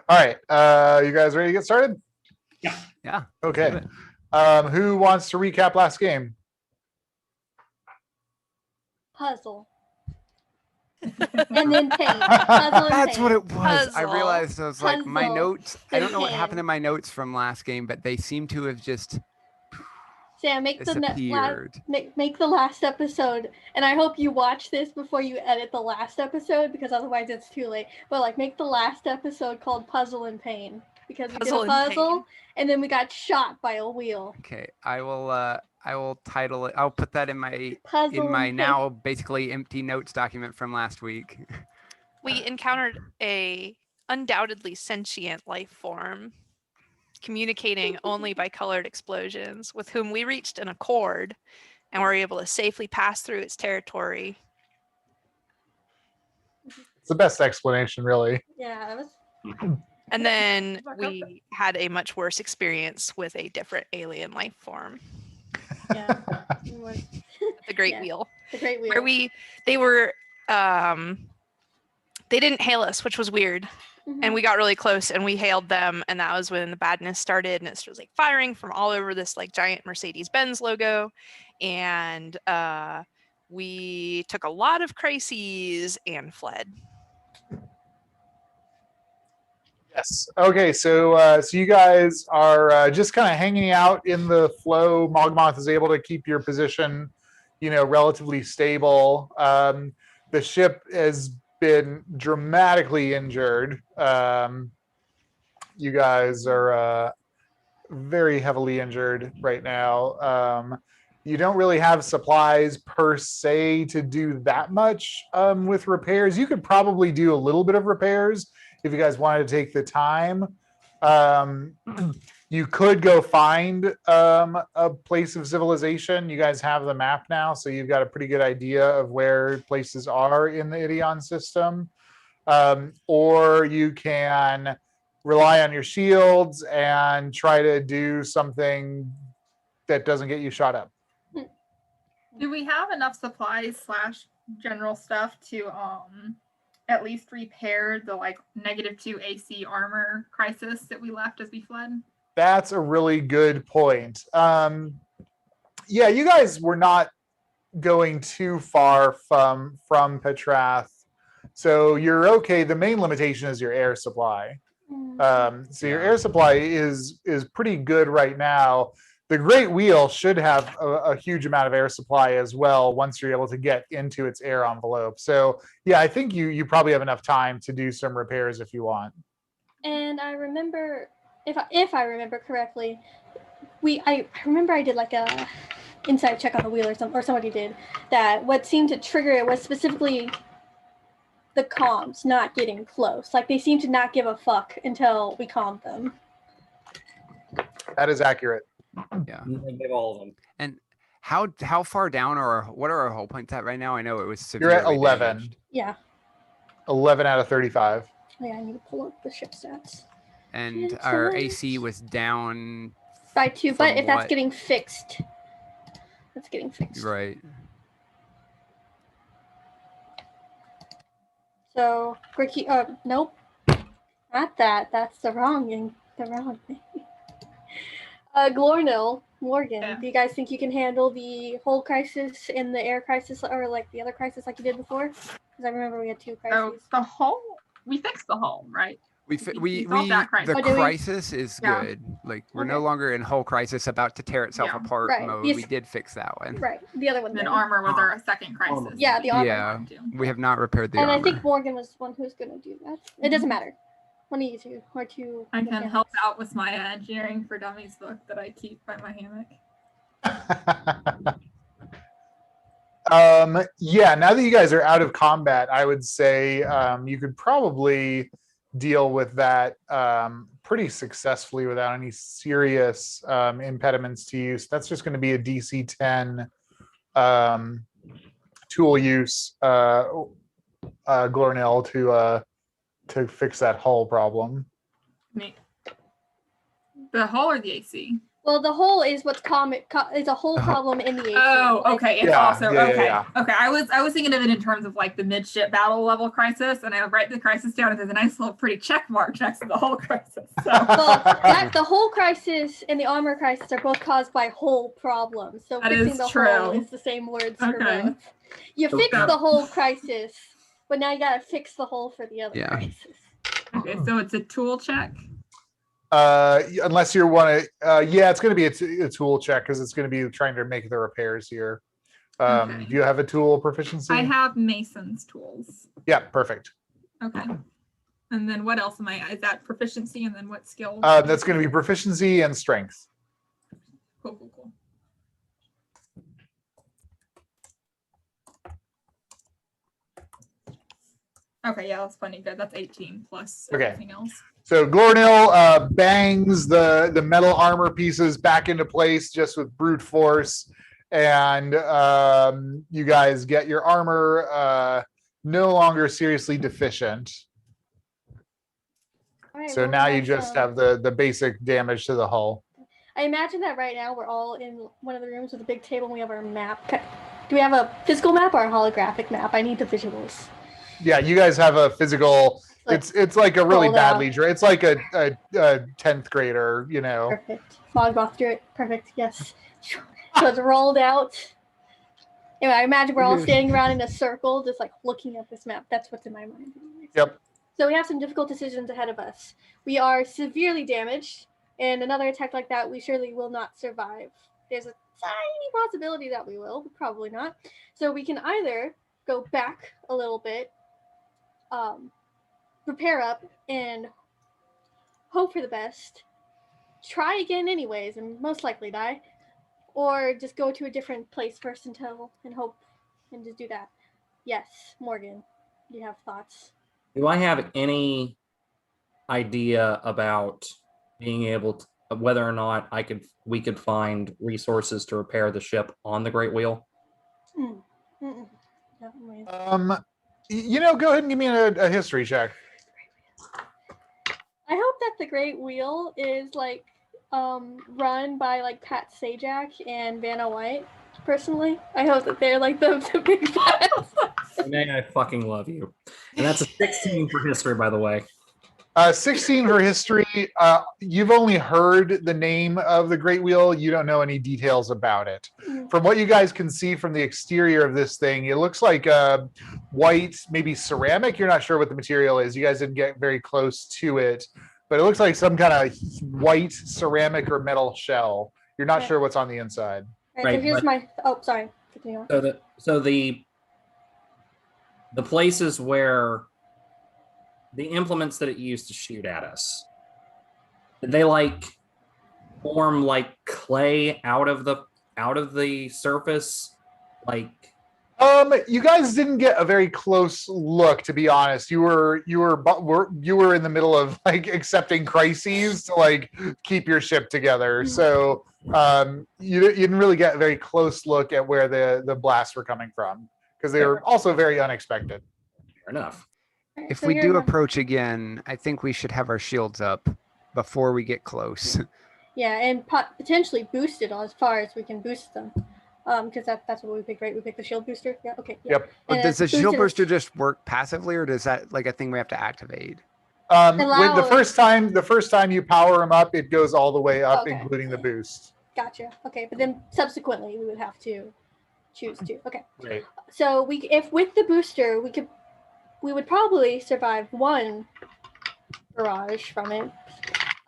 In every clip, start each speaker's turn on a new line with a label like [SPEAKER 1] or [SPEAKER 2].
[SPEAKER 1] All right. You guys ready to get started?
[SPEAKER 2] Yeah.
[SPEAKER 1] Okay. Who wants to recap last game?
[SPEAKER 3] Puzzle. And then paint. Puzzle and
[SPEAKER 2] That's
[SPEAKER 3] paint.
[SPEAKER 2] what it was. I
[SPEAKER 4] Puzzle.
[SPEAKER 2] realized I was like, my
[SPEAKER 3] Puzzle.
[SPEAKER 2] notes. I don't know what
[SPEAKER 3] Then
[SPEAKER 2] happened in my notes from last game, but they seem to have just
[SPEAKER 3] Sam, make
[SPEAKER 2] disappeared.
[SPEAKER 3] make the last episode, and I hope you watch this before you edit the last episode, because otherwise it's too late. But like, make the last episode called Puzzle and Pain, because we
[SPEAKER 4] Puzzle
[SPEAKER 3] did
[SPEAKER 4] and
[SPEAKER 3] a puzzle,
[SPEAKER 4] Pain.
[SPEAKER 3] and then we got shot by a wheel.
[SPEAKER 2] Okay, I will title it. I'll put that in my
[SPEAKER 3] Puzzle
[SPEAKER 2] in my
[SPEAKER 3] and
[SPEAKER 2] now basically empty notes document from last week.
[SPEAKER 4] We encountered a undoubtedly sentient life form communicating only by colored explosions, with whom we reached an accord and were able to safely pass through its territory.
[SPEAKER 1] It's the best explanation, really.
[SPEAKER 3] Yeah, that was.
[SPEAKER 4] And then we had a much worse experience with a different alien life form,
[SPEAKER 3] Yeah. It was
[SPEAKER 4] the Great
[SPEAKER 3] Yeah.
[SPEAKER 4] Wheel,
[SPEAKER 3] the great wheel.
[SPEAKER 4] where they didn't hail us, which was weird.
[SPEAKER 3] Mhm.
[SPEAKER 4] And we got really close and we hailed them, and that was when the badness started, and it was like firing from all over this like giant Mercedes-Benz logo. And we took a lot of crises and fled.
[SPEAKER 1] Yes. Okay. So you guys are just kind of hanging out in the flow. Mogmoth is able to keep your position, relatively stable. The ship has been dramatically injured. You guys are very heavily injured right now. You don't really have supplies per se to do that much with repairs. You could probably do a little bit of repairs if you guys wanted to take the time. You could go find a place of civilization. You guys have the map now, so you've got a pretty good idea of where places are in the Idion system. Or you can rely on your shields and try to do something that doesn't get you shot up.
[SPEAKER 5] Do we have enough supplies / general stuff to at least repair the -2 AC armor crisis that we left as we fled?
[SPEAKER 1] That's a really good point. Yeah, you guys were not going too far from Petrath, so you're okay. The main limitation is your air supply. So your air supply is pretty good right now. The Great Wheel should have a huge amount of air supply as well once you're able to get into its air envelope. So yeah, I think you probably have enough time to do some repairs if you want.
[SPEAKER 3] And I remember, if I remember correctly, I remember I did like a inside check on the wheel or somebody did, that what seemed to trigger it was specifically the comms not getting close. Like they seemed to not give a fuck until we calmed them.
[SPEAKER 1] That is accurate.
[SPEAKER 2] Yeah.
[SPEAKER 6] Give all of them.
[SPEAKER 2] And how far down what are our hull points at right now? I know it was
[SPEAKER 1] You're at
[SPEAKER 2] severely
[SPEAKER 1] 11.
[SPEAKER 2] damaged.
[SPEAKER 3] Yeah.
[SPEAKER 1] 11 out of 35.
[SPEAKER 3] Oh, yeah, I need to pull up the ship stats.
[SPEAKER 2] And
[SPEAKER 3] It's
[SPEAKER 2] our
[SPEAKER 3] nice.
[SPEAKER 2] AC was down.
[SPEAKER 3] By 2, but
[SPEAKER 2] From
[SPEAKER 3] if that's
[SPEAKER 2] what?
[SPEAKER 3] getting fixed. That's getting fixed.
[SPEAKER 2] Right.
[SPEAKER 3] So, nope. Not that. That's the wrong thing. Glornil, Morgan,
[SPEAKER 5] Yeah.
[SPEAKER 3] do you guys think you can handle the whole crisis and the air crisis, or like the other crisis like you did before? Because I remember we had 2
[SPEAKER 5] So
[SPEAKER 3] crises.
[SPEAKER 5] the hull, we fixed the hull, right?
[SPEAKER 2] We
[SPEAKER 5] We solved that crisis.
[SPEAKER 2] the
[SPEAKER 3] Oh, did we?
[SPEAKER 2] crisis is
[SPEAKER 5] Yeah.
[SPEAKER 2] good. Like we're
[SPEAKER 3] Okay.
[SPEAKER 2] no longer in hull crisis about to tear itself
[SPEAKER 5] Yeah.
[SPEAKER 2] apart
[SPEAKER 3] Right.
[SPEAKER 2] mode.
[SPEAKER 3] Yes.
[SPEAKER 2] We did fix that one.
[SPEAKER 3] Right, the other one.
[SPEAKER 5] And then
[SPEAKER 3] did.
[SPEAKER 5] armor was our second crisis.
[SPEAKER 3] Yeah, the armor.
[SPEAKER 2] Yeah. We have not repaired the
[SPEAKER 3] And
[SPEAKER 2] armor.
[SPEAKER 3] I think Morgan was the one who's going to do that. It doesn't matter. One of you two or two.
[SPEAKER 5] I can
[SPEAKER 3] mechanics.
[SPEAKER 5] help out with my engineering for dummies book that I keep by my hammock.
[SPEAKER 1] Yeah, now that you guys are out of combat, I would say you could probably deal with that pretty successfully without any serious impediments to use. That's just going to be a DC 10 tool use, Glornil, to fix that hull problem.
[SPEAKER 5] Me. The hull or the AC?
[SPEAKER 3] Well, the hole is what's common. Is a whole problem in the AC.
[SPEAKER 5] Oh,
[SPEAKER 3] Like,
[SPEAKER 5] okay. It's
[SPEAKER 1] Yeah,
[SPEAKER 5] also
[SPEAKER 1] yeah,
[SPEAKER 5] okay.
[SPEAKER 1] yeah.
[SPEAKER 5] Okay. I was thinking of it in terms of like the midship battle level crisis, and I write the crisis down, and there's a nice little pretty check mark next to the whole crisis. So
[SPEAKER 3] Well, the whole crisis and the armor crisis are both caused by whole problems. So
[SPEAKER 5] That
[SPEAKER 3] fixing
[SPEAKER 5] is
[SPEAKER 3] the
[SPEAKER 5] true.
[SPEAKER 3] hole is the same words for
[SPEAKER 5] Okay.
[SPEAKER 3] both. You
[SPEAKER 1] So
[SPEAKER 3] fix
[SPEAKER 5] that-
[SPEAKER 3] the whole crisis, but now you gotta fix the hole for the other
[SPEAKER 2] Yeah.
[SPEAKER 3] crisis.
[SPEAKER 5] okay, so it's a tool check.
[SPEAKER 1] Unless you want to, yeah, it's going to be a tool check because it's going to be trying to make the repairs here.
[SPEAKER 5] Okay.
[SPEAKER 1] Do you have a tool proficiency?
[SPEAKER 5] I have Mason's tools.
[SPEAKER 1] Yeah, perfect.
[SPEAKER 5] Okay. And then what else am I? Is that proficiency, and then what skill?
[SPEAKER 1] That's going to be proficiency and strength.
[SPEAKER 5] Cool. Okay, yeah, that's plenty good. That's 18 plus
[SPEAKER 1] Okay.
[SPEAKER 5] everything else.
[SPEAKER 1] So Glornil bangs the metal armor pieces back into place just with brute force, and you guys get your armor no longer seriously deficient.
[SPEAKER 3] All right,
[SPEAKER 1] So
[SPEAKER 3] well,
[SPEAKER 1] now you
[SPEAKER 3] that's,
[SPEAKER 1] just have the basic damage to the hull.
[SPEAKER 3] I imagine that right now we're all in one of the rooms with a big table and we have our map. Do we have a physical map or a holographic map? I need the visuals.
[SPEAKER 1] Yeah, you guys have a physical.
[SPEAKER 3] Like,
[SPEAKER 1] It's like a really
[SPEAKER 3] rolled
[SPEAKER 1] badly
[SPEAKER 3] out.
[SPEAKER 1] drawn. It's like a 10th grader, you know.
[SPEAKER 3] Perfect. Fogmoth drew it. Perfect. Yes. So it's rolled out. Anyway, I imagine we're all standing around in a circle, just like looking at this map. That's what's in my mind.
[SPEAKER 1] Yep.
[SPEAKER 3] So we have some difficult decisions ahead of us. We are severely damaged, and another attack like that, we surely will not survive. There's a tiny possibility that we will, but probably not. So we can either go back a little bit, prepare up, and hope for the best. Try again anyways, and most likely die. Or just go to a different place first and hope and just do that. Yes, Morgan, you have thoughts?
[SPEAKER 6] Do I have any idea about being able to whether or not we could find resources to repair the ship on the Great Wheel?
[SPEAKER 3] Mm. Mm-mm. No, wait.
[SPEAKER 1] Go ahead and give me a history check.
[SPEAKER 3] I hope that the Great Wheel is like run by like Pat Sajak and Vanna White. Personally, I hope that they're like the big boss.
[SPEAKER 6] May I fucking love you. And that's a 16 for history, by the way.
[SPEAKER 1] 16 for history. You've only heard the name of the Great Wheel. You don't know any details about it. From what you guys can see from the exterior of this thing, it looks like white, maybe ceramic. You're not sure what the material is. You guys didn't get very close to it, but it looks like some kind of white ceramic or metal shell. You're not
[SPEAKER 3] Right.
[SPEAKER 1] sure what's on the inside.
[SPEAKER 3] Right,
[SPEAKER 6] Right,
[SPEAKER 3] so here's
[SPEAKER 6] but-
[SPEAKER 3] my. Oh, sorry. Continue on.
[SPEAKER 6] So the places where the implements that it used to shoot at us, did they like form like clay out of the surface? Like,
[SPEAKER 1] You guys didn't get a very close look, to be honest. You were in the middle of like accepting crises to like keep your ship together. So you didn't really get a very close look at where the blasts were coming from because they were also very unexpected.
[SPEAKER 6] fair enough.
[SPEAKER 3] Alright,
[SPEAKER 2] If
[SPEAKER 3] so
[SPEAKER 2] we
[SPEAKER 3] here's
[SPEAKER 2] do
[SPEAKER 3] my-
[SPEAKER 2] approach again, I think we should have our shields up before we get close.
[SPEAKER 3] Yeah, and potentially boost it as far as we can boost them. Because that's what we picked, right? We picked the shield booster. Yeah. Okay. Yeah.
[SPEAKER 1] Yep.
[SPEAKER 2] But
[SPEAKER 3] And
[SPEAKER 2] does the
[SPEAKER 3] boost
[SPEAKER 2] shield
[SPEAKER 3] it-
[SPEAKER 2] booster just work passively, or does that like a thing we have to activate?
[SPEAKER 1] When
[SPEAKER 3] Allow-
[SPEAKER 1] the first time you power them up, it goes all the way up,
[SPEAKER 3] Okay.
[SPEAKER 1] including the boost.
[SPEAKER 3] Gotcha. Okay, but then subsequently we would have to choose to. Okay.
[SPEAKER 1] Right.
[SPEAKER 3] So if with the booster we would probably survive one barrage from it.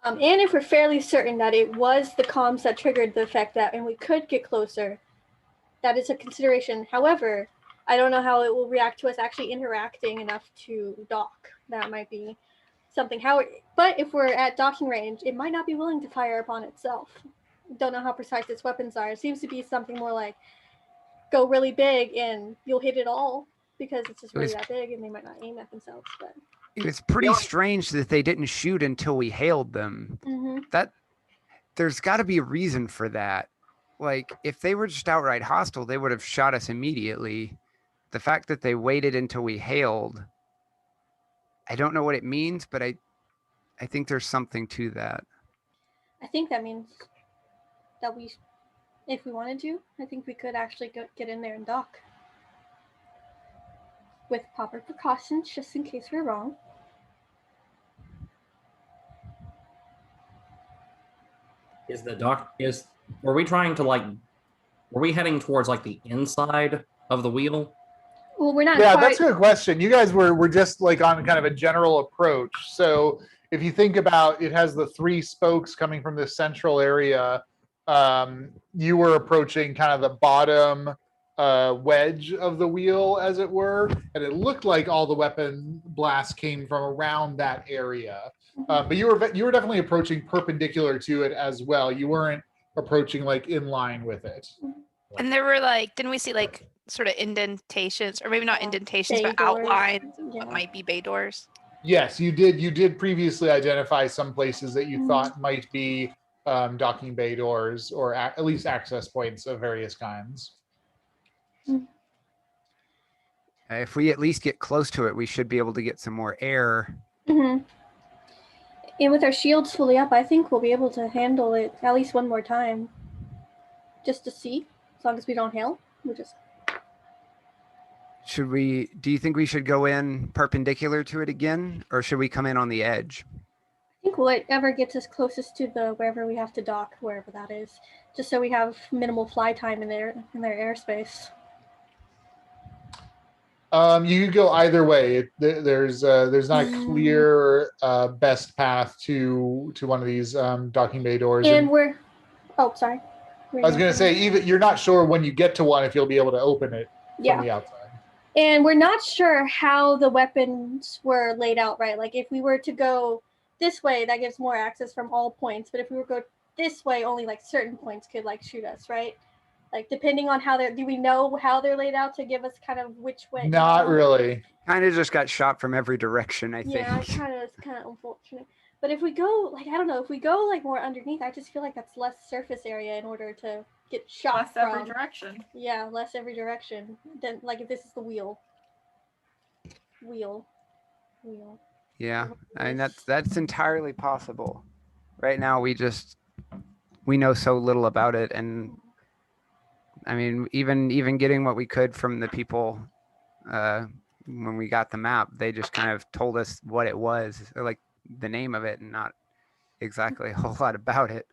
[SPEAKER 3] And if we're fairly certain that it was the comms that triggered the effect and we could get closer, that is a consideration. However, I don't know how it will react to us actually interacting enough to dock. That might be something. But if we're at docking range, it might not be willing to fire upon itself. Don't know how precise its weapons are. It seems to be something more like go really big and you'll hit it all because it's just
[SPEAKER 2] It
[SPEAKER 3] really
[SPEAKER 2] was-
[SPEAKER 3] that big and they might not aim at themselves. But
[SPEAKER 2] It's pretty strange that they didn't shoot until we hailed them. There's got to be a reason for that. Like, if they were just outright hostile, they would have shot us immediately. The fact that they waited until we hailed, I don't know what it means, but I think there's something to that.
[SPEAKER 3] I think that means that we, if we wanted to, I think we could actually get in there and dock with proper precautions, just in case we're wrong.
[SPEAKER 6] Were we trying to were we heading towards like the inside of the wheel?
[SPEAKER 3] Well, we're not.
[SPEAKER 1] Yeah,
[SPEAKER 3] quite,
[SPEAKER 1] that's a good question. You guys were just like on kind of a general approach. So if you think about it, has the 3 spokes coming from this central area. You were approaching kind of the bottom wedge of the wheel, as it were, and it looked like all the weapon blasts came from around that area. But you were definitely approaching perpendicular to it as well. You weren't approaching like in line with it.
[SPEAKER 4] And there were like, didn't we see like sort of indentations, or maybe not indentations,
[SPEAKER 3] Bay
[SPEAKER 4] but
[SPEAKER 3] doors.
[SPEAKER 4] outlines of
[SPEAKER 3] Yeah.
[SPEAKER 4] what might be bay doors?
[SPEAKER 1] Yes, you did. You did previously identify some places that you thought might be docking bay doors or at least access points of various kinds.
[SPEAKER 2] If we at least get close to it, we should be able to get some more air.
[SPEAKER 3] Mm-hmm. And with our shields fully up, I think we'll be able to handle it at least one more time, just to see. As long as we don't hail, we just.
[SPEAKER 2] Do you think we should go in perpendicular to it again, or should we come in on the edge?
[SPEAKER 3] I think whatever gets us closest to the wherever we have to dock, wherever that is, just so we have minimal fly time in their airspace.
[SPEAKER 1] You could go either way. There's not a clear best path to one of these docking bay doors.
[SPEAKER 3] And we're. Oh, sorry.
[SPEAKER 1] I was going to say, even you're not sure when you get to one if you'll be able to open it from the outside.
[SPEAKER 3] And we're not sure how the weapons were laid out, right? Like if we were to go this way, that gives more access from all points. But if we were to go this way, only like certain points could like shoot us, right? Like depending on how do we know how they're laid out to give us kind of which way?
[SPEAKER 1] Not really.
[SPEAKER 2] Kind of just got shot from every direction, I think.
[SPEAKER 3] Yeah, it's kind of unfortunate. But if we go, like, I don't know, if we go like more underneath, I just feel like that's less surface area in order to get shot
[SPEAKER 5] Less
[SPEAKER 3] from.
[SPEAKER 5] every direction.
[SPEAKER 3] Yeah, less every direction. Then, like, if this is the wheel.
[SPEAKER 2] Yeah, I mean that's entirely possible. Right now, we know so little about it, and I mean, even getting what we could from the people when we got the map, they just kind of told us what it was, or like the name of it, and not exactly a whole lot about it.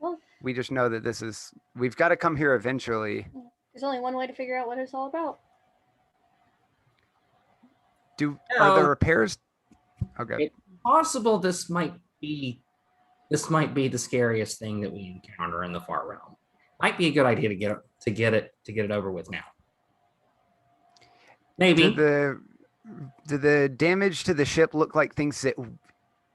[SPEAKER 3] Well,
[SPEAKER 2] we just know that we've got to come here eventually.
[SPEAKER 3] There's only one way to figure out what it's all about.
[SPEAKER 2] Are the repairs? Okay.
[SPEAKER 6] It's possible this might be the scariest thing that we encounter in the far realm. Might be a good idea to get it over with now. Maybe.
[SPEAKER 2] Did the damage to the ship look like things that,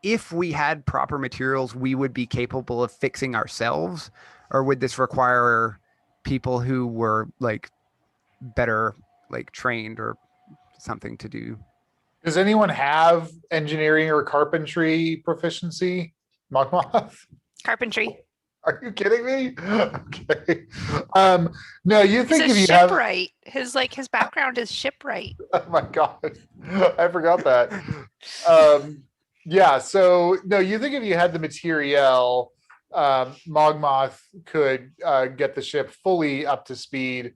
[SPEAKER 2] if we had proper materials, we would be capable of fixing ourselves, or would this require people who were like better like trained or something to do?
[SPEAKER 1] Does anyone have engineering or carpentry proficiency? Mogmoth?
[SPEAKER 4] Carpentry.
[SPEAKER 1] Are you kidding me? Okay. No, you think
[SPEAKER 4] He's
[SPEAKER 1] if
[SPEAKER 4] a
[SPEAKER 1] you have.
[SPEAKER 4] shipwright. His background is shipwright.
[SPEAKER 1] Oh my god, I forgot that. Yeah. So no, you think if you had the material, Mogmoth could get the ship fully up to speed.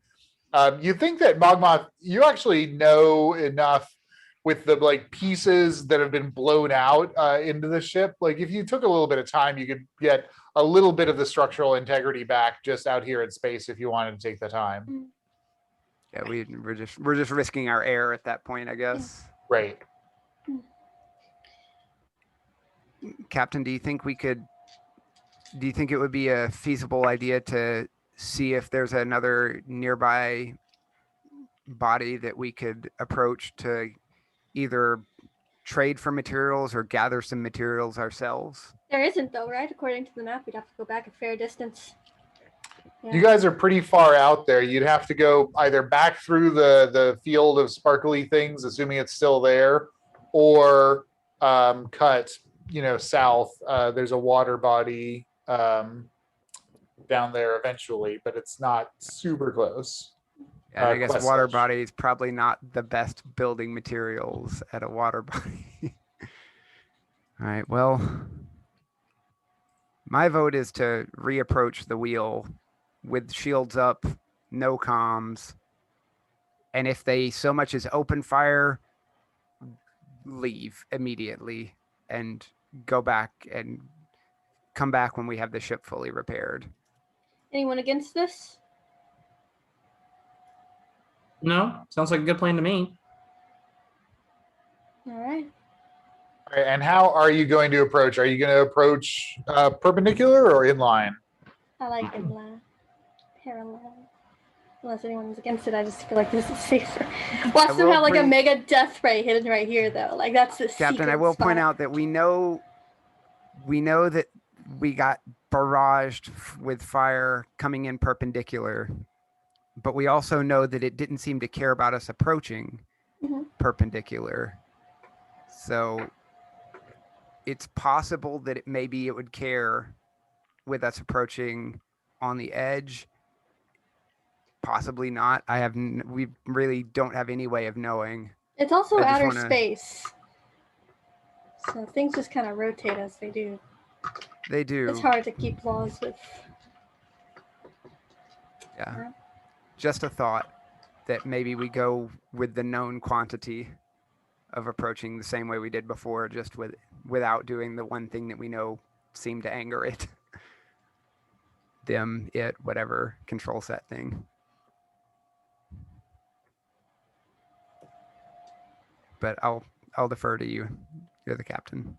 [SPEAKER 1] You think that Mogmoth, you actually know enough with the like pieces that have been blown out into the ship. Like if you took a little bit of time, you could get a little bit of the structural integrity back just out here in space if you wanted to take the time.
[SPEAKER 2] Yeah, we're just risking our air at that point, I guess.
[SPEAKER 1] Right.
[SPEAKER 2] Captain, do you think it would be a feasible idea to see if there's another nearby body that we could approach to either trade for materials or gather some materials ourselves?
[SPEAKER 3] There isn't though, right? According to the map, we'd have to go back a fair distance. Yeah.
[SPEAKER 1] You guys are pretty far out there. You'd have to go either back through the field of sparkly things, assuming it's still there, or cut, south. There's a water body down there eventually, but it's not super close.
[SPEAKER 2] Yeah, I guess
[SPEAKER 1] quest
[SPEAKER 2] water
[SPEAKER 1] edge.
[SPEAKER 2] body is probably not the best building materials at a water body. All right, well, My vote is to reapproach the wheel with shields up, no comms. And if they so much as open fire, leave immediately and go back and come back when we have the ship fully repaired.
[SPEAKER 3] Anyone against this?
[SPEAKER 6] No, sounds like a good plan to me.
[SPEAKER 3] All right.
[SPEAKER 1] All right, and how are you going to approach? Are you going to approach perpendicular or inline?
[SPEAKER 3] I like inline. Parallel. Unless anyone's against it, I just feel like this is safer. Watch them
[SPEAKER 2] will
[SPEAKER 3] have like a
[SPEAKER 2] bring-
[SPEAKER 3] mega death ray hidden right here, though. Like that's the
[SPEAKER 2] Captain, I
[SPEAKER 3] secret
[SPEAKER 2] will point
[SPEAKER 3] spot.
[SPEAKER 2] out that we know that we got barraged with fire coming in perpendicular, but we also know that it didn't seem to care about us approaching
[SPEAKER 3] Mhm.
[SPEAKER 2] perpendicular. So it's possible that maybe it would care with us approaching on the edge. Possibly not. We really don't have any way of knowing.
[SPEAKER 3] It's also
[SPEAKER 2] I just
[SPEAKER 3] outer
[SPEAKER 2] wanna-
[SPEAKER 3] space, so things just kind of rotate as they do.
[SPEAKER 2] They do.
[SPEAKER 3] It's hard to keep laws with.
[SPEAKER 2] Yeah. Just a thought that maybe we go with the known quantity of approaching the same way we did before, just without doing the one thing that we know seemed to anger it. Them, it, whatever control set thing. But I'll defer to you. You're the captain.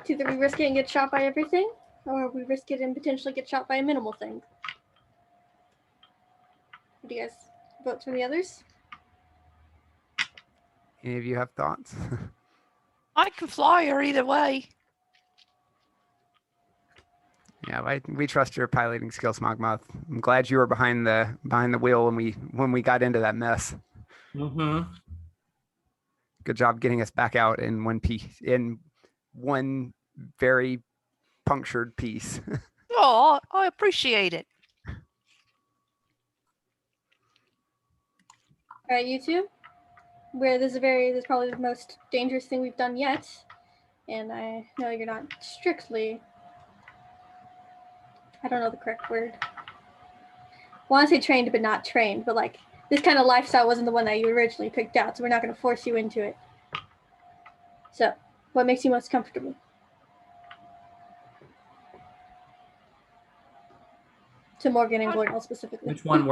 [SPEAKER 3] It's either we risk it and get shot by everything, or we risk it and potentially get shot by a minimal thing. What do you guys vote for the others?
[SPEAKER 2] Any of you have thoughts?
[SPEAKER 4] I can fly her either way.
[SPEAKER 2] Yeah, we trust your piloting skills, Mogmoth. I'm glad you were behind the wheel when we got into that mess.
[SPEAKER 6] Mm-hmm.
[SPEAKER 2] Good job getting us back out in one very punctured piece.
[SPEAKER 4] Oh, I appreciate it.
[SPEAKER 3] All right, you two. This is probably the most dangerous thing we've done yet, and I know you're not strictly. I don't know the correct word. I want to say trained, but not trained. But like this kind of lifestyle wasn't the one that you originally picked out, so we're not going to force you into it. So, what makes you most comfortable? To Morgan and Gordon specifically.
[SPEAKER 6] Which one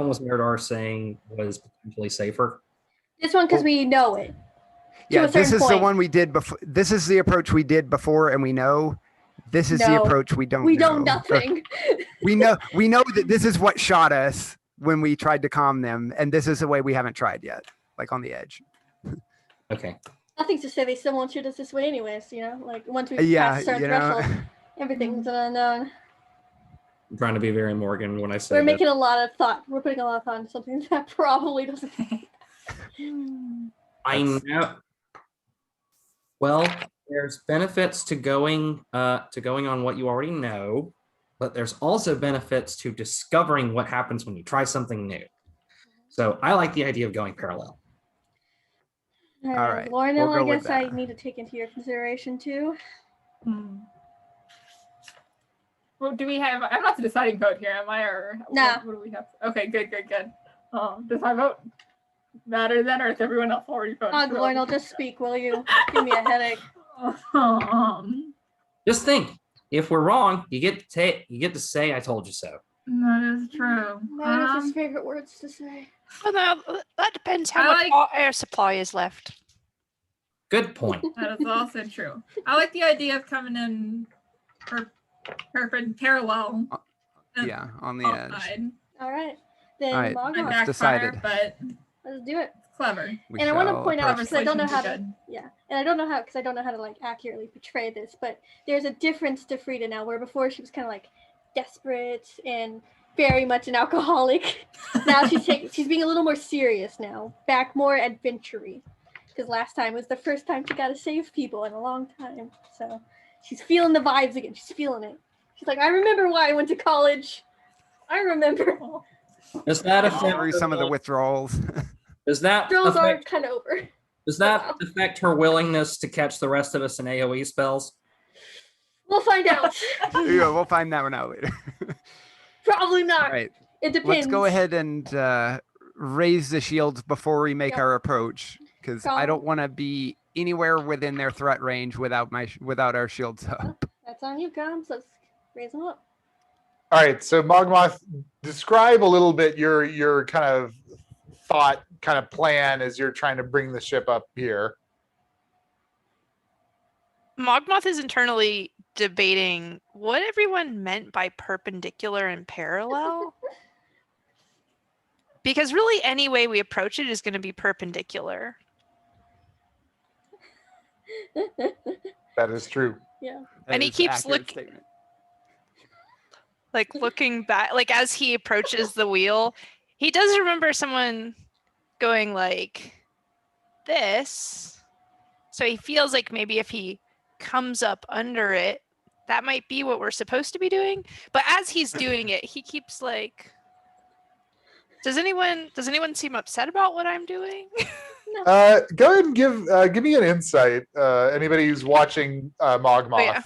[SPEAKER 6] was Mirador saying was potentially safer?
[SPEAKER 3] This one because we know it.
[SPEAKER 2] Yeah,
[SPEAKER 3] a
[SPEAKER 2] this
[SPEAKER 3] certain
[SPEAKER 2] is the
[SPEAKER 3] point.
[SPEAKER 2] one we did before. This is the approach we did before, and we know. This is the
[SPEAKER 3] No,
[SPEAKER 2] approach we don't.
[SPEAKER 3] We
[SPEAKER 2] know.
[SPEAKER 3] know nothing.
[SPEAKER 2] We know that this is what shot us when we tried to calm them, and this is the way we haven't tried yet, like on the edge.
[SPEAKER 6] Okay.
[SPEAKER 3] Nothing's to say they still won't shoot us this way anyways, you know? Like once we
[SPEAKER 2] Yeah,
[SPEAKER 3] pass a certain
[SPEAKER 2] you know.
[SPEAKER 3] threshold, everything's an unknown.
[SPEAKER 6] I'm trying to be very Morgan when I say
[SPEAKER 3] We're
[SPEAKER 6] that.
[SPEAKER 3] making a lot of thought. We're putting a lot of thought into something that probably doesn't.
[SPEAKER 6] I know. Well, there's benefits to going on what you already know, but there's also benefits to discovering what happens when you try something new. So I like the idea of going parallel.
[SPEAKER 3] All
[SPEAKER 2] right,
[SPEAKER 3] Lornell,
[SPEAKER 2] we'll go
[SPEAKER 3] I
[SPEAKER 2] with
[SPEAKER 3] guess I
[SPEAKER 2] that.
[SPEAKER 3] need to take into your consideration too.
[SPEAKER 5] Well, do we have? I'm not the deciding vote here, am I? Or
[SPEAKER 3] Nah.
[SPEAKER 5] what do we have? Okay, good. Does my vote matter then, or is everyone else already voted?
[SPEAKER 3] Lornell, just speak, will you? Give me a headache.
[SPEAKER 6] Just think, if we're wrong, you get to say I told you so.
[SPEAKER 5] That is true.
[SPEAKER 3] That is his favorite words to say.
[SPEAKER 4] Well, now, that depends how
[SPEAKER 5] I
[SPEAKER 4] much
[SPEAKER 5] like-
[SPEAKER 4] our air supply is left.
[SPEAKER 6] Good point.
[SPEAKER 5] That is also true. I like the idea of coming in parallel.
[SPEAKER 2] Yeah, on the edge.
[SPEAKER 5] Outside.
[SPEAKER 3] All right, then
[SPEAKER 2] All right.
[SPEAKER 5] I
[SPEAKER 3] Mogwai,
[SPEAKER 2] It's
[SPEAKER 5] backfire,
[SPEAKER 2] decided.
[SPEAKER 5] but
[SPEAKER 3] let's do it.
[SPEAKER 5] it's clever.
[SPEAKER 2] We
[SPEAKER 3] And I want to
[SPEAKER 2] shall
[SPEAKER 3] point out
[SPEAKER 2] approach-
[SPEAKER 3] because I don't know how
[SPEAKER 5] Persuasion
[SPEAKER 3] to.
[SPEAKER 5] is
[SPEAKER 3] Yeah, and I don't know how to like accurately portray this, but there's a difference to Frida now, where before she was kind of like desperate and very much an alcoholic. Now she's being a little more serious now, back more adventure-y. Because last time was the first time she got to save people in a long time, so she's feeling the vibes again. She's feeling it. She's like, I remember why I went to college. I remember.
[SPEAKER 6] Does that
[SPEAKER 2] Get through
[SPEAKER 6] affect
[SPEAKER 2] some of the withdrawals.
[SPEAKER 6] Does that
[SPEAKER 3] Drills are
[SPEAKER 6] affect,
[SPEAKER 3] kind of over.
[SPEAKER 6] Does that affect her willingness to catch the rest of us in AoE spells?
[SPEAKER 3] We'll find out.
[SPEAKER 2] Yeah, we'll find that one out later.
[SPEAKER 3] Probably not.
[SPEAKER 2] All right,
[SPEAKER 3] It depends.
[SPEAKER 2] let's go ahead and raise the shields before we make
[SPEAKER 3] Yep.
[SPEAKER 2] our approach, because I don't want to be anywhere within their threat range without our shields up.
[SPEAKER 3] That's on you, Combs. Let's raise them up.
[SPEAKER 1] All right, so Mogmoth, describe a little bit your kind of thought, kind of plan as you're trying to bring the ship up here.
[SPEAKER 4] Mogmoth is internally debating what everyone meant by perpendicular and parallel. Because really, any way we approach it is going to be perpendicular.
[SPEAKER 1] That is true.
[SPEAKER 3] Yeah.
[SPEAKER 2] That
[SPEAKER 4] And he
[SPEAKER 2] is
[SPEAKER 4] keeps
[SPEAKER 2] accurate statement.
[SPEAKER 4] Like looking back, like as he approaches the wheel, he does remember someone going like this. So he feels like maybe if he comes up under it, that might be what we're supposed to be doing. But as he's doing it, he keeps like, does anyone seem upset about what I'm doing?
[SPEAKER 1] Go ahead and give me an insight. Anybody who's watching Mogmoth.
[SPEAKER 4] Oh, yeah.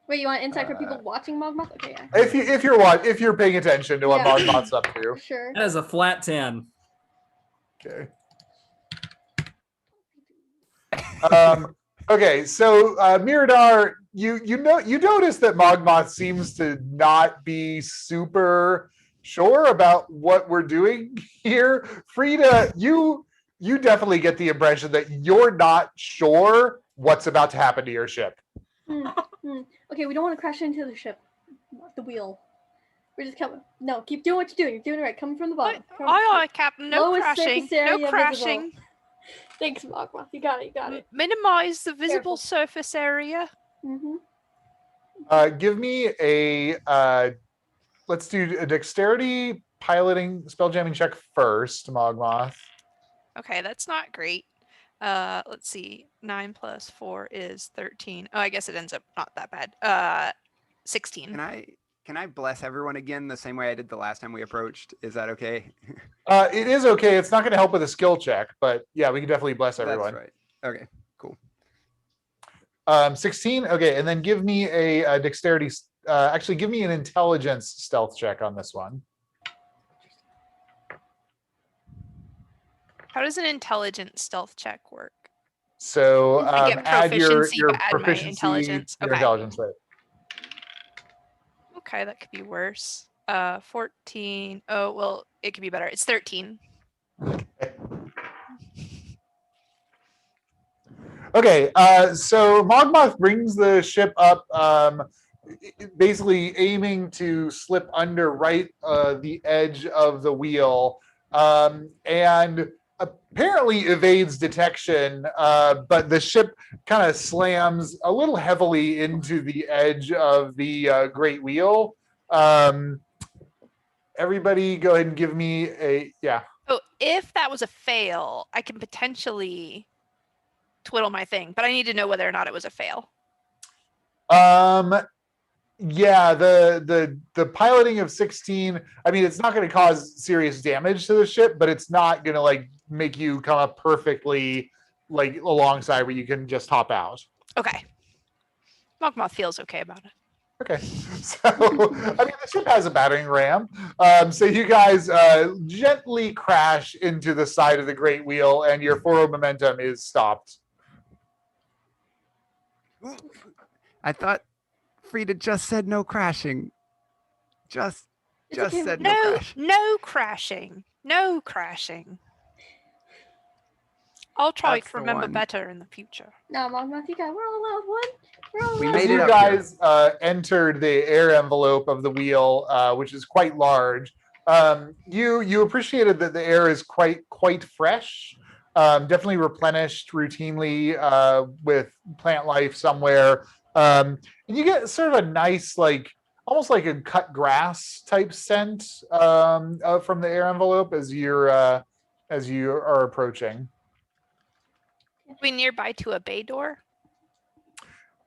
[SPEAKER 3] Wait, you want insight for people watching Mogmoth? Okay, yeah.
[SPEAKER 1] If you're paying attention to what
[SPEAKER 3] Yeah.
[SPEAKER 1] Mogmoth's up to.
[SPEAKER 3] Sure.
[SPEAKER 6] That is a flat 10.
[SPEAKER 1] Okay. Okay, so Miradar, you notice that Mogmoth seems to not be super sure about what we're doing here. Frida, you definitely get the impression that you're not sure what's about to happen to your ship.
[SPEAKER 3] Okay, we don't want to crash into the ship, the wheel. We're just coming. No, keep doing what you're doing. You're doing it right. Coming from the bottom.
[SPEAKER 4] Aye, Captain. No
[SPEAKER 3] Lowest
[SPEAKER 4] crashing.
[SPEAKER 3] surface area
[SPEAKER 4] No crashing.
[SPEAKER 3] visible. Thanks, Mogmoth. You got it. You got it.
[SPEAKER 4] Minimize the visible
[SPEAKER 3] Careful.
[SPEAKER 4] surface area.
[SPEAKER 3] Mm-hmm.
[SPEAKER 1] Give me a let's do a dexterity piloting spelljamming check first, Mogmoth.
[SPEAKER 4] Okay, that's not great. Let's see. 9 plus 4 is 13. Oh, I guess it ends up not that bad. 16.
[SPEAKER 2] Can I bless everyone again the same way I did the last time we approached? Is that okay?
[SPEAKER 1] It is okay. It's not going to help with a skill check, but yeah, we can definitely bless everyone.
[SPEAKER 2] That's right. Okay, cool.
[SPEAKER 1] 16. Okay, and then give me a dexterity. Actually, give me an intelligence stealth check on this one.
[SPEAKER 4] How does an intelligence stealth check work?
[SPEAKER 1] So
[SPEAKER 4] I get
[SPEAKER 1] add your
[SPEAKER 4] proficiency, but add my
[SPEAKER 1] proficiency,
[SPEAKER 4] intelligence.
[SPEAKER 1] your
[SPEAKER 4] Okay.
[SPEAKER 1] intelligence, right?
[SPEAKER 4] Okay, that could be worse. 14. Oh, well, it could be better. It's 13.
[SPEAKER 1] Okay, so Mogmoth brings the ship up, basically aiming to slip under right the edge of the wheel, and apparently evades detection, but the ship kind of slams a little heavily into the edge of the Great Wheel. Everybody go ahead and give me a, yeah.
[SPEAKER 4] Oh, if that was a fail, I can potentially twiddle my thing, but I need to know whether or not it was a fail.
[SPEAKER 1] Yeah, the piloting of 16, I mean, it's not going to cause serious damage to the ship, but it's not going to like make you come up perfectly like alongside where you can just hop out.
[SPEAKER 4] Okay. Mogmoth feels okay about it.
[SPEAKER 1] Okay, so I mean, the ship has a battering ram, so you guys gently crash into the side of the Great Wheel, and your forward momentum is stopped.
[SPEAKER 2] I thought Frida just said no crashing. Just
[SPEAKER 3] okay.
[SPEAKER 2] said no
[SPEAKER 4] No,
[SPEAKER 2] crash.
[SPEAKER 4] no crashing. No crashing. I'll try
[SPEAKER 2] That's
[SPEAKER 4] to
[SPEAKER 2] the
[SPEAKER 4] remember
[SPEAKER 2] one.
[SPEAKER 4] better in the future.
[SPEAKER 3] No, Mogmoth, you got. We're all allowed one. We're all
[SPEAKER 2] We
[SPEAKER 3] allowed
[SPEAKER 1] As
[SPEAKER 2] made it
[SPEAKER 1] you
[SPEAKER 2] up
[SPEAKER 1] guys entered the air envelope of the wheel, which is quite large, you appreciated that the air is quite fresh, definitely replenished routinely with plant life somewhere, and you get sort of a nice, like almost like a cut grass type scent from the air envelope as you are approaching.
[SPEAKER 4] Are we nearby to a bay door?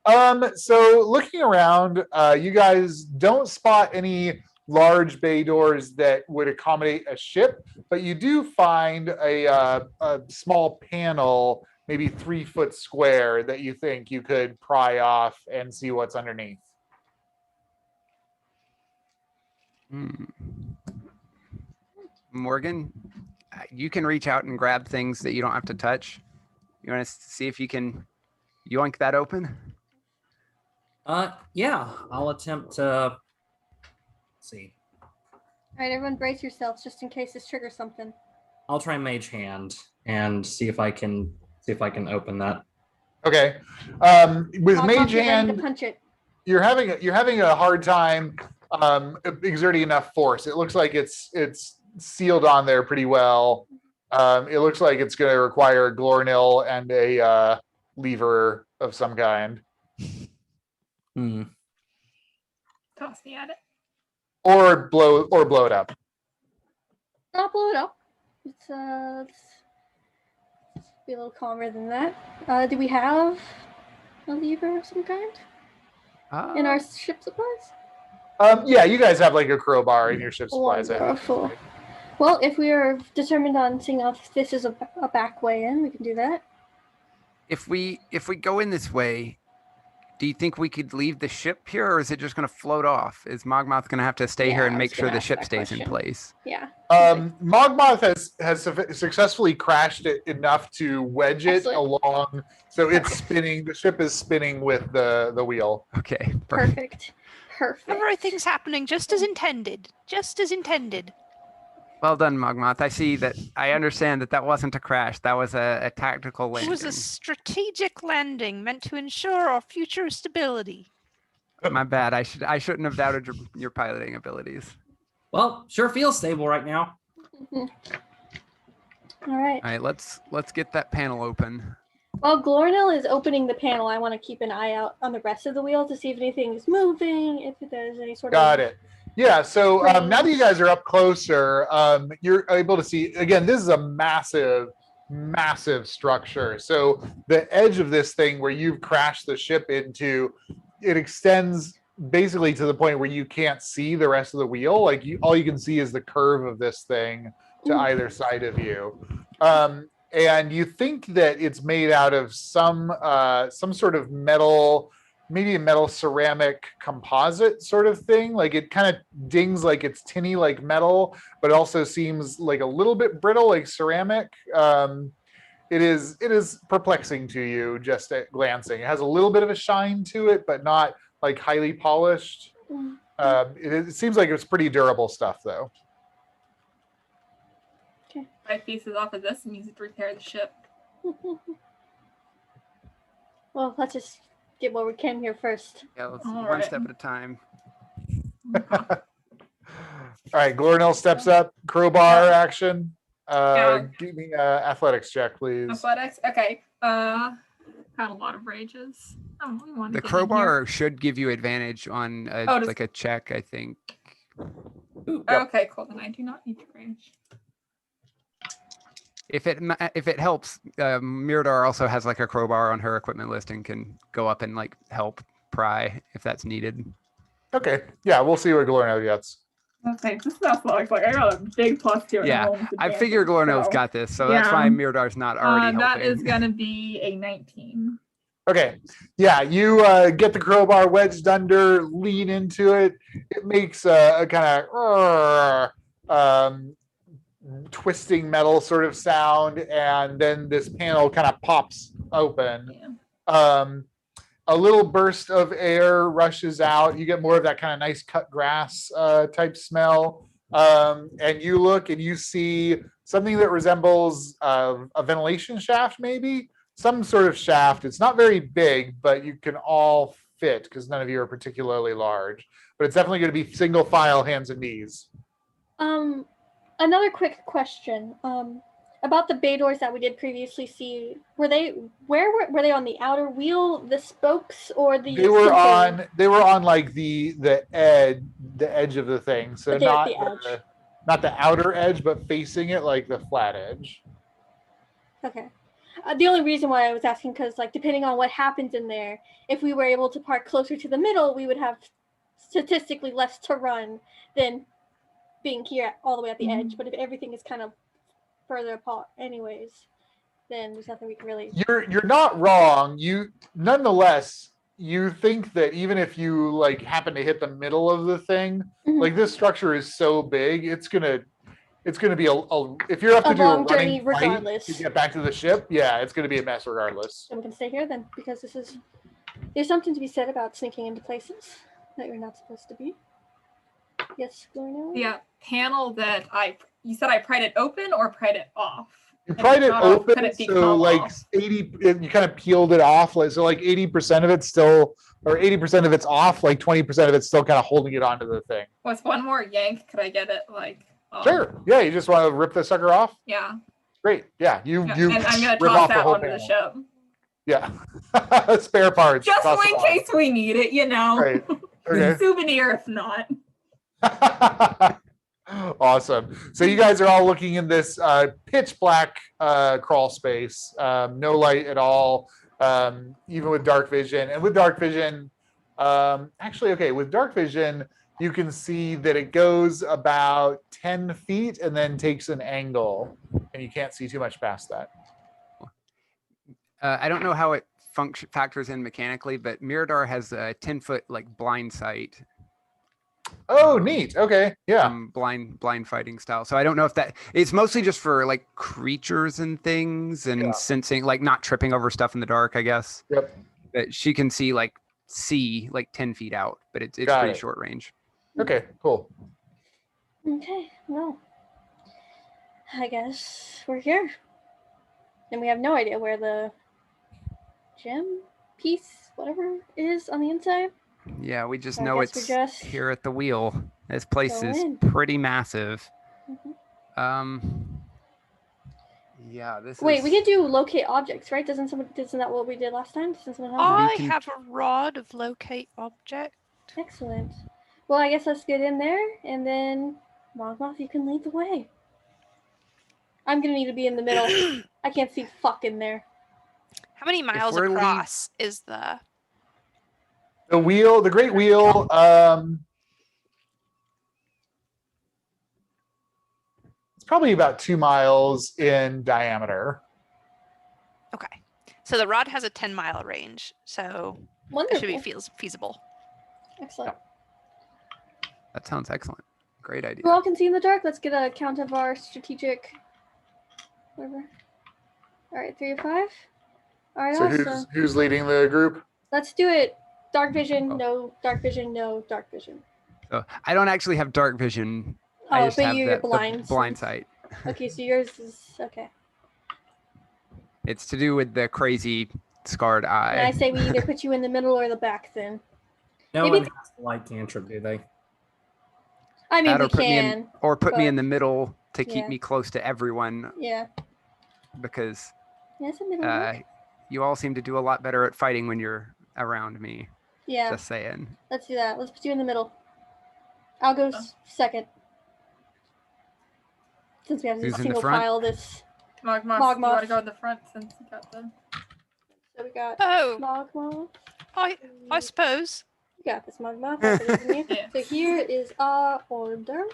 [SPEAKER 1] So looking around, you guys don't spot any large bay doors that would accommodate a ship, but you do find a small panel, maybe 3 foot square, that you think you could pry off and see what's underneath.
[SPEAKER 2] Morgan, you can reach out and grab things that you don't have to touch. You want to see if you can yoink that open?
[SPEAKER 6] Yeah, I'll attempt to see.
[SPEAKER 3] All right, everyone, brace yourselves just in case this triggers something.
[SPEAKER 6] I'll try Mage Hand and see if I can open that.
[SPEAKER 1] Okay. With
[SPEAKER 3] Mog,
[SPEAKER 1] Mage
[SPEAKER 3] get ready to
[SPEAKER 1] Hand,
[SPEAKER 3] punch it.
[SPEAKER 1] you're having a hard time exerting enough force. It looks like it's sealed on there pretty well. It looks like it's going to require a Glornil and a lever of some kind,
[SPEAKER 5] Toss me at it.
[SPEAKER 1] or blow it up.
[SPEAKER 3] I'll blow it up. Let's be a little calmer than that. Do we have a lever of some kind in our ship supplies?
[SPEAKER 1] Yeah, you guys have like a crowbar in your ship supplies. I think.
[SPEAKER 3] Wonderful. Well, if we are determined on seeing if this is a back way in, we can do that.
[SPEAKER 2] If we go in this way, do you think we could leave the ship here, or is it just going to float off? Is Mogmoth going to have to stay
[SPEAKER 3] Yeah,
[SPEAKER 2] here
[SPEAKER 3] I
[SPEAKER 2] and
[SPEAKER 3] was
[SPEAKER 2] make sure
[SPEAKER 3] gonna
[SPEAKER 2] the
[SPEAKER 3] ask
[SPEAKER 2] ship
[SPEAKER 3] that
[SPEAKER 2] stays in
[SPEAKER 3] question.
[SPEAKER 2] place?
[SPEAKER 3] Yeah.
[SPEAKER 1] Mogmoth has successfully crashed it enough to wedge it
[SPEAKER 3] Excellent.
[SPEAKER 1] along, so it's spinning. The ship is spinning with the wheel.
[SPEAKER 2] Okay,
[SPEAKER 3] Perfect. Perfect.
[SPEAKER 4] Everything's happening just as intended. Just as intended.
[SPEAKER 2] Well done, Mogmoth. I see that. I understand that wasn't a crash. That was a tactical
[SPEAKER 4] It
[SPEAKER 2] landing.
[SPEAKER 4] was a strategic landing meant to ensure our future stability.
[SPEAKER 2] My bad. I shouldn't have doubted your piloting abilities.
[SPEAKER 6] Well, sure feels stable right now.
[SPEAKER 3] All right.
[SPEAKER 2] All right, let's get that panel open.
[SPEAKER 3] While Glornil is opening the panel, I want to keep an eye out on the rest of the wheel to see if anything is moving, if there's any sort
[SPEAKER 1] Got
[SPEAKER 3] of...
[SPEAKER 1] it. Yeah, so
[SPEAKER 3] Range.
[SPEAKER 1] now that you guys are up closer, you're able to see, again, this is a massive structure. So the edge of this thing where you've crashed the ship into, it extends basically to the point where you can't see the rest of the wheel. Like all you can see is the curve of this thing to either side of you. And you think that it's made out of some sort of metal, maybe a metal ceramic composite sort of thing. Like it kind of dings like it's tinny like metal, but it also seems like a little bit brittle like ceramic. It is perplexing to you just at glancing. It has a little bit of a shine to it, but not like highly polished. It seems like it's pretty durable stuff though.
[SPEAKER 5] 5 pieces off of this and use it to repair the ship.
[SPEAKER 3] Well, let's just get what we can here first.
[SPEAKER 2] Yeah, let's
[SPEAKER 5] All
[SPEAKER 2] one
[SPEAKER 5] right.
[SPEAKER 2] step at a time.
[SPEAKER 1] All right, Glornil steps up, crowbar action.
[SPEAKER 5] Yeah.
[SPEAKER 1] Give me athletics check, please.
[SPEAKER 5] Athletics. Okay. Had a lot of rages. We want to
[SPEAKER 2] The
[SPEAKER 5] get in here.
[SPEAKER 2] crowbar should give you advantage on like a check, I think.
[SPEAKER 6] Ooh,
[SPEAKER 1] Yep.
[SPEAKER 5] Okay, cool. Then I do not need to rage.
[SPEAKER 2] If it helps, Mirador also has like a crowbar on her equipment list and can go up and like help pry if that's needed.
[SPEAKER 1] Okay, yeah, we'll see what Glornil gets.
[SPEAKER 5] Okay, this is athletics. Like I got a big plus 2.
[SPEAKER 2] Yeah, I figure Glornil's got this, so that's
[SPEAKER 5] yeah.
[SPEAKER 2] why Mirador's not already
[SPEAKER 5] That
[SPEAKER 2] helping.
[SPEAKER 5] is gonna be a 19.
[SPEAKER 1] Okay, yeah, you get the crowbar wedged under, lean into it. It makes a kind of twisting metal sort of sound, and then this panel kind of pops open.
[SPEAKER 5] Yeah.
[SPEAKER 1] A little burst of air rushes out. You get more of that kind of nice cut grass type smell. And you look and you see something that resembles a ventilation shaft, maybe some sort of shaft. It's not very big, but you can all fit because none of you are particularly large. But it's definitely going to be single file, hands and knees.
[SPEAKER 3] Another quick question. About the bay doors that we did previously see, were they on the outer wheel, the spokes, or the?
[SPEAKER 1] They were on like the edge of the thing, so
[SPEAKER 3] But they're
[SPEAKER 1] not
[SPEAKER 3] at the edge.
[SPEAKER 1] not the outer edge, but facing it like the flat edge.
[SPEAKER 3] Okay. The only reason why I was asking, because like depending on what happens in there, if we were able to park closer to the middle, we would have statistically less to run than being here all the way at the edge. But if everything is kind of further apart anyways, then there's nothing we can really.
[SPEAKER 1] You're not wrong. Nonetheless, you think that even if you like happen to hit the middle of the thing, like this structure is so big, it's gonna be a if you're up to
[SPEAKER 3] A
[SPEAKER 1] do
[SPEAKER 3] long
[SPEAKER 1] a
[SPEAKER 3] journey
[SPEAKER 1] running flight
[SPEAKER 3] regardless.
[SPEAKER 1] to get back to the ship, yeah, it's gonna be a mess regardless.
[SPEAKER 3] So we can stay here then, because there's something to be said about sneaking into places that you're not supposed to be. Yes, Gloria?
[SPEAKER 5] The panel that you said I pried it open or pried it off?
[SPEAKER 1] You pried it
[SPEAKER 5] Not off,
[SPEAKER 1] open,
[SPEAKER 5] could it
[SPEAKER 1] so
[SPEAKER 5] become
[SPEAKER 1] like
[SPEAKER 5] off?
[SPEAKER 1] 80, you kind of peeled it off, like so like 80% of it's still, or 80% of it's off, like 20% of it's still kind of holding it onto the thing.
[SPEAKER 5] With one more yank, could I get it like?
[SPEAKER 1] Sure, yeah, you just want to rip the sucker off.
[SPEAKER 5] Yeah.
[SPEAKER 1] Great, yeah, you
[SPEAKER 5] And I'm gonna
[SPEAKER 1] rip
[SPEAKER 5] toss
[SPEAKER 1] off the
[SPEAKER 5] that
[SPEAKER 1] whole
[SPEAKER 5] onto the
[SPEAKER 1] panel.
[SPEAKER 5] ship.
[SPEAKER 1] Yeah, spare parts.
[SPEAKER 5] Just
[SPEAKER 1] toss it
[SPEAKER 5] in
[SPEAKER 1] on.
[SPEAKER 5] case we need it, you know.
[SPEAKER 1] Right. Okay.
[SPEAKER 5] Souvenir if not.
[SPEAKER 1] Awesome. So you guys are all looking in this pitch black crawl space, no light at all, even with dark vision. And with dark vision, with dark vision, you can see that it goes about 10 feet and then takes an angle, and you can't see too much past that.
[SPEAKER 2] I don't know how it factors in mechanically, but Mirador has a 10-foot like blind sight,
[SPEAKER 1] Oh, neat. Okay. Yeah.
[SPEAKER 2] blind fighting style. So I don't know if it's mostly just for like creatures and things and
[SPEAKER 1] Yeah.
[SPEAKER 2] sensing, like not tripping over stuff in the dark, I guess.
[SPEAKER 1] Yep.
[SPEAKER 2] But she can see like 10 feet out, but it's
[SPEAKER 1] Got
[SPEAKER 2] pretty
[SPEAKER 1] it.
[SPEAKER 2] short range.
[SPEAKER 1] Okay, cool.
[SPEAKER 3] Okay, well, I guess we're here. And we have no idea where the gem piece, whatever, is on the inside.
[SPEAKER 2] Yeah, we just
[SPEAKER 3] I
[SPEAKER 2] know
[SPEAKER 3] guess we
[SPEAKER 2] it's
[SPEAKER 3] just
[SPEAKER 2] here at the wheel. This place
[SPEAKER 3] go
[SPEAKER 2] is
[SPEAKER 3] in.
[SPEAKER 2] pretty massive.
[SPEAKER 3] Mhm.
[SPEAKER 2] Yeah, this
[SPEAKER 3] Wait,
[SPEAKER 2] is...
[SPEAKER 3] we can do locate objects, right? Isn't that what we did last time? Doesn't someone have
[SPEAKER 4] I
[SPEAKER 2] can-
[SPEAKER 4] have a rod of locate object.
[SPEAKER 3] that? Excellent. Well, I guess let's get in there, and then Mogmoth, you can lead the way. I'm gonna need to be in the middle. I can't see fuck in there.
[SPEAKER 4] How many miles
[SPEAKER 2] we're
[SPEAKER 4] across is the?
[SPEAKER 1] The Great Wheel, it's probably about 2 miles in diameter.
[SPEAKER 4] Okay, so the rod has a 10-mile range, so it
[SPEAKER 3] Wonderful.
[SPEAKER 4] should be feasible.
[SPEAKER 3] Excellent.
[SPEAKER 2] That sounds excellent. Great idea.
[SPEAKER 3] Who all can see in the dark? Let's get a count of our strategic. Whatever. All right, 3 of 5. All right,
[SPEAKER 1] So
[SPEAKER 3] awesome.
[SPEAKER 1] who's leading the group?
[SPEAKER 3] Let's do it. Dark vision,
[SPEAKER 2] Oh.
[SPEAKER 3] no dark vision, no dark vision.
[SPEAKER 2] So I don't actually have dark vision. I
[SPEAKER 3] Oh,
[SPEAKER 2] just
[SPEAKER 3] but
[SPEAKER 2] have
[SPEAKER 3] you're
[SPEAKER 2] the
[SPEAKER 3] blind.
[SPEAKER 2] blind sight.
[SPEAKER 3] Okay, so yours is okay.
[SPEAKER 2] It's to do with the crazy scarred
[SPEAKER 3] And I
[SPEAKER 2] eye.
[SPEAKER 3] say we either put you in the middle or the back then.
[SPEAKER 6] No
[SPEAKER 3] Maybe-
[SPEAKER 6] one has to like cantrip, do they?
[SPEAKER 3] I mean,
[SPEAKER 2] That
[SPEAKER 3] we
[SPEAKER 2] or put me in-
[SPEAKER 3] can.
[SPEAKER 2] Or put me in
[SPEAKER 3] but-
[SPEAKER 2] the middle to keep
[SPEAKER 3] yeah.
[SPEAKER 2] me close to everyone,
[SPEAKER 3] Yeah.
[SPEAKER 2] because
[SPEAKER 3] Yeah, it's a middle.
[SPEAKER 2] you all seem to do a lot better at fighting when you're around me.
[SPEAKER 3] Yeah,
[SPEAKER 2] Just saying.
[SPEAKER 3] let's do that. Let's put you in the middle. I'll go second. Since we have to
[SPEAKER 2] Who's in the
[SPEAKER 3] single
[SPEAKER 2] front?
[SPEAKER 3] file this.
[SPEAKER 5] Mogmoth, you
[SPEAKER 3] Mogmoth.
[SPEAKER 5] want to go in the front since you got the.
[SPEAKER 3] So we got
[SPEAKER 4] Oh,
[SPEAKER 3] Mogmoth.
[SPEAKER 4] I suppose.
[SPEAKER 3] You got this, Mogmoth. I'll put it in here.
[SPEAKER 5] Yeah.
[SPEAKER 3] So here is our order.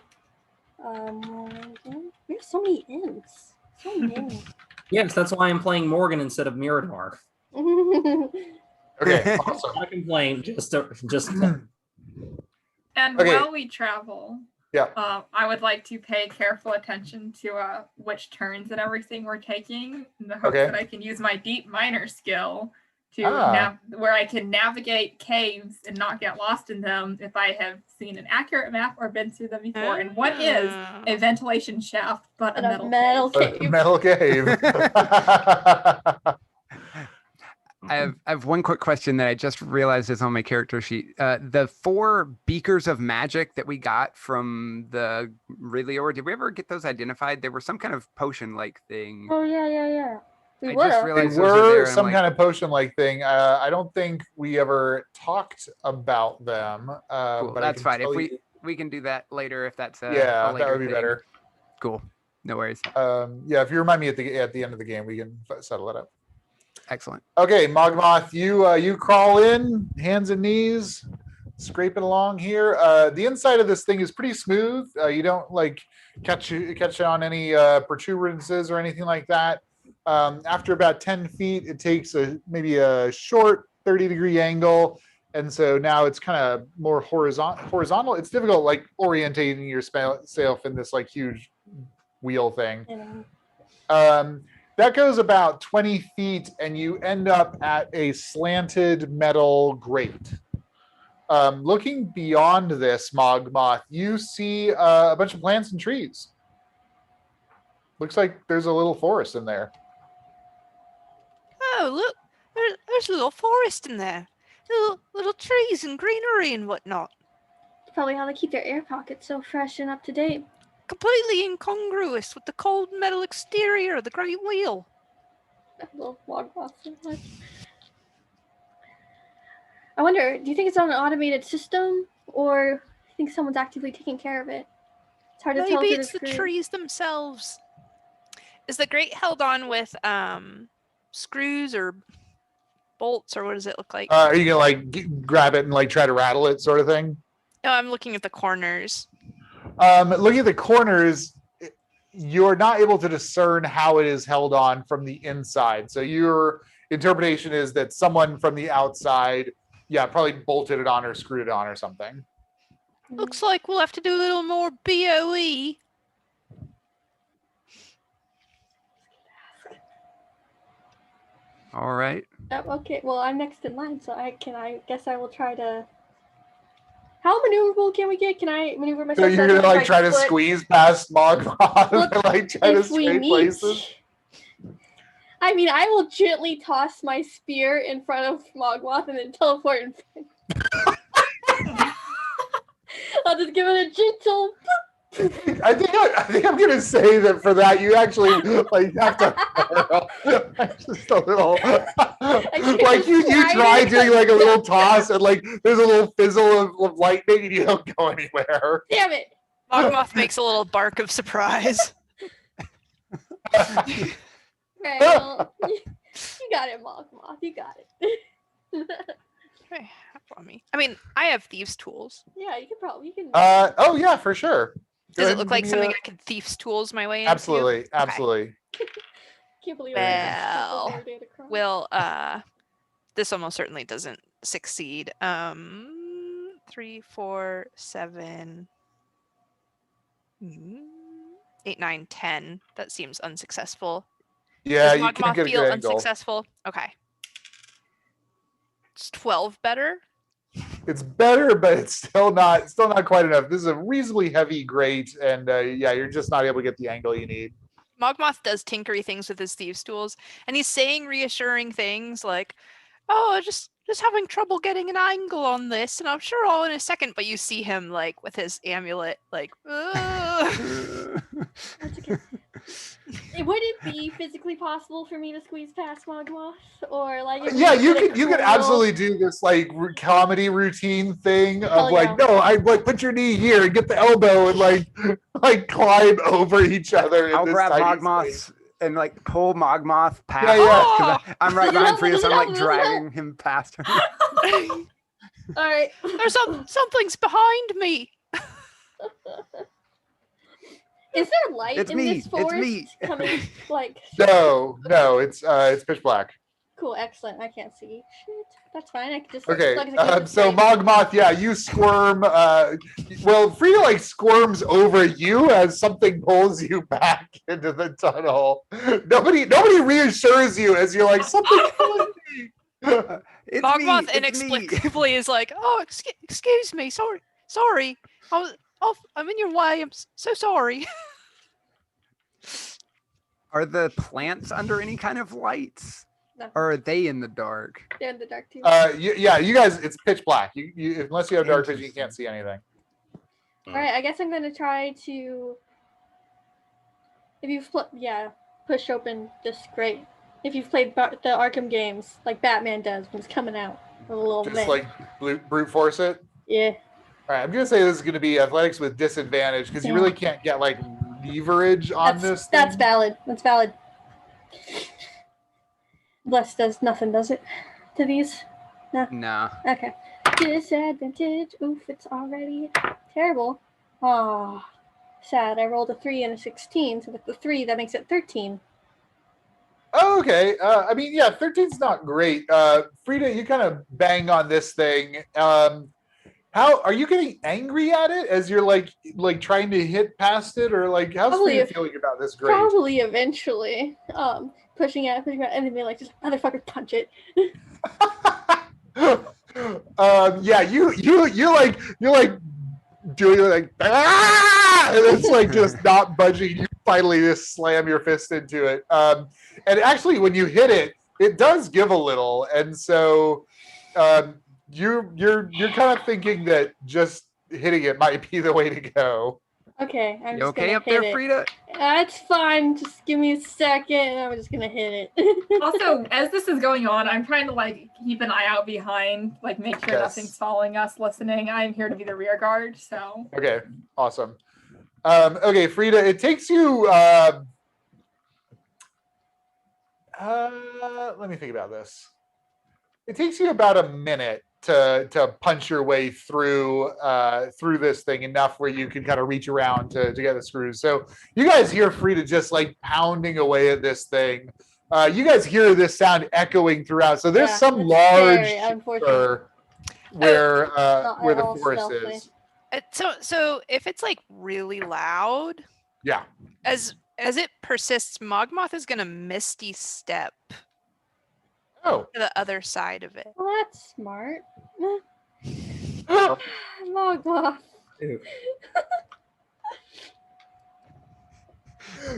[SPEAKER 3] We have so many ends. So many.
[SPEAKER 6] Yes, that's why I'm playing Morgan instead of Mirador.
[SPEAKER 1] Okay, awesome.
[SPEAKER 6] Not a complaint, just
[SPEAKER 5] And
[SPEAKER 1] Okay.
[SPEAKER 5] while we travel,
[SPEAKER 1] Yeah.
[SPEAKER 5] I would like to pay careful attention to which turns and everything we're taking, in the hopes
[SPEAKER 1] Okay.
[SPEAKER 5] that I can use my deep miner skill to
[SPEAKER 1] Ah.
[SPEAKER 5] where I can navigate caves and not get lost in them if I have seen an accurate map or been through them before. And what is
[SPEAKER 4] Ah.
[SPEAKER 5] a ventilation shaft but
[SPEAKER 3] And
[SPEAKER 5] a metal cave?
[SPEAKER 3] cave.
[SPEAKER 1] Metal cave.
[SPEAKER 2] I have one quick question that I just realized is on my character sheet. The 4 beakers of magic that we got from the Ridleyor, did we ever get those identified? They were some kind of potion-like thing.
[SPEAKER 3] Oh yeah. We
[SPEAKER 2] I
[SPEAKER 3] would
[SPEAKER 2] just
[SPEAKER 3] have.
[SPEAKER 1] They
[SPEAKER 2] realized those are there,
[SPEAKER 1] were
[SPEAKER 2] and I'm
[SPEAKER 1] some
[SPEAKER 2] like,
[SPEAKER 1] kind of potion-like thing. I don't think we ever talked about them.
[SPEAKER 2] cool,
[SPEAKER 1] But I
[SPEAKER 2] that's
[SPEAKER 1] can
[SPEAKER 2] fine. If
[SPEAKER 1] tell
[SPEAKER 2] we
[SPEAKER 1] you-
[SPEAKER 2] we can do that later if that's a
[SPEAKER 1] yeah,
[SPEAKER 2] later
[SPEAKER 1] that would be
[SPEAKER 2] thing.
[SPEAKER 1] better.
[SPEAKER 2] Cool. No worries.
[SPEAKER 1] Yeah, if you remind me at the end of the game, we can settle it up.
[SPEAKER 2] Excellent.
[SPEAKER 1] Okay, Mogmoth, you crawl in, hands and knees, scraping along here. The inside of this thing is pretty smooth. You don't like catch on any protuberances or anything like that. After about 10 feet, it takes maybe a short 30-degree angle. And so now it's kind of more horizontal. It's difficult, like orientating yourself in this like huge wheel thing. That goes about 20 feet, and you end up at a slanted metal grate. Looking beyond this, Mogmoth, you see a bunch of plants and trees. Looks like there's a little forest in there.
[SPEAKER 4] Oh, look, there's a little forest in there. Little trees and greenery and whatnot.
[SPEAKER 3] It's probably how they keep their air pockets so fresh and up to date.
[SPEAKER 4] Completely incongruous with the cold metal exterior of the Great Wheel.
[SPEAKER 3] I love Mogmoth so much. I wonder, do you think it's on an automated system, or do you think someone's actively taking care of it? It's hard to tell.
[SPEAKER 4] Maybe
[SPEAKER 3] through
[SPEAKER 4] it's the
[SPEAKER 3] screen.
[SPEAKER 4] trees themselves. Is the grate held on with screws or bolts, or what does it look like?
[SPEAKER 1] Are you gonna like grab it and like try to rattle it, sort of thing?
[SPEAKER 4] No, I'm looking at the corners.
[SPEAKER 1] Looking at the corners, you're not able to discern how it is held on from the inside. So your interpretation is that someone from the outside, probably bolted it on or screwed it on or something.
[SPEAKER 4] Looks like we'll have to do a little more BOE.
[SPEAKER 2] All right.
[SPEAKER 3] Okay, well, I'm next in line, so I guess I will try to. How maneuverable can we get? Can I maneuver myself?
[SPEAKER 1] So you're gonna like try to
[SPEAKER 3] foot?
[SPEAKER 1] squeeze past Mogmoth
[SPEAKER 3] Look,
[SPEAKER 1] and like try to
[SPEAKER 3] If we
[SPEAKER 1] scrape
[SPEAKER 3] meet,
[SPEAKER 1] places?
[SPEAKER 3] I mean, I will gently toss my spear in front of Mogmoth and then teleport in front. I'll just give it a gentle.
[SPEAKER 1] I think I'm gonna say that for that you actually like have to just a little like you try doing like a little toss and like there's a little fizzle of lightning and you don't go anywhere.
[SPEAKER 3] Damn it!
[SPEAKER 4] Mogmoth makes a little bark of surprise.
[SPEAKER 3] Right, well, you got it, Mogmoth. You got it.
[SPEAKER 4] Hey, on me. I mean, I have thieves' tools.
[SPEAKER 3] Yeah, you can.
[SPEAKER 1] Oh yeah, for sure. Go
[SPEAKER 4] Does
[SPEAKER 1] ahead
[SPEAKER 4] it look
[SPEAKER 1] and
[SPEAKER 4] like
[SPEAKER 1] give me
[SPEAKER 4] something I could thieves' tools my way into?
[SPEAKER 1] Absolutely, absolutely.
[SPEAKER 3] Can't believe
[SPEAKER 4] Well,
[SPEAKER 3] I did across.
[SPEAKER 4] Well, this almost certainly doesn't succeed. 3, 4, 7, 8, 9, 10. That seems unsuccessful.
[SPEAKER 1] Yeah,
[SPEAKER 4] Does
[SPEAKER 1] you can't
[SPEAKER 4] Mogmoth
[SPEAKER 1] get a
[SPEAKER 4] feel
[SPEAKER 1] good angle.
[SPEAKER 4] unsuccessful? Okay. It's 12 better.
[SPEAKER 1] It's better, but it's still not quite enough. This is a reasonably heavy grate, and you're just not able to get the angle you need.
[SPEAKER 4] Mogmoth does tinkery things with his thieves' tools, and he's saying reassuring things like, "Oh, just having trouble getting an angle on this, and I'm sure all in a second." But you see him like with his amulet, like, "Ugh."
[SPEAKER 3] That's okay. Would it be physically possible for me to squeeze past Mogmoth, or like?
[SPEAKER 1] Yeah, you could absolutely do this like comedy routine thing of
[SPEAKER 3] Hell
[SPEAKER 1] like,
[SPEAKER 3] yeah.
[SPEAKER 1] no, I like put your knee here and get the elbow and like climb over each other.
[SPEAKER 2] I'll
[SPEAKER 1] in this
[SPEAKER 2] grab
[SPEAKER 1] tiny
[SPEAKER 2] Mogmoth
[SPEAKER 1] space.
[SPEAKER 2] and like pull Mogmoth past.
[SPEAKER 1] Yeah, yeah.
[SPEAKER 2] 'cause I'm right behind Frida, so I'm like
[SPEAKER 3] No.
[SPEAKER 2] dragging him past her.
[SPEAKER 3] All right.
[SPEAKER 4] There's something's behind me.
[SPEAKER 3] Is there light
[SPEAKER 2] It's
[SPEAKER 3] in
[SPEAKER 2] me,
[SPEAKER 3] this
[SPEAKER 2] it's
[SPEAKER 3] forest?
[SPEAKER 2] me.
[SPEAKER 3] Coming like.
[SPEAKER 1] No, it's pitch black.
[SPEAKER 3] Cool, excellent. I can't see. Shit, that's fine. I can just.
[SPEAKER 1] Okay,
[SPEAKER 3] as long as I keep it
[SPEAKER 1] so
[SPEAKER 3] straight.
[SPEAKER 1] Mogmoth, you squirm. Well, Frida like squirms over you as something pulls you back into the tunnel. Nobody reassures you as you're like something's pulling me.
[SPEAKER 2] It's
[SPEAKER 4] Mogmoth
[SPEAKER 2] me, it's me.
[SPEAKER 4] inexplicably is like, "Oh, excuse me, sorry. I'm in your way. I'm so sorry."
[SPEAKER 2] Are the plants under any kind of lights?
[SPEAKER 3] No,
[SPEAKER 2] Or are they in the dark?
[SPEAKER 3] they're in the dark too.
[SPEAKER 1] You guys, it's pitch black. You unless you have dark vision, you can't see anything.
[SPEAKER 3] All right, I guess I'm gonna try to. If you've push open this grate. If you've played the Arkham games like Batman does when it's coming out, a little
[SPEAKER 1] Just
[SPEAKER 3] bit.
[SPEAKER 1] like brute force it.
[SPEAKER 3] Yeah.
[SPEAKER 1] All right, I'm gonna say this is gonna be athletics with disadvantage because you
[SPEAKER 3] Yeah.
[SPEAKER 1] really can't get like leverage on this.
[SPEAKER 3] That's
[SPEAKER 1] thing.
[SPEAKER 3] valid. That's valid. Bless does nothing, does it? To these?
[SPEAKER 2] Nah.
[SPEAKER 3] Okay. Disadvantage. Oof, it's already terrible. Ah, sad. I rolled a 3 and a 16, so with the 3, that makes it 13.
[SPEAKER 1] Oh, okay. I mean, yeah, 13's not great. Frida, you kind of bang on this thing. How are you getting angry at it as you're like trying to hit past it, or like how's
[SPEAKER 3] Probably
[SPEAKER 1] Frida
[SPEAKER 3] if-
[SPEAKER 1] feeling about this grate?
[SPEAKER 3] Probably eventually. Pushing at it, and then being like, just motherfucker, punch it.
[SPEAKER 1] Yeah, you're like doing like and it's like just not budging. You finally just slam your fist into it. And actually, when you hit it, it does give a little, and so you're kind of thinking that just hitting it might be the way to go.
[SPEAKER 3] Okay, I'm
[SPEAKER 2] You
[SPEAKER 3] just
[SPEAKER 2] okay
[SPEAKER 3] gonna
[SPEAKER 2] up
[SPEAKER 3] hit
[SPEAKER 2] there,
[SPEAKER 3] it.
[SPEAKER 2] Frida?
[SPEAKER 3] That's fine. Just give me a second, and I'm just gonna hit it.
[SPEAKER 5] Also, as this is going on, I'm trying to like keep an eye out behind, like make sure
[SPEAKER 1] Yes.
[SPEAKER 5] nothing's following us, listening. I'm here to be the rear guard, so
[SPEAKER 1] Okay, awesome. Okay, Frida, it takes you. Let me think about this. It takes you about a minute to punch your way through this thing enough where you can kind of reach around to get the screws. So you guys hear Frida just like pounding away at this thing. You guys hear this sound echoing throughout. So there's
[SPEAKER 3] Yeah,
[SPEAKER 1] some
[SPEAKER 3] it's
[SPEAKER 1] large
[SPEAKER 3] very unfortunate.
[SPEAKER 1] chamber where
[SPEAKER 3] Not
[SPEAKER 1] where
[SPEAKER 3] at
[SPEAKER 1] the
[SPEAKER 3] all
[SPEAKER 1] forest
[SPEAKER 3] stealthy.
[SPEAKER 1] is.
[SPEAKER 4] So if it's like really loud,
[SPEAKER 1] Yeah.
[SPEAKER 4] as it persists, Mogmoth is gonna misty step
[SPEAKER 1] Oh.
[SPEAKER 4] to the other side of it.
[SPEAKER 3] Well, that's smart. Mogmoth.
[SPEAKER 6] Ew.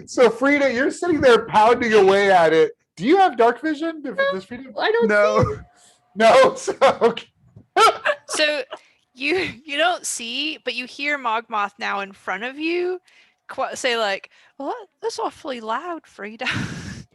[SPEAKER 1] So Frida, you're sitting there pounding away at it. Do you have dark vision? Does Frida?
[SPEAKER 3] I don't see.
[SPEAKER 2] No.
[SPEAKER 1] No. So, okay.
[SPEAKER 4] So you don't see, but you hear Mogmoth now in front of you say like, "Well, that's awfully loud, Frida.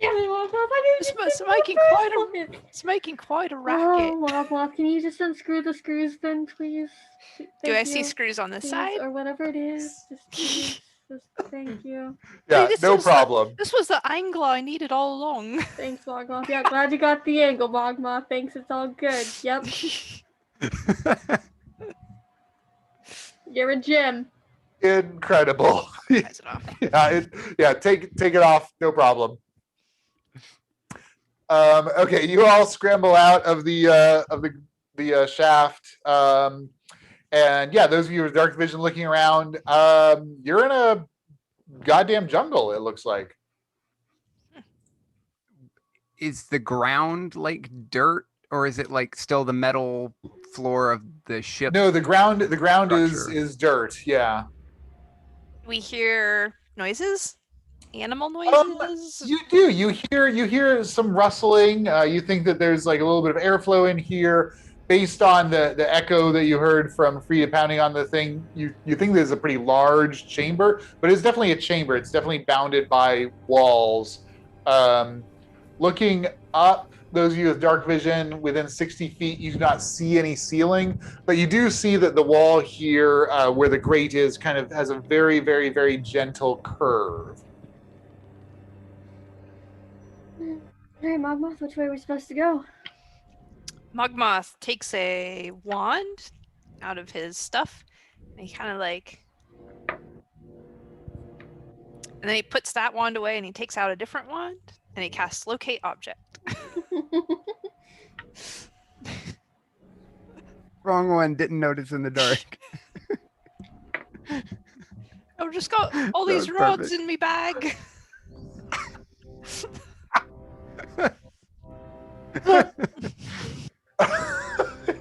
[SPEAKER 3] Damn it, Mogmoth, I
[SPEAKER 4] It's
[SPEAKER 3] didn't
[SPEAKER 4] ma- it's
[SPEAKER 3] get the
[SPEAKER 4] making
[SPEAKER 3] first
[SPEAKER 4] quite a-
[SPEAKER 3] one.
[SPEAKER 4] It's making quite a racket."
[SPEAKER 3] Oh, Mogmoth, can you just unscrew the screws then, please?
[SPEAKER 4] Do
[SPEAKER 3] Thank
[SPEAKER 4] I see
[SPEAKER 3] you,
[SPEAKER 4] screws on this
[SPEAKER 3] please,
[SPEAKER 4] side?
[SPEAKER 3] or whatever it is? Just please, just thank you.
[SPEAKER 1] Yeah,
[SPEAKER 4] this
[SPEAKER 1] no
[SPEAKER 4] was the-
[SPEAKER 1] problem.
[SPEAKER 4] This was the angle I needed all along.
[SPEAKER 3] Thanks, Mogmoth. Yeah, glad you got the angle, Mogmoth. Thanks, it's all good. Yep, you're a gem.
[SPEAKER 1] Incredible.
[SPEAKER 4] Ties it off.
[SPEAKER 1] Take it off, no problem. Okay, you all scramble out of the shaft. And yeah, those of you with dark vision looking around, you're in a goddamn jungle, it looks like.
[SPEAKER 2] Is the ground like dirt, or is it like still the metal floor of the ship?
[SPEAKER 1] No, the ground
[SPEAKER 2] Structure.
[SPEAKER 1] is dirt, yeah.
[SPEAKER 4] We hear noises, animal noises.
[SPEAKER 1] You do. You hear some rustling. You think that there's like a little bit of airflow in here. Based on the echo that you heard from Frida pounding on the thing, you think there's a pretty large chamber, but it's definitely a chamber. It's definitely bounded by walls. Looking up, those of you with dark vision, within 60 feet, you do not see any ceiling, but you do see that the wall here, where the grate is, kind of has a very, very, very gentle curve.
[SPEAKER 3] All right, Mogmoth, which way are we supposed to go?
[SPEAKER 4] Mogmoth takes a wand out of his stuff, and he kind of like, and then he puts that wand away, and he takes out a different wand, and he casts locate object.
[SPEAKER 2] Wrong one. Didn't notice in the dark.
[SPEAKER 4] I've just got all
[SPEAKER 2] That
[SPEAKER 4] these
[SPEAKER 2] was
[SPEAKER 4] rods
[SPEAKER 2] perfect.
[SPEAKER 4] in me bag.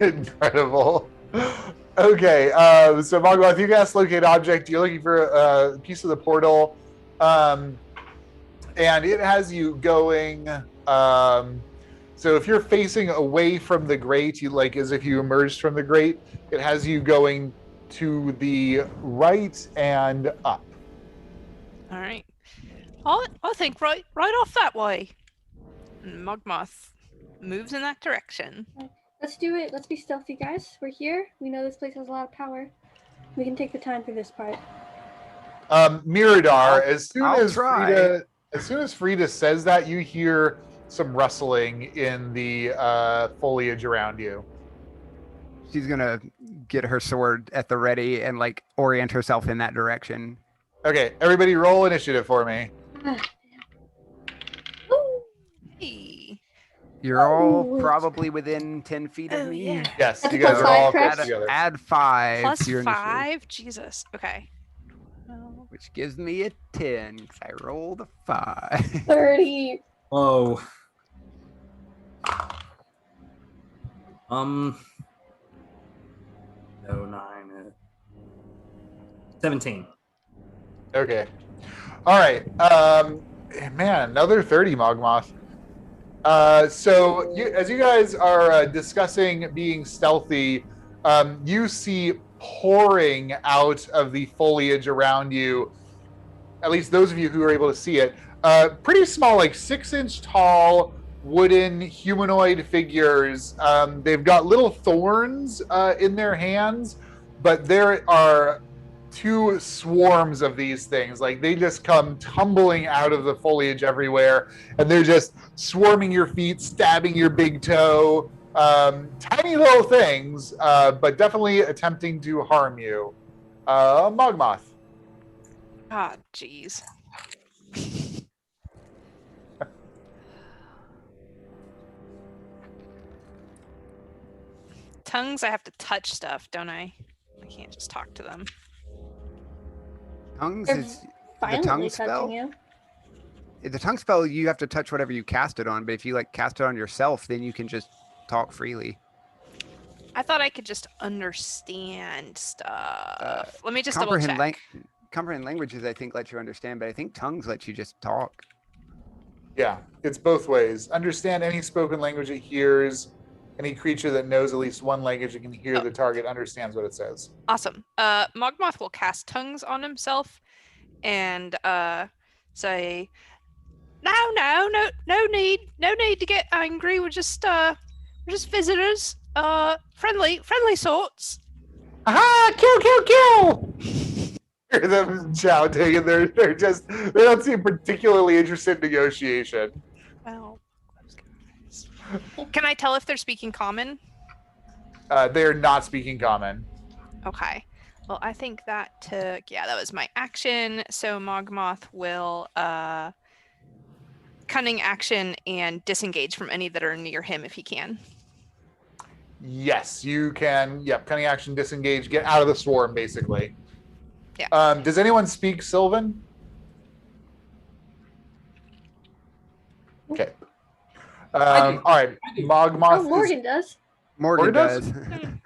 [SPEAKER 1] Incredible. Okay, so Mogmoth, you cast locate object. You're looking for a piece of the portal, and it has you going. So if you're facing away from the grate, you like as if you emerged from the grate. It has you going to the right and up.
[SPEAKER 4] All right, I think right off that way. And Mogmoth moves in that direction.
[SPEAKER 3] Let's do it. Let's be stealthy, guys. We're here. We know this place has a lot of power. We can take the time for this part.
[SPEAKER 1] Miradar, as
[SPEAKER 2] I'll try.
[SPEAKER 1] soon as Frida says that, you hear some rustling in the foliage around you.
[SPEAKER 2] She's gonna get her sword at the ready and like orient herself in that direction.
[SPEAKER 1] Okay, everybody roll initiative for me.
[SPEAKER 3] Ooh,
[SPEAKER 4] Hey.
[SPEAKER 2] You're all
[SPEAKER 3] Ooh.
[SPEAKER 2] probably within 10 feet of
[SPEAKER 4] Oh,
[SPEAKER 2] me.
[SPEAKER 4] yeah.
[SPEAKER 1] Yes,
[SPEAKER 3] That's
[SPEAKER 1] you
[SPEAKER 3] a
[SPEAKER 1] guys
[SPEAKER 3] plus
[SPEAKER 1] are all
[SPEAKER 3] five,
[SPEAKER 1] close
[SPEAKER 3] correct?
[SPEAKER 1] together.
[SPEAKER 2] Add 5
[SPEAKER 4] Plus
[SPEAKER 2] to your initiative,
[SPEAKER 4] 5? Jesus. Okay. Well,
[SPEAKER 2] which gives me a 10 because I rolled a 5.
[SPEAKER 3] 30.
[SPEAKER 6] Oh. No, 9. 17.
[SPEAKER 1] Okay. All right. Man, another 30, Mogmoth. So as you guys are discussing being stealthy, you see pouring out of the foliage around you, at least those of you who are able to see it, pretty small, like 6-inch tall wooden humanoid figures. They've got little thorns in their hands, but there are 2 swarms of these things. Like they just come tumbling out of the foliage everywhere, and they're just swarming your feet, stabbing your big toe. Tiny little things, but definitely attempting to harm you. Mogmoth.
[SPEAKER 4] God, jeez. Tongues, I have to touch stuff, don't I? I can't just talk to them.
[SPEAKER 2] Tongues
[SPEAKER 3] They're
[SPEAKER 2] is
[SPEAKER 3] violently
[SPEAKER 2] tongue
[SPEAKER 3] touching
[SPEAKER 2] spell?
[SPEAKER 3] you.
[SPEAKER 2] the tongue spell. You have to touch whatever you cast it on, but if you like cast it on yourself, then you can just talk freely.
[SPEAKER 4] I thought I could just understand stuff. Let me just double check.
[SPEAKER 2] Comprehend languages, I think, let you understand, but I think tongues let you just talk.
[SPEAKER 1] Yeah, it's both ways. Understand any spoken language it hears. Any creature that knows at least one language and can hear the target understands what it says.
[SPEAKER 4] Awesome. Mogmoth will cast tongues on himself and say, no need to get angry. We're just visitors. Friendly sorts.
[SPEAKER 1] Aha! Kill! Hear them shouting, and they don't seem particularly interested in negotiation.
[SPEAKER 4] Well, can I tell if they're speaking common?
[SPEAKER 1] They're not speaking common.
[SPEAKER 4] Okay. Well, I think that that was my action. So Mogmoth will cunning action and disengage from any that are near him if he can.
[SPEAKER 1] Yes, you can. Yep, cunning action, disengage, get out of the swarm, basically.
[SPEAKER 4] Yeah.
[SPEAKER 1] Does anyone speak Sylvan? Okay. All right. Mogmoth.
[SPEAKER 3] Oh, Morgan does.
[SPEAKER 2] Morgan does.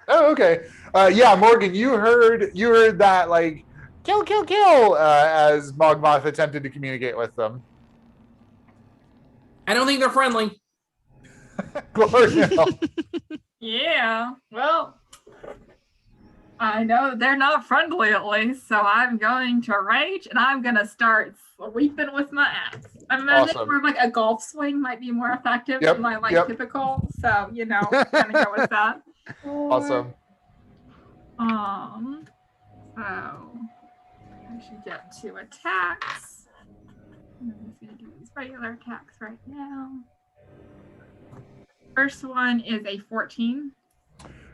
[SPEAKER 1] Oh, okay. Yeah, Morgan, you heard that like kill, as Mogmoth attempted to communicate with them.
[SPEAKER 6] I don't think they're friendly.
[SPEAKER 1] Gloria.
[SPEAKER 5] Yeah, well, I know they're not friendly at least, so I'm going to rage and I'm going to start sweeping with my axe. I'm imagining
[SPEAKER 1] Awesome.
[SPEAKER 5] more like a golf swing might be more effective
[SPEAKER 1] Yep,
[SPEAKER 5] than my typical, so kind of go with that.
[SPEAKER 1] Awesome.
[SPEAKER 5] So I should get 2 attacks. I'm just going to do these regular attacks right now. First one is a 14.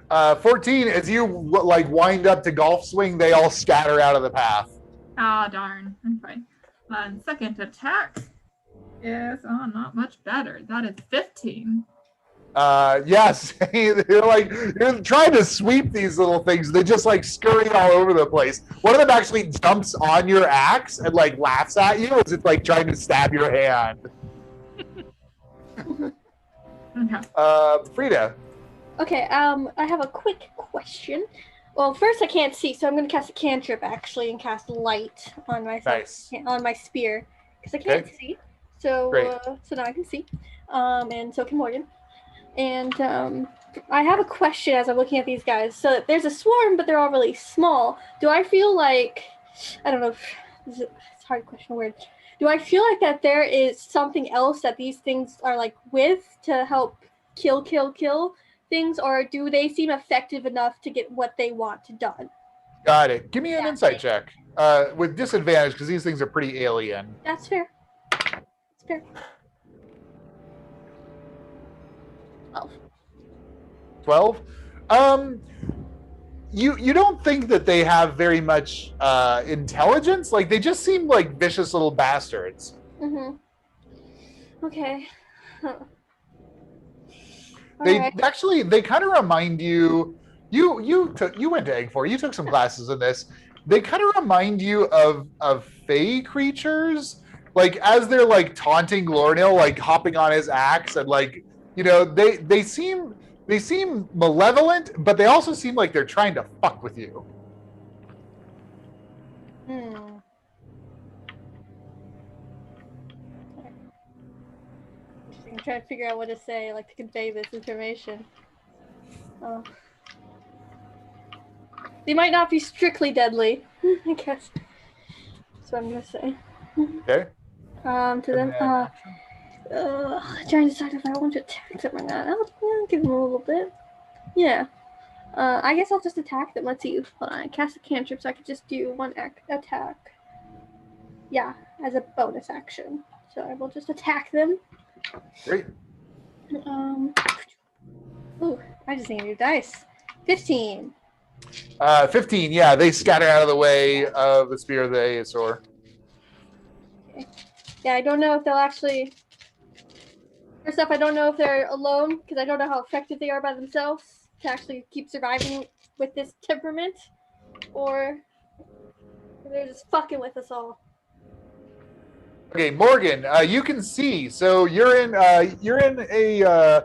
[SPEAKER 1] 14, as you like wind up to golf swing, they all scatter out of the path.
[SPEAKER 5] Ah, darn. Okay. And second attack is not much better. That is 15.
[SPEAKER 1] Yes, you're trying to sweep these little things. They just like scurry all over the place. One of them actually jumps on your axe and like laughs at you as it's like trying to stab your hand.
[SPEAKER 5] Okay.
[SPEAKER 1] Frida.
[SPEAKER 3] Okay, I have a quick question. Well, first I can't see, so I'm going to cast a cantrip actually and cast light on myself,
[SPEAKER 1] Nice.
[SPEAKER 3] on my spear, because I can't see. So,
[SPEAKER 1] Great.
[SPEAKER 3] So now I can see, and so can Morgan. And I have a question as I'm looking at these guys. So there's a swarm, but they're all really small. Do I feel like, I don't know, it's a hard question word. Do I feel like that there is something else that these things are like with to help kill things, or do they seem effective enough to get what they want done?
[SPEAKER 1] Got it. Give me an insight check with disadvantage because these things are pretty alien.
[SPEAKER 3] That's fair. That's fair. 12.
[SPEAKER 1] 12. You don't think that they have very much intelligence? Like they just seem like vicious little bastards.
[SPEAKER 3] Okay. Huh.
[SPEAKER 1] They
[SPEAKER 3] Alright.
[SPEAKER 1] actually they kind of remind you. You went to Egg4. You took some classes in this. They kind of remind you of fey creatures. Like as they're like taunting Lornil, like hopping on his axe, and like they seem malevolent, but they also seem like they're trying to fuck with you.
[SPEAKER 3] Hmm. I'm trying to figure out what to say, like to convey this information. Oh. They might not be strictly deadly, I guess. That's what I'm gonna say.
[SPEAKER 1] Okay.
[SPEAKER 3] To them. Trying to decide if I want to attack them or not. I'll give them a little bit. Yeah. I guess I'll just attack them. Let's see. Hold on. I cast a cantrip, so I could just do one attack. Yeah, as a bonus action. So I will just attack them.
[SPEAKER 1] Great.
[SPEAKER 3] Ooh, I just need new dice. 15.
[SPEAKER 1] 15. Yeah, they scatter out of the way of the spear of the Aesor.
[SPEAKER 3] Okay. Yeah, I don't know if they'll actually. First off, I don't know if they're alone because I don't know how effective they are by themselves to actually keep surviving with this temperament, or they're just fucking with us all.
[SPEAKER 1] Okay, Morgan, you can see. So you're in a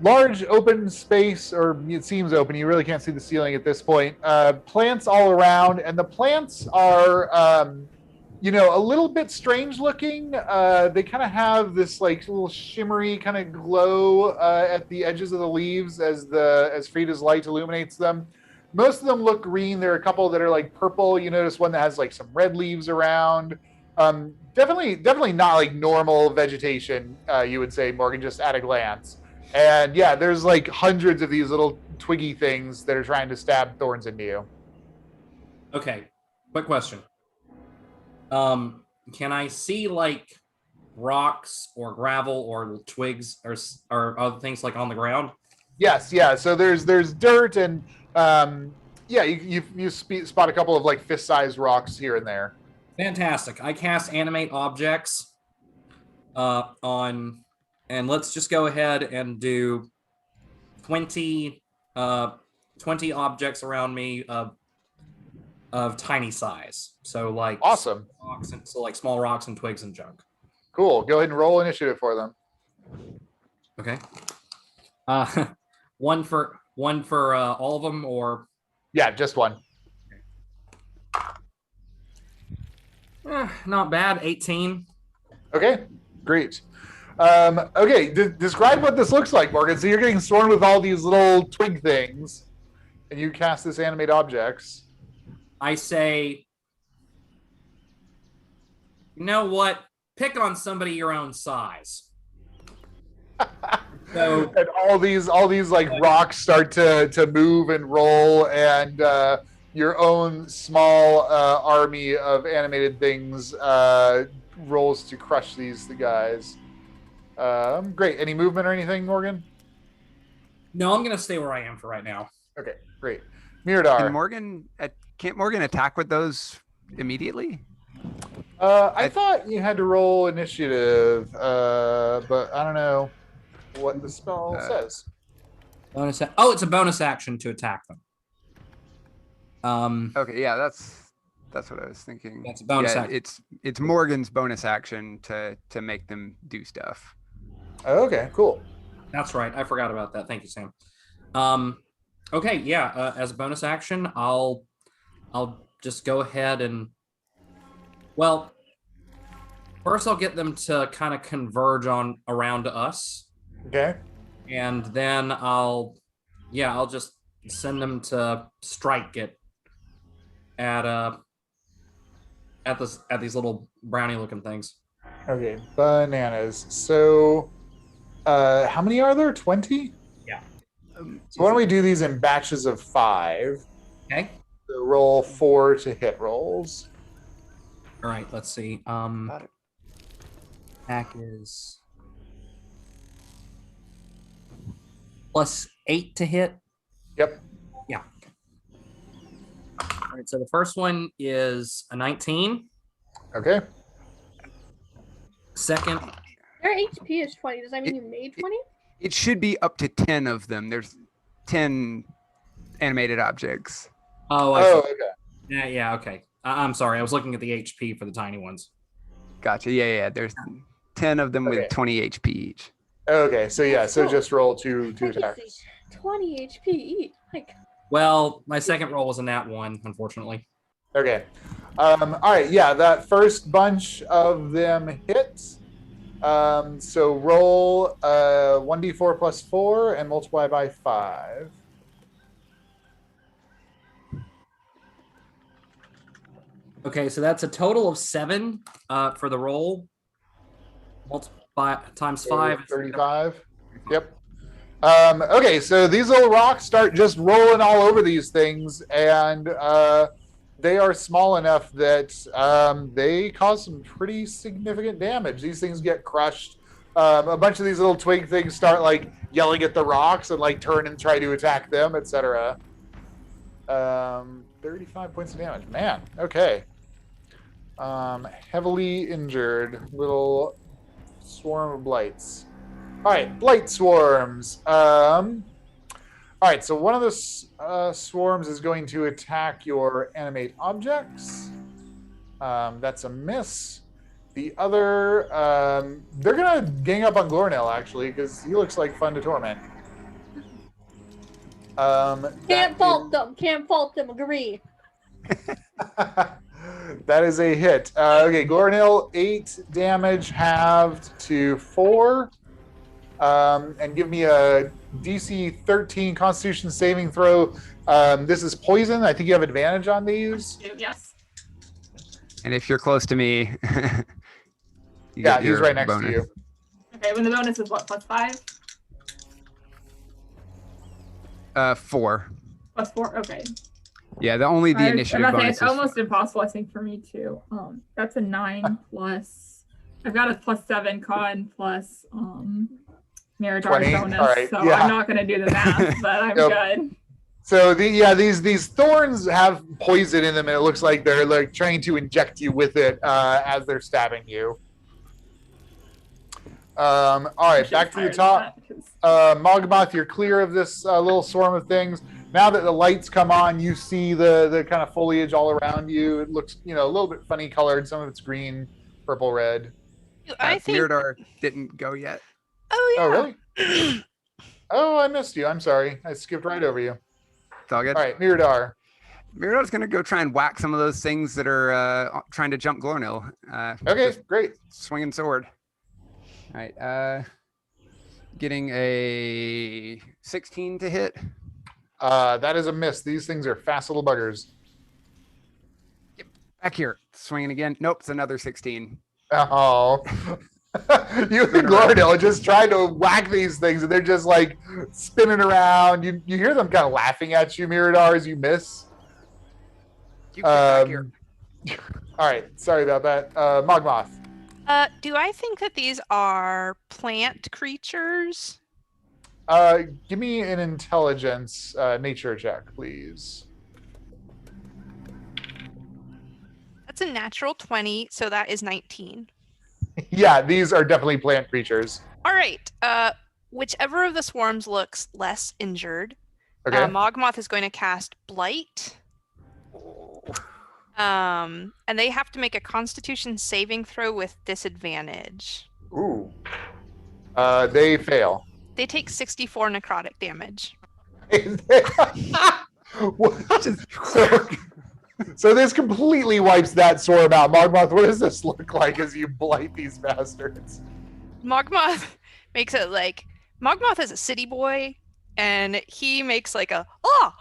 [SPEAKER 1] large open space, or it seems open. You really can't see the ceiling at this point. Plants all around, and the plants are, a little bit strange looking. They kind of have this like little shimmery kind of glow at the edges of the leaves as Frida's light illuminates them. Most of them look green. There are a couple that are like purple. You notice one that has like some red leaves around. Definitely not like normal vegetation, you would say, Morgan, just at a glance. And yeah, there's like hundreds of these little twiggy things that are trying to stab thorns into you.
[SPEAKER 6] Okay, quick question. Can I see like rocks or gravel or twigs or other things like on the ground?
[SPEAKER 1] Yes, yeah. So there's dirt and you spot a couple of like fist-sized rocks here and there.
[SPEAKER 6] Fantastic. I cast animate objects on, and let's just go ahead and do 20 objects around me of tiny size. So like
[SPEAKER 1] Awesome.
[SPEAKER 6] rocks like small rocks and twigs and junk.
[SPEAKER 1] Cool. Go ahead and roll initiative for them.
[SPEAKER 6] Okay. One for all of them, or
[SPEAKER 1] Yeah, just one.
[SPEAKER 6] not bad. 18.
[SPEAKER 1] Okay, great. Okay, describe what this looks like, Morgan. So you're getting swarmed with all these little twig things, and you cast this animate objects.
[SPEAKER 6] I say, you know what? Pick on somebody your own size. So,
[SPEAKER 1] and all these like rocks start to move and roll, and your own small army of animated things rolls to crush the guys. Great. Any movement or anything, Morgan?
[SPEAKER 6] No, I'm gonna stay where I am for right now.
[SPEAKER 1] Okay, great. Miradar.
[SPEAKER 2] Can't Morgan attack with those immediately?
[SPEAKER 1] I thought you had to roll initiative, but I don't know what the spell says.
[SPEAKER 6] Bonus. It's a bonus action to attack them.
[SPEAKER 2] Okay, yeah, that's what I was thinking.
[SPEAKER 6] That's a bonus action.
[SPEAKER 2] It's Morgan's bonus action to make them do stuff.
[SPEAKER 1] Okay, cool.
[SPEAKER 6] That's right. I forgot about that. Thank you, Sam. Okay, yeah. As a bonus action, I'll just go ahead and, well, first I'll get them to kind of converge around to us.
[SPEAKER 1] Okay.
[SPEAKER 6] And then I'll just send them to strike it at these little brownie looking things.
[SPEAKER 1] Okay, bananas. So how many are there? 20?
[SPEAKER 6] Yeah.
[SPEAKER 1] So why don't we do these in batches of 5?
[SPEAKER 6] Okay.
[SPEAKER 1] So roll 4 to hit rolls.
[SPEAKER 6] All right, let's see. Attack is +8 to hit.
[SPEAKER 1] Yep.
[SPEAKER 6] All right, so the first one is a 19.
[SPEAKER 1] Okay.
[SPEAKER 6] Second,
[SPEAKER 3] Your HP is 20. Does that mean you made 20?
[SPEAKER 2] It should be up to 10 of them. There's 10 animated objects.
[SPEAKER 6] oh, I
[SPEAKER 1] Oh,
[SPEAKER 6] see.
[SPEAKER 1] okay.
[SPEAKER 6] Yeah, okay. I'm sorry. I was looking at the HP for the tiny ones.
[SPEAKER 2] Gotcha. Yeah. There's 10 of them
[SPEAKER 1] Okay.
[SPEAKER 2] with 20 HP each.
[SPEAKER 1] Okay. So yeah. So
[SPEAKER 3] Cool.
[SPEAKER 1] just roll two
[SPEAKER 3] Crazy.
[SPEAKER 1] attacks.
[SPEAKER 3] 20 HP each. Like,
[SPEAKER 6] Well, my second roll was a nat 1, unfortunately.
[SPEAKER 1] Okay. All right. Yeah, that first bunch of them hits. So roll 1d4 plus 4 and multiply by 5.
[SPEAKER 6] Okay, so that's a total of 7 for the roll. Multiply times 5.
[SPEAKER 1] 35. Yep. Okay, so these little rocks start just rolling all over these things, and they are small enough that they cause some pretty significant damage. These things get crushed. A bunch of these little twig things start like yelling at the rocks and like turn and try to attack them, etc. 35 points of damage. Man, okay. Heavily injured little swarm of blights. All right, blight swarms. All right, so one of the swarms is going to attack your animate objects. That's a miss. The other, they're gonna gang up on Glornell actually because he looks like fun to torment.
[SPEAKER 3] can't fault them. Can't fault them. Agree.
[SPEAKER 1] That is a hit. Okay, Glornell, 8 damage halved to 4. And give me a DC 13 Constitution saving throw. This is poison. I think you have advantage on these.
[SPEAKER 5] Yes.
[SPEAKER 2] And if you're close to me, you
[SPEAKER 1] Yeah,
[SPEAKER 2] get
[SPEAKER 1] he's
[SPEAKER 2] your
[SPEAKER 1] right next
[SPEAKER 2] bonus.
[SPEAKER 1] to you.
[SPEAKER 5] Okay, when the bonus is what, plus 5?
[SPEAKER 2] 4.
[SPEAKER 5] Plus 4? Okay.
[SPEAKER 2] Yeah, the initiative
[SPEAKER 5] I'm about to say,
[SPEAKER 2] bonus
[SPEAKER 5] it's
[SPEAKER 2] is
[SPEAKER 5] almost impossible, I think, for me too. That's a 9 plus. I've got a plus 7 con plus Miradar's
[SPEAKER 1] 20?
[SPEAKER 5] bonus,
[SPEAKER 1] All right,
[SPEAKER 5] so
[SPEAKER 1] yeah.
[SPEAKER 5] I'm not gonna do the math, but I'm
[SPEAKER 1] Yep.
[SPEAKER 5] good.
[SPEAKER 1] So these thorns have poison in them, and it looks like they're like trying to inject you with it as they're stabbing you. All right, back to the top. Mogmoth, you're clear of this little swarm of things. Now that the lights come on, you see the kind of foliage all around you. It looks, a little bit funny colored. Some of it's green, purple, red.
[SPEAKER 4] I think.
[SPEAKER 2] Mirador didn't go yet.
[SPEAKER 4] Oh yeah.
[SPEAKER 1] Oh, really? Oh, I missed you. I'm sorry. I skipped right over you.
[SPEAKER 2] It's all good.
[SPEAKER 1] All right, Miradar.
[SPEAKER 2] Mirador's gonna go try and whack some of those things that are trying to jump Glornil.
[SPEAKER 1] Okay,
[SPEAKER 2] Just
[SPEAKER 1] great.
[SPEAKER 2] swinging sword. All right. Getting a 16 to hit.
[SPEAKER 1] That is a miss. These things are fast little buggers.
[SPEAKER 2] Back here. Swinging again. Nope, it's another 16.
[SPEAKER 1] Oh. You and Glordale are just trying to whack these things, and they're just like spinning around. You hear them kind of laughing at you, Miradar, as you miss.
[SPEAKER 2] You get back here.
[SPEAKER 1] All right, sorry about that. Mogmoth.
[SPEAKER 4] Do I think that these are plant creatures?
[SPEAKER 1] Give me an intelligence nature check, please.
[SPEAKER 4] That's a natural 20, so that is 19.
[SPEAKER 1] Yeah, these are definitely plant creatures.
[SPEAKER 4] All right. Whichever of the swarms looks less injured,
[SPEAKER 1] Okay.
[SPEAKER 4] Mogmoth is going to cast Blight. And they have to make a Constitution saving throw with disadvantage.
[SPEAKER 1] Ooh. They fail.
[SPEAKER 4] They take 64 necrotic damage.
[SPEAKER 1] So this completely wipes that swarm out. Mogmoth, what does this look like as you blight these bastards?
[SPEAKER 4] Mogmoth makes it like Mogmoth is a city boy, and he makes like a oh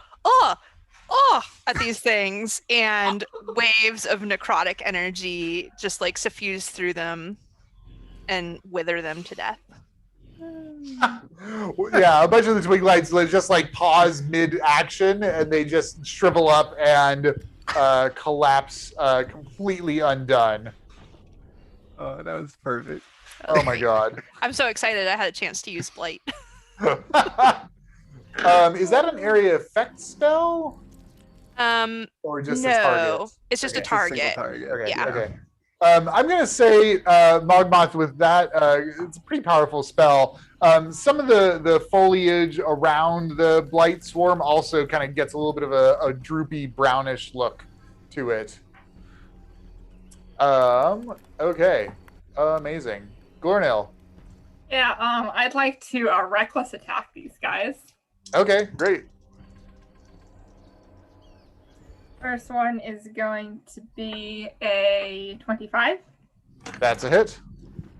[SPEAKER 4] at these things, and waves of necrotic energy just like suffuse through them and wither them to death.
[SPEAKER 1] Yeah, a bunch of the twig lights just like pause mid-action, and they just shrivel up and collapse completely undone.
[SPEAKER 2] Oh, that was perfect.
[SPEAKER 1] Oh my god.
[SPEAKER 4] I'm so excited I had a chance to use Blight.
[SPEAKER 1] Is that an area effect spell or just a
[SPEAKER 4] No,
[SPEAKER 1] target?
[SPEAKER 4] it's just a
[SPEAKER 1] Okay.
[SPEAKER 2] Just a single
[SPEAKER 4] target.
[SPEAKER 2] target.
[SPEAKER 1] Okay.
[SPEAKER 4] Yeah.
[SPEAKER 1] Okay. I'm gonna say Mogmoth with that. It's a pretty powerful spell. Some of the foliage around the blight swarm also kind of gets a little bit of a droopy brownish look to it. Okay. Amazing. Glornil.
[SPEAKER 5] Yeah, I'd like to reckless attack these guys.
[SPEAKER 1] Okay, great.
[SPEAKER 5] First one is going to be a 25.
[SPEAKER 1] That's a hit.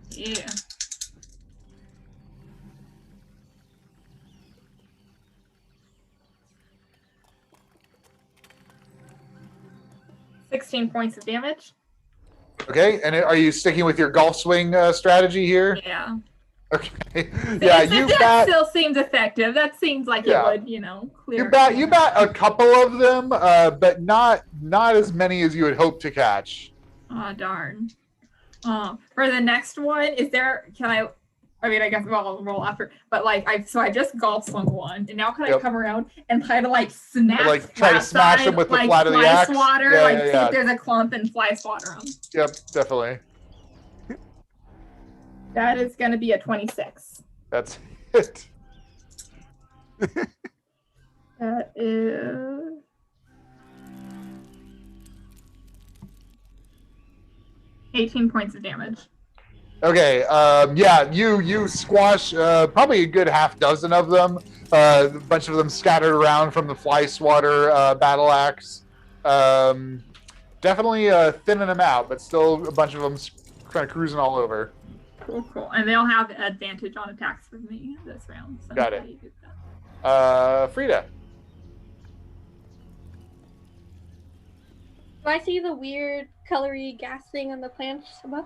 [SPEAKER 5] Yeah. $16 points of damage.
[SPEAKER 1] Okay, and are you sticking with your golf swing strategy here?
[SPEAKER 5] Yeah.
[SPEAKER 1] Okay. Yeah,
[SPEAKER 5] That still seems effective. That seems like
[SPEAKER 1] Yeah.
[SPEAKER 5] it would, clear.
[SPEAKER 1] you bat a couple of them, but not as many as you would hope to catch.
[SPEAKER 5] Oh, darn. For the next one, I guess I'll roll after, but I just golf swung one, and now can I
[SPEAKER 1] Yep.
[SPEAKER 5] come around and try to snap,
[SPEAKER 1] Try to smash
[SPEAKER 5] side,
[SPEAKER 1] him with the flat of the
[SPEAKER 5] fly
[SPEAKER 1] axe?
[SPEAKER 5] swatter,
[SPEAKER 1] Yeah,
[SPEAKER 5] see
[SPEAKER 1] yeah.
[SPEAKER 5] if there's a clump and fly swatter them.
[SPEAKER 1] Yep, definitely.
[SPEAKER 5] That is going to be a 26.
[SPEAKER 1] That's it.
[SPEAKER 5] That is 18 points of damage.
[SPEAKER 1] Okay, yeah, you squash probably a good half dozen of them. A bunch of them scattered around from the fly swatter battle axe. Definitely thinning them out, but still a bunch of them kind of cruising all over.
[SPEAKER 5] Cool. And they'll have advantage on attacks with me this round. So
[SPEAKER 1] Got it.
[SPEAKER 5] how do you do that?
[SPEAKER 1] Frida.
[SPEAKER 3] Do I see the weird colory gas thing on the plants above?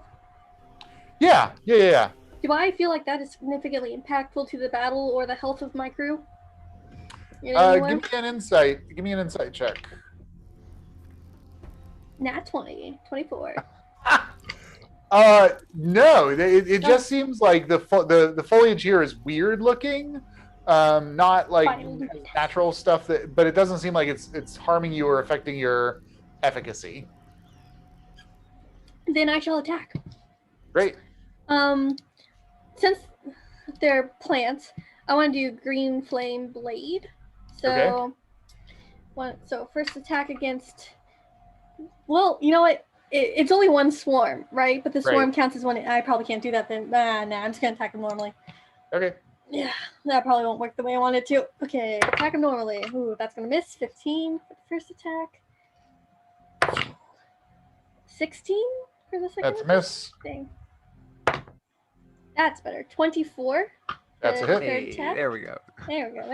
[SPEAKER 1] Yeah.
[SPEAKER 3] Do I feel like that is significantly impactful to the battle or the health of my crew? In any way?
[SPEAKER 1] Give me an insight. Give me an insight check.
[SPEAKER 3] Nat 20, 24.
[SPEAKER 1] No. It just seems like the foliage here is weird looking. Not like
[SPEAKER 3] Wild.
[SPEAKER 1] natural stuff but it doesn't seem like it's harming you or affecting your efficacy.
[SPEAKER 3] Then I shall attack.
[SPEAKER 1] Great.
[SPEAKER 3] Since they're plants, I want to do green flame blade. So, so first attack against. Well, you know what? It's only one swarm, right? But the swarm counts as one. I probably can't do that then. Nah, I'm just gonna attack them normally.
[SPEAKER 1] Okay.
[SPEAKER 3] Yeah, that probably won't work the way I want it to. Okay, attack him normally. Ooh, that's gonna miss. 15 for the first attack. 16 for the second.
[SPEAKER 1] That's a miss.
[SPEAKER 3] Thing. That's better. 24.
[SPEAKER 1] That's a
[SPEAKER 3] for the
[SPEAKER 1] hit.
[SPEAKER 3] third
[SPEAKER 2] Hey,
[SPEAKER 3] attack.
[SPEAKER 2] there we go.
[SPEAKER 3] There we go.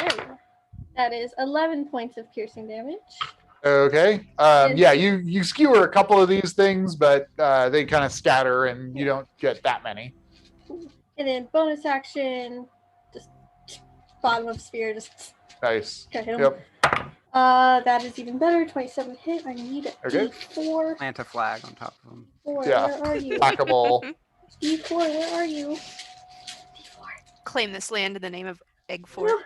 [SPEAKER 3] That is 11 points of piercing damage.
[SPEAKER 1] Okay. Yeah, you skewer a couple of these things, but they kind of scatter and you don't get that many.
[SPEAKER 3] And then bonus action, just bottom of sphere, just
[SPEAKER 1] Nice.
[SPEAKER 3] hit him.
[SPEAKER 1] Yep.
[SPEAKER 3] That is even better. 27 hit. I need a
[SPEAKER 1] Okay.
[SPEAKER 3] D4.
[SPEAKER 2] Plant a flag on top of them.
[SPEAKER 1] Yeah.
[SPEAKER 3] Where are you?
[SPEAKER 1] Whack-a-mole.
[SPEAKER 3] D4, where are you? D4.
[SPEAKER 4] Claim this land in the name of Egg Fort.
[SPEAKER 3] No.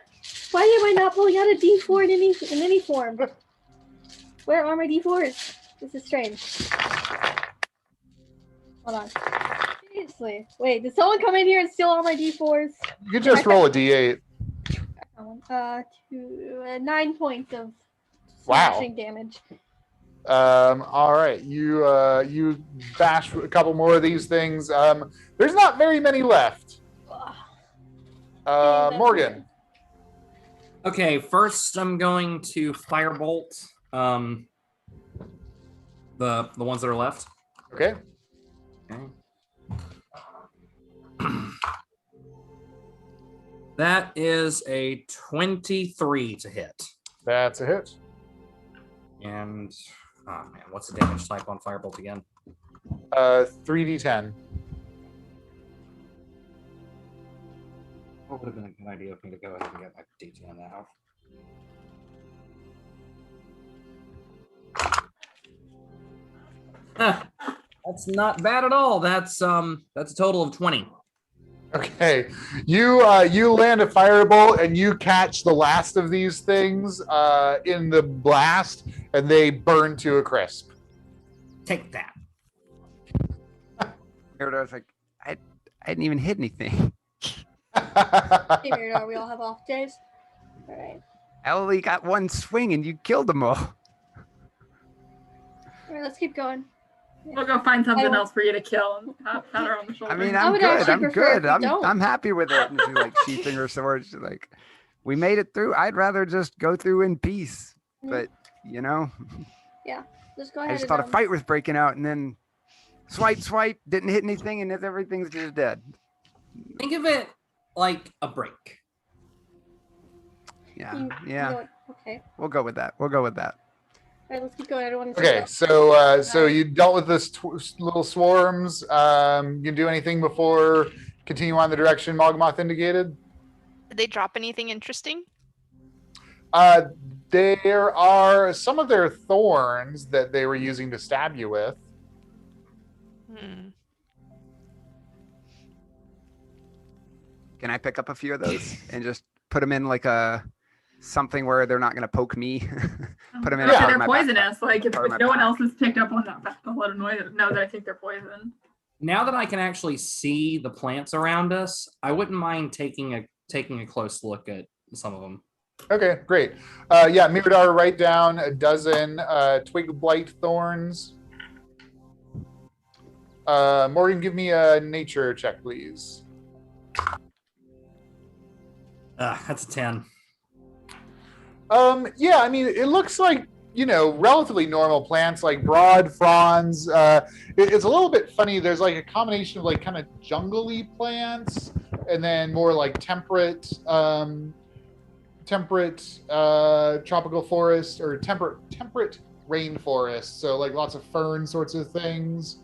[SPEAKER 3] Why am I not pulling out a D4 in any form? Where are my D4s? This is strange. Hold on. Seriously. Wait, did someone come in here and steal all my D4s?
[SPEAKER 1] You could just roll a d8.
[SPEAKER 3] 9 points of
[SPEAKER 1] Wow.
[SPEAKER 3] slashing damage.
[SPEAKER 1] All right. You bash a couple more of these things. There's not very many left.
[SPEAKER 3] Ugh.
[SPEAKER 1] Morgan.
[SPEAKER 6] Okay, first I'm going to firebolt the ones that are left.
[SPEAKER 1] Okay.
[SPEAKER 6] Okay. That is a 23 to hit.
[SPEAKER 1] That's a hit.
[SPEAKER 6] And oh man, what's the damage type on firebolt again?
[SPEAKER 1] 3d10.
[SPEAKER 6] What would have been a good idea for me to go ahead and get my D10 out? That's not bad at all. That's a total of 20.
[SPEAKER 1] Okay, you land a firebolt and you catch the last of these things in the blast, and they burn to a crisp.
[SPEAKER 6] Take that.
[SPEAKER 2] Miridar's like, I didn't even hit anything.
[SPEAKER 3] Hey, Mirador, we all have off days. All right.
[SPEAKER 2] I only got one swing and you killed them all.
[SPEAKER 3] All right, let's keep going.
[SPEAKER 5] We'll go find something
[SPEAKER 3] don't-
[SPEAKER 5] else for you to kill and pat her on the shoulder.
[SPEAKER 2] I mean,
[SPEAKER 3] I
[SPEAKER 2] I'm
[SPEAKER 3] would
[SPEAKER 2] good.
[SPEAKER 3] actually
[SPEAKER 2] I'm
[SPEAKER 3] prefer if
[SPEAKER 2] good.
[SPEAKER 3] we don't.
[SPEAKER 2] I'm happy with it. And she's like sheathing her sword. She's like, we made it through. I'd rather just go through in peace.
[SPEAKER 3] Mm.
[SPEAKER 2] But you know,
[SPEAKER 3] Just go
[SPEAKER 2] I
[SPEAKER 3] ahead.
[SPEAKER 2] just
[SPEAKER 3] and,
[SPEAKER 2] thought a fight was breaking out, and then swipe, didn't hit anything, and everything's just dead.
[SPEAKER 6] Think of it like a break.
[SPEAKER 2] Yeah,
[SPEAKER 3] you
[SPEAKER 2] yeah.
[SPEAKER 3] know what? Okay.
[SPEAKER 2] We'll go with that. We'll go with that.
[SPEAKER 3] All right, let's keep going. I don't want to.
[SPEAKER 1] Okay, so you dealt with this little swarms. You can do anything before continue on the direction Mogmoth indicated?
[SPEAKER 4] Did they drop anything interesting?
[SPEAKER 1] There are some of their thorns that they were using to stab you with.
[SPEAKER 4] Hmm.
[SPEAKER 2] Can I pick up a few of those and just put them in like a something where they're not going to poke me? Put them in.
[SPEAKER 1] Yeah.
[SPEAKER 2] part of
[SPEAKER 5] They're
[SPEAKER 2] my
[SPEAKER 5] poisonous.
[SPEAKER 2] backpack.
[SPEAKER 5] Like if
[SPEAKER 2] Part of my
[SPEAKER 5] no one
[SPEAKER 2] pack.
[SPEAKER 5] else has picked up on that, I'll let them know that I think they're poisoned.
[SPEAKER 6] Now that I can actually see the plants around us, I wouldn't mind taking a close look at some of them.
[SPEAKER 1] Okay, great. Yeah, Miradar, write down a dozen twig blight thorns. Morgan, give me a nature check, please.
[SPEAKER 6] That's a 10.
[SPEAKER 1] Yeah, I mean, it looks like, relatively normal plants, like broad fronds. It's a little bit funny. There's like a combination of like kind of jungly plants and then more like temperate tropical forest or temperate rainforest. So like lots of fern sorts of things.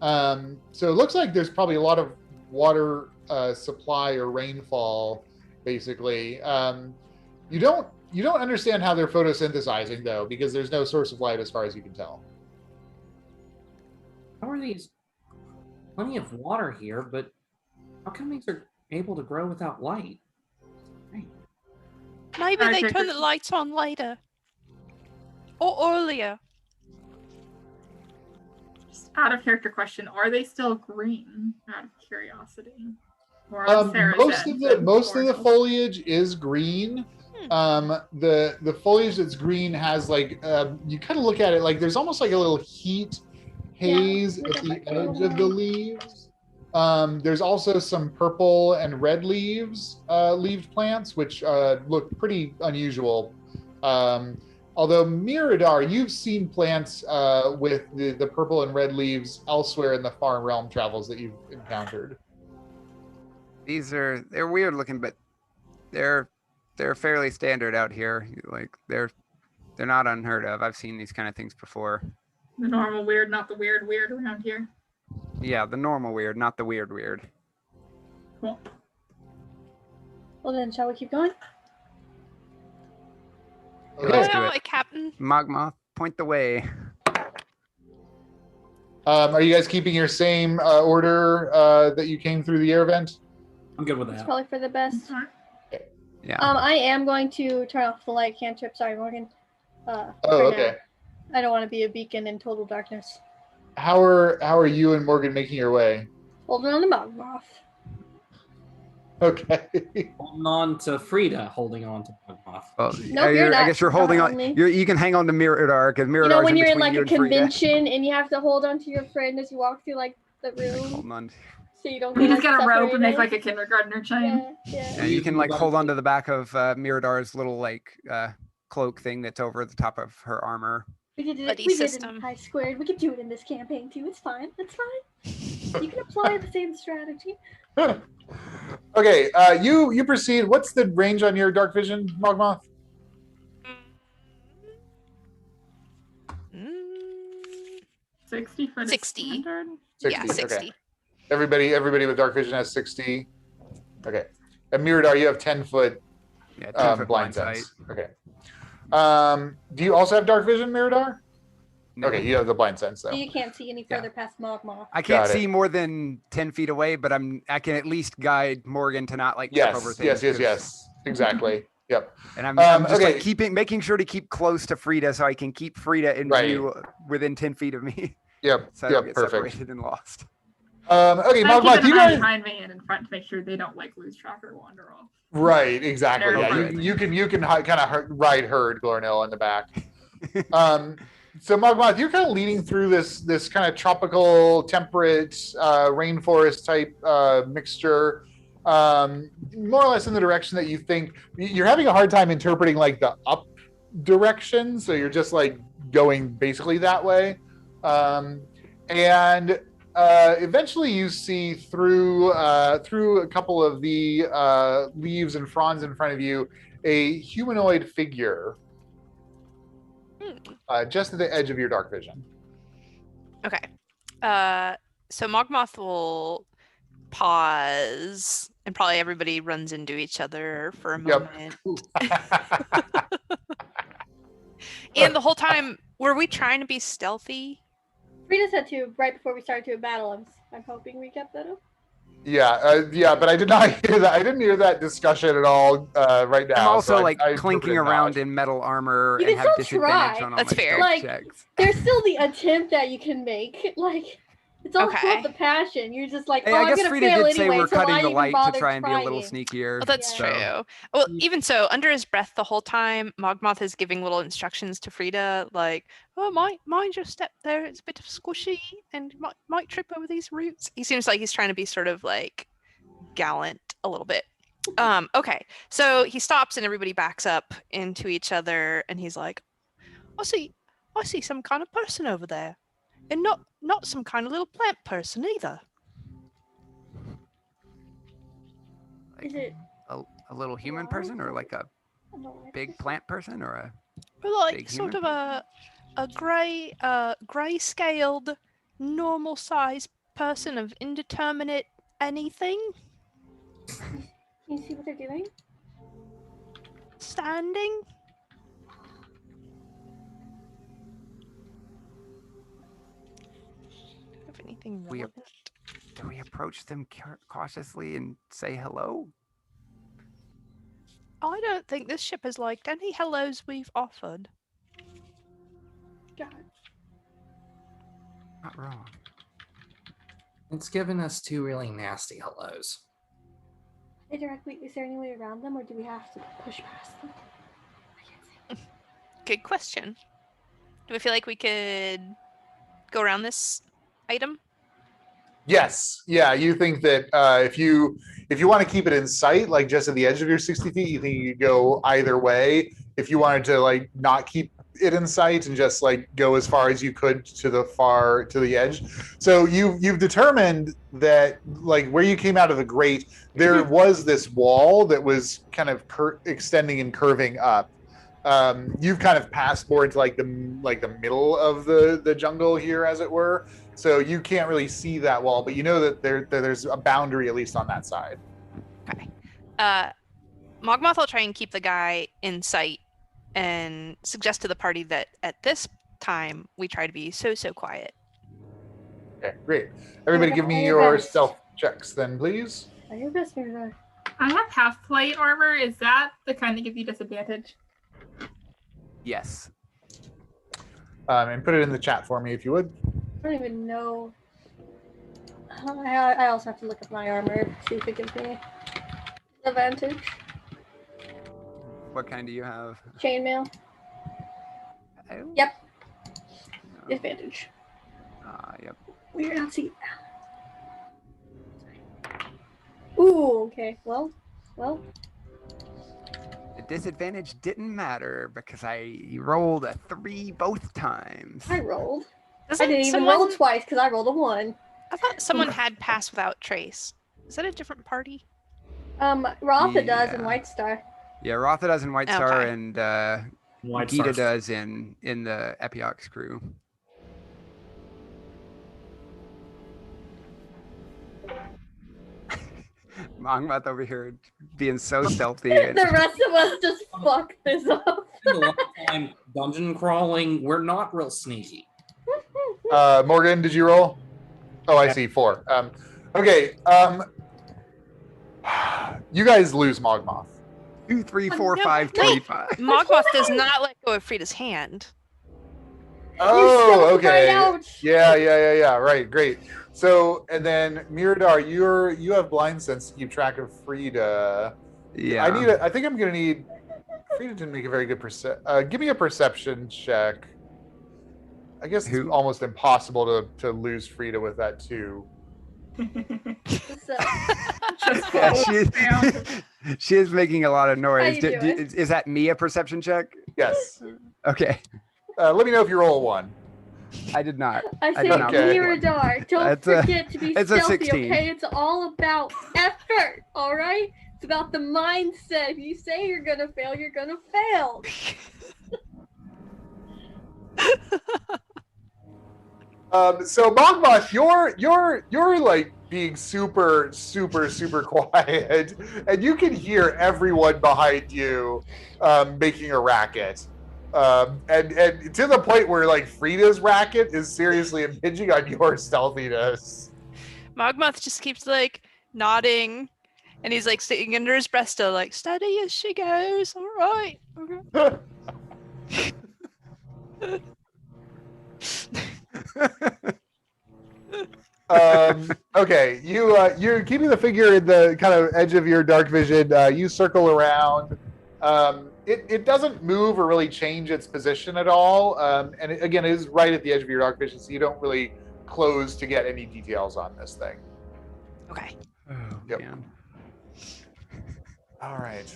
[SPEAKER 1] So it looks like there's probably a lot of water supply or rainfall, basically. You don't understand how they're photosynthesizing though, because there's no source of light as far as you can tell.
[SPEAKER 6] How are these? Plenty of water here, but how come these are able to grow without light?
[SPEAKER 4] Maybe
[SPEAKER 5] I
[SPEAKER 4] they
[SPEAKER 5] think
[SPEAKER 4] turn the
[SPEAKER 5] it's-
[SPEAKER 4] lights on later. Or earlier.
[SPEAKER 5] Just out of character question, are they still green? Out of curiosity. Or on Sarah's
[SPEAKER 1] Most
[SPEAKER 5] end,
[SPEAKER 1] of the
[SPEAKER 5] orange?
[SPEAKER 1] foliage is green. The foliage that's green has like you kind of look at it like there's almost like a little heat haze
[SPEAKER 3] Yeah,
[SPEAKER 1] at the
[SPEAKER 3] like a
[SPEAKER 1] edge of the leaves. There's also some purple and red leaved plants, which look pretty unusual. Although Miradar, you've seen plants with the purple and red leaves elsewhere in the Far Realm travels that you've encountered.
[SPEAKER 2] They're weird looking, but they're fairly standard out here. Like they're not unheard of. I've seen these kind of things before.
[SPEAKER 5] The normal weird, not the weird around here.
[SPEAKER 2] Yeah, the normal weird, not the weird.
[SPEAKER 5] Cool.
[SPEAKER 3] Well then, shall we keep going?
[SPEAKER 2] Let's
[SPEAKER 1] Okay.
[SPEAKER 2] do
[SPEAKER 4] Well,
[SPEAKER 2] it.
[SPEAKER 4] Captain.
[SPEAKER 2] Mogmoth, point the way.
[SPEAKER 1] Are you guys keeping your same order that you came through the air vent?
[SPEAKER 6] I'm good with
[SPEAKER 3] It's
[SPEAKER 6] that.
[SPEAKER 3] probably for the best.
[SPEAKER 2] Yeah.
[SPEAKER 3] I am going to turn off the light cantrip. Sorry, Morgan.
[SPEAKER 1] Oh,
[SPEAKER 3] for now.
[SPEAKER 1] okay.
[SPEAKER 3] I don't want to be a beacon in total darkness.
[SPEAKER 1] How are you and Morgan making your way?
[SPEAKER 3] Holding on to Mogmoth.
[SPEAKER 1] Okay.
[SPEAKER 6] Holding on to Frida, holding on to Mogmoth.
[SPEAKER 2] Well,
[SPEAKER 3] Nope, you're
[SPEAKER 2] I
[SPEAKER 3] not.
[SPEAKER 2] guess you're holding on.
[SPEAKER 3] Only.
[SPEAKER 2] You can hang on to Miradar because Miradar's
[SPEAKER 3] You know when you're in
[SPEAKER 2] between
[SPEAKER 3] like
[SPEAKER 2] you
[SPEAKER 3] a
[SPEAKER 2] and Frida.
[SPEAKER 3] convention and you have to hold on to your friend as you walk through like the room,
[SPEAKER 2] Hold on.
[SPEAKER 3] so you don't
[SPEAKER 5] You
[SPEAKER 3] get
[SPEAKER 5] just get a rope and make
[SPEAKER 3] separated.
[SPEAKER 5] like a kindergartner chain.
[SPEAKER 2] Yeah, you can like hold on to the back of Miradar's little like cloak thing that's over the top of her armor.
[SPEAKER 3] We did it.
[SPEAKER 4] Buddy
[SPEAKER 3] We did it in
[SPEAKER 4] system.
[SPEAKER 3] High Squared. We could do it in this campaign too. It's fine. It's fine. You can apply the same strategy.
[SPEAKER 1] Okay. You proceed. What's the range on your dark vision, Mogmoth?
[SPEAKER 4] Mm,
[SPEAKER 5] 60 for the
[SPEAKER 4] 60.
[SPEAKER 5] standard.
[SPEAKER 4] yeah,
[SPEAKER 1] 60.
[SPEAKER 4] 60.
[SPEAKER 1] Okay. Everybody with dark vision has 60. Okay. And Miradar, you have 10-foot
[SPEAKER 2] Yeah, 10 foot
[SPEAKER 1] blind
[SPEAKER 2] blind sight.
[SPEAKER 1] sense. Okay. Do you also have dark vision, Miradar?
[SPEAKER 2] No.
[SPEAKER 1] Okay, you have the blind sense
[SPEAKER 3] So
[SPEAKER 1] though.
[SPEAKER 3] you can't see any
[SPEAKER 2] Yeah.
[SPEAKER 3] further past Magma.
[SPEAKER 2] I can't
[SPEAKER 1] Got it.
[SPEAKER 2] see more than 10 feet away, but I can at least guide Morgan to not like trip over
[SPEAKER 1] Yes,
[SPEAKER 2] things.
[SPEAKER 1] yes,
[SPEAKER 2] 'cause-
[SPEAKER 1] exactly. Yep.
[SPEAKER 2] And I'm just
[SPEAKER 1] okay.
[SPEAKER 2] like making sure to keep close to Frida so I can keep Frida in
[SPEAKER 1] Right.
[SPEAKER 2] view within 10 feet of me.
[SPEAKER 1] Yep.
[SPEAKER 2] So I don't
[SPEAKER 1] Yep.
[SPEAKER 2] get
[SPEAKER 1] Perfect.
[SPEAKER 2] separated and lost.
[SPEAKER 1] Okay,
[SPEAKER 5] I'm
[SPEAKER 1] Magma,
[SPEAKER 5] keeping
[SPEAKER 1] do you
[SPEAKER 5] an eye
[SPEAKER 1] guys?
[SPEAKER 5] behind me and in front to make sure they don't like lose track or wander off.
[SPEAKER 1] Right, exactly.
[SPEAKER 5] They're
[SPEAKER 1] Yeah,
[SPEAKER 5] fine.
[SPEAKER 1] you can kind of ride herd Glornil in the back. So Magma, you're kind of leading through this kind of tropical, temperate, rainforest type mixture, more or less in the direction that you think you're having a hard time interpreting, like the up direction. So you're just like going basically that way, and eventually you see through a couple of the leaves and fronds in front of you a humanoid figure just at the edge of your dark vision.
[SPEAKER 4] Okay. So Mogmoth will pause, and probably everybody runs into each other for a
[SPEAKER 1] Yep.
[SPEAKER 4] moment. And the whole time, were we trying to be stealthy?
[SPEAKER 3] Frida said to right before we started to a battle. I'm hoping we kept that up.
[SPEAKER 1] Yeah, but I did not hear that. I didn't hear that discussion at all right now.
[SPEAKER 2] I'm also
[SPEAKER 1] so
[SPEAKER 2] like
[SPEAKER 1] I
[SPEAKER 2] clinking
[SPEAKER 1] interpreted
[SPEAKER 2] around
[SPEAKER 1] not.
[SPEAKER 2] in metal armor
[SPEAKER 3] You
[SPEAKER 2] and
[SPEAKER 3] can
[SPEAKER 2] have
[SPEAKER 3] still
[SPEAKER 2] disadvantage
[SPEAKER 3] try.
[SPEAKER 2] on all
[SPEAKER 4] That's
[SPEAKER 2] my
[SPEAKER 4] fair.
[SPEAKER 2] stealth
[SPEAKER 3] Like-
[SPEAKER 2] checks.
[SPEAKER 3] There's still the attempt that you can make. Like it's all
[SPEAKER 4] Okay.
[SPEAKER 3] about the passion. You're just like,
[SPEAKER 2] Hey,
[SPEAKER 3] oh,
[SPEAKER 2] I
[SPEAKER 3] I'm
[SPEAKER 2] guess
[SPEAKER 3] gonna
[SPEAKER 2] Frida
[SPEAKER 3] fail
[SPEAKER 2] did say
[SPEAKER 3] anyway,
[SPEAKER 2] we're
[SPEAKER 3] so why
[SPEAKER 2] cutting the
[SPEAKER 3] even
[SPEAKER 2] light to
[SPEAKER 3] bother
[SPEAKER 2] try and be a little
[SPEAKER 3] trying?
[SPEAKER 2] sneakier.
[SPEAKER 4] Well, that's
[SPEAKER 2] so-
[SPEAKER 4] true. Well, even so, under his breath the whole time, Mogmoth is giving little instructions to Frida, like, "Oh, mind your step there. It's a bit of squishy, and you might trip over these roots." He seems like he's trying to be sort of like gallant a little bit. Okay, so he stops and everybody backs up into each other, and he's like, I see some kind of person over there, and not some kind of little plant person either."
[SPEAKER 3] Is it
[SPEAKER 2] A little human person or like a big plant person or a
[SPEAKER 4] Well, like
[SPEAKER 2] Big
[SPEAKER 4] sort
[SPEAKER 2] human
[SPEAKER 4] of a grey scaled, normal sized person of indeterminate anything
[SPEAKER 3] Can you see what they're doing?
[SPEAKER 4] standing. Have anything
[SPEAKER 2] We-
[SPEAKER 4] relevant?
[SPEAKER 2] do we approach them cautiously and say hello?
[SPEAKER 4] I don't think this ship has liked any hellos we've offered.
[SPEAKER 3] God.
[SPEAKER 2] Not wrong.
[SPEAKER 6] It's given us two really nasty hellos.
[SPEAKER 3] Is there any way around them, or do we have to push past them? I can't say.
[SPEAKER 4] Good question. Do we feel like we could go around this item?
[SPEAKER 1] Yes, yeah. You think that if you want to keep it in sight, like just at the edge of your 60 feet, you think you could go either way. If you wanted to like not keep it in sight and just like go as far as you could to the edge. So you've determined that like where you came out of the grate, there was this wall that was kind of extending and curving up. You've kind of passed more into like the middle of the jungle here, as it were. So you can't really see that wall, but you know that there's a boundary at least on that side.
[SPEAKER 4] Okay. Mogmoth will try and keep the guy in sight and suggest to the party that at this time we try to be so quiet.
[SPEAKER 1] Okay, great. Everybody, give me your stealth checks, then, please.
[SPEAKER 3] Are you best or
[SPEAKER 5] I have half plate armor. Is that the kind that gives you disadvantage?
[SPEAKER 2] Yes.
[SPEAKER 1] And put it in the chat for me if you would.
[SPEAKER 3] I don't even know. I also have to look at my armor, see if it gives me advantage.
[SPEAKER 2] What kind do you have?
[SPEAKER 3] Chainmail,
[SPEAKER 2] Oh.
[SPEAKER 3] Yep.
[SPEAKER 2] No.
[SPEAKER 3] advantage.
[SPEAKER 2] Yep.
[SPEAKER 3] We're gonna see. Ooh, okay. Well.
[SPEAKER 2] The disadvantage didn't matter because I rolled a 3 both times.
[SPEAKER 3] I rolled. I
[SPEAKER 4] Doesn't
[SPEAKER 3] didn't even
[SPEAKER 4] someone,
[SPEAKER 3] roll twice because I rolled a 1.
[SPEAKER 4] I thought someone had pass without trace. Is that a different party?
[SPEAKER 3] Rotha does in
[SPEAKER 2] Yeah.
[SPEAKER 3] White Star.
[SPEAKER 2] Yeah, Rotha does in White Star
[SPEAKER 4] Okay.
[SPEAKER 2] and
[SPEAKER 6] White
[SPEAKER 2] Gita
[SPEAKER 6] Stars.
[SPEAKER 2] does in the Epiox crew. Mongmoth over here being so stealthy. And
[SPEAKER 3] The rest of us just fuck this up.
[SPEAKER 6] A long time dungeon crawling, we're not real sneaky.
[SPEAKER 1] Morgan, did you roll? Oh, I see. 4. Okay. You guys lose Mogmoth.
[SPEAKER 2] 2, 3, 4,
[SPEAKER 3] no,
[SPEAKER 2] 5,
[SPEAKER 3] wait.
[SPEAKER 2] 25.
[SPEAKER 4] Mogmoth does not let go of Frida's hand.
[SPEAKER 1] Oh,
[SPEAKER 3] stepped right
[SPEAKER 1] okay.
[SPEAKER 3] out.
[SPEAKER 1] Yeah. Right, great. So, and then Miradar, you have blind sense to keep track of Frida.
[SPEAKER 2] Yeah.
[SPEAKER 1] I think I'm gonna need. Frida didn't make a very good give me a perception check. I guess it's
[SPEAKER 2] Who?
[SPEAKER 1] almost impossible to lose Frida with that too.
[SPEAKER 3] So,
[SPEAKER 5] Just
[SPEAKER 2] Yeah,
[SPEAKER 5] follow down.
[SPEAKER 2] she is making a lot of noise.
[SPEAKER 3] you doing?
[SPEAKER 2] Is that me a perception check?
[SPEAKER 1] Yes.
[SPEAKER 2] Okay.
[SPEAKER 1] Let me know if you roll a 1.
[SPEAKER 2] I did not.
[SPEAKER 3] I
[SPEAKER 2] I
[SPEAKER 3] say,
[SPEAKER 2] did not
[SPEAKER 1] roll
[SPEAKER 3] Miradar, don't
[SPEAKER 2] That's a-
[SPEAKER 3] forget to be
[SPEAKER 2] it's a
[SPEAKER 3] stealthy,
[SPEAKER 2] 16.
[SPEAKER 3] okay? It's all about effort, all right? It's about the mindset. If you say you're gonna fail, you're gonna fail.
[SPEAKER 1] So Mogmoth, you're like being super quiet, and you can hear everyone behind you making a racket, and to the point where like Frida's racket is seriously impinging on your stealthiness.
[SPEAKER 4] Mogmoth just keeps like nodding, and he's like sitting under his breast still, like steady as she goes. All right. Okay.
[SPEAKER 1] Okay, you're keeping the figure in the kind of edge of your dark vision. You circle around. It doesn't move or really change its position at all. And again, it is right at the edge of your dark vision, so you don't really close to get any details on this thing.
[SPEAKER 4] Okay.
[SPEAKER 2] Oh,
[SPEAKER 1] Yep.
[SPEAKER 2] man.
[SPEAKER 1] All right.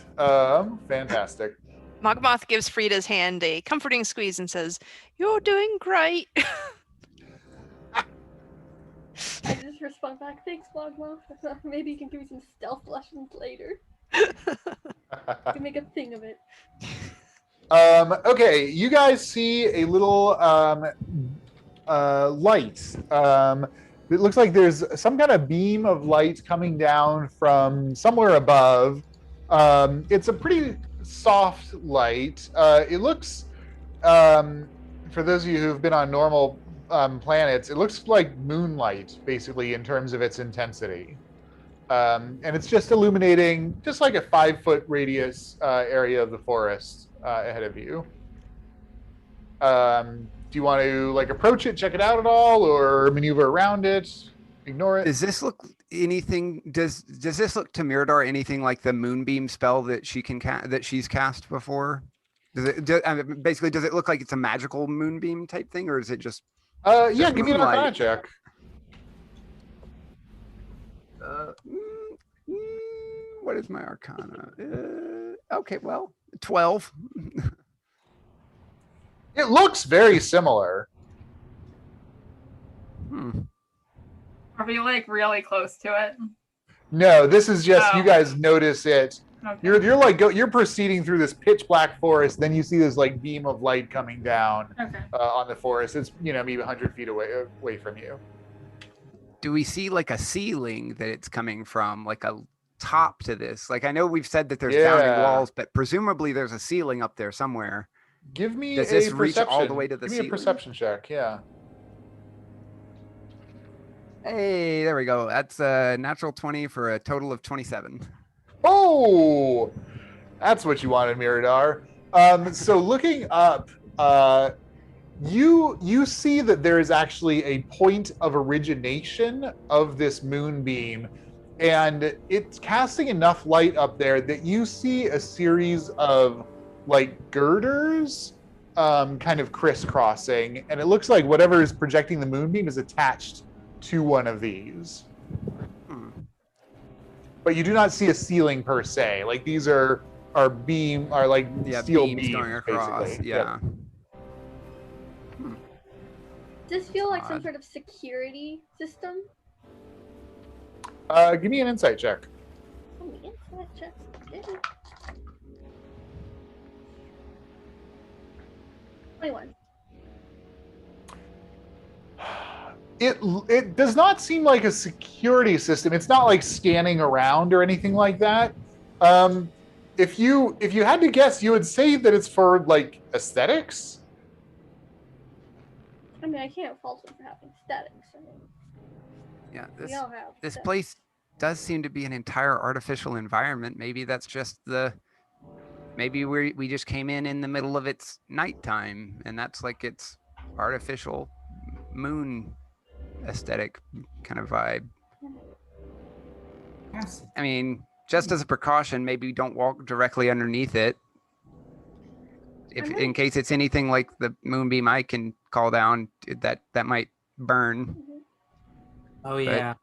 [SPEAKER 1] Fantastic.
[SPEAKER 4] Mogmoth gives Frida's hand a comforting squeeze and says, "You're doing great."
[SPEAKER 3] I just respond back, thanks, Mogmoth. Maybe you can give me some stealth lessons later. You can make a thing of it.
[SPEAKER 1] Okay, you guys see a little light. It looks like there's some kind of beam of light coming down from somewhere above. It's a pretty soft light. It looks, for those of you who've been on normal planets, it looks like moonlight, basically, in terms of its intensity. And it's just illuminating just like a 5-foot radius area of the forest ahead of you. Do you want to like approach it, check it out at all, or maneuver around it, ignore it?
[SPEAKER 2] Does this look anything? Does this look to Mirador anything like the moonbeam spell that she can that she's cast before? Basically, does it look like it's a magical moonbeam type thing, or is it just?
[SPEAKER 1] Yeah, give me an
[SPEAKER 2] moonlight.
[SPEAKER 1] Arcana check.
[SPEAKER 2] What is my Arcana? Okay, well, 12.
[SPEAKER 1] It looks very similar.
[SPEAKER 5] Are we like really close to it?
[SPEAKER 1] No, this is just
[SPEAKER 5] Oh.
[SPEAKER 1] you guys notice it.
[SPEAKER 5] Okay.
[SPEAKER 1] You're proceeding through this pitch black forest. Then you see this like beam of light coming down
[SPEAKER 5] Okay.
[SPEAKER 1] on the forest. It's maybe 100 feet away from you.
[SPEAKER 2] Do we see like a ceiling that it's coming from, like a top to this? Like I know we've said that there's bounding
[SPEAKER 1] Yeah.
[SPEAKER 2] walls, but presumably there's a ceiling up there somewhere.
[SPEAKER 1] Give me
[SPEAKER 2] Does
[SPEAKER 1] a
[SPEAKER 2] this reach
[SPEAKER 1] perception.
[SPEAKER 2] all the way to the
[SPEAKER 1] Give me
[SPEAKER 2] ceiling?
[SPEAKER 1] a perception check. Yeah.
[SPEAKER 2] Hey, there we go. That's a natural 20 for a total of 27.
[SPEAKER 1] Oh, that's what you wanted, Miradar. So looking up, you see that there is actually a point of origination of this moonbeam, and it's casting enough light up there that you see a series of like girders kind of crisscrossing, and it looks like whatever is projecting the moonbeam is attached to one of these. But you do not see a ceiling per se. Like these are like steel
[SPEAKER 2] beams
[SPEAKER 1] beams
[SPEAKER 2] going across.
[SPEAKER 1] basically.
[SPEAKER 2] Yeah.
[SPEAKER 3] Does this feel like some
[SPEAKER 2] Odd.
[SPEAKER 3] sort of security system?
[SPEAKER 1] Give me an insight check.
[SPEAKER 3] Oh, the insight check. Yeah. 21.
[SPEAKER 1] It does not seem like a security system. It's not like scanning around or anything like that. If you had to guess, you would say that it's for like aesthetics.
[SPEAKER 3] I mean, I can't fault them for having statics. I mean,
[SPEAKER 2] Yeah,
[SPEAKER 3] we all have.
[SPEAKER 2] this
[SPEAKER 3] statics.
[SPEAKER 2] place does seem to be an entire artificial environment. Maybe that's just maybe we just came in the middle of its nighttime, and that's like its artificial moon aesthetic kind of vibe.
[SPEAKER 6] Yes.
[SPEAKER 2] I mean, just as a precaution, maybe don't walk directly underneath it. If
[SPEAKER 3] I
[SPEAKER 2] in
[SPEAKER 3] might-
[SPEAKER 2] case it's anything like the moonbeam I can call down, that might burn.
[SPEAKER 3] Mhm.
[SPEAKER 6] Oh yeah.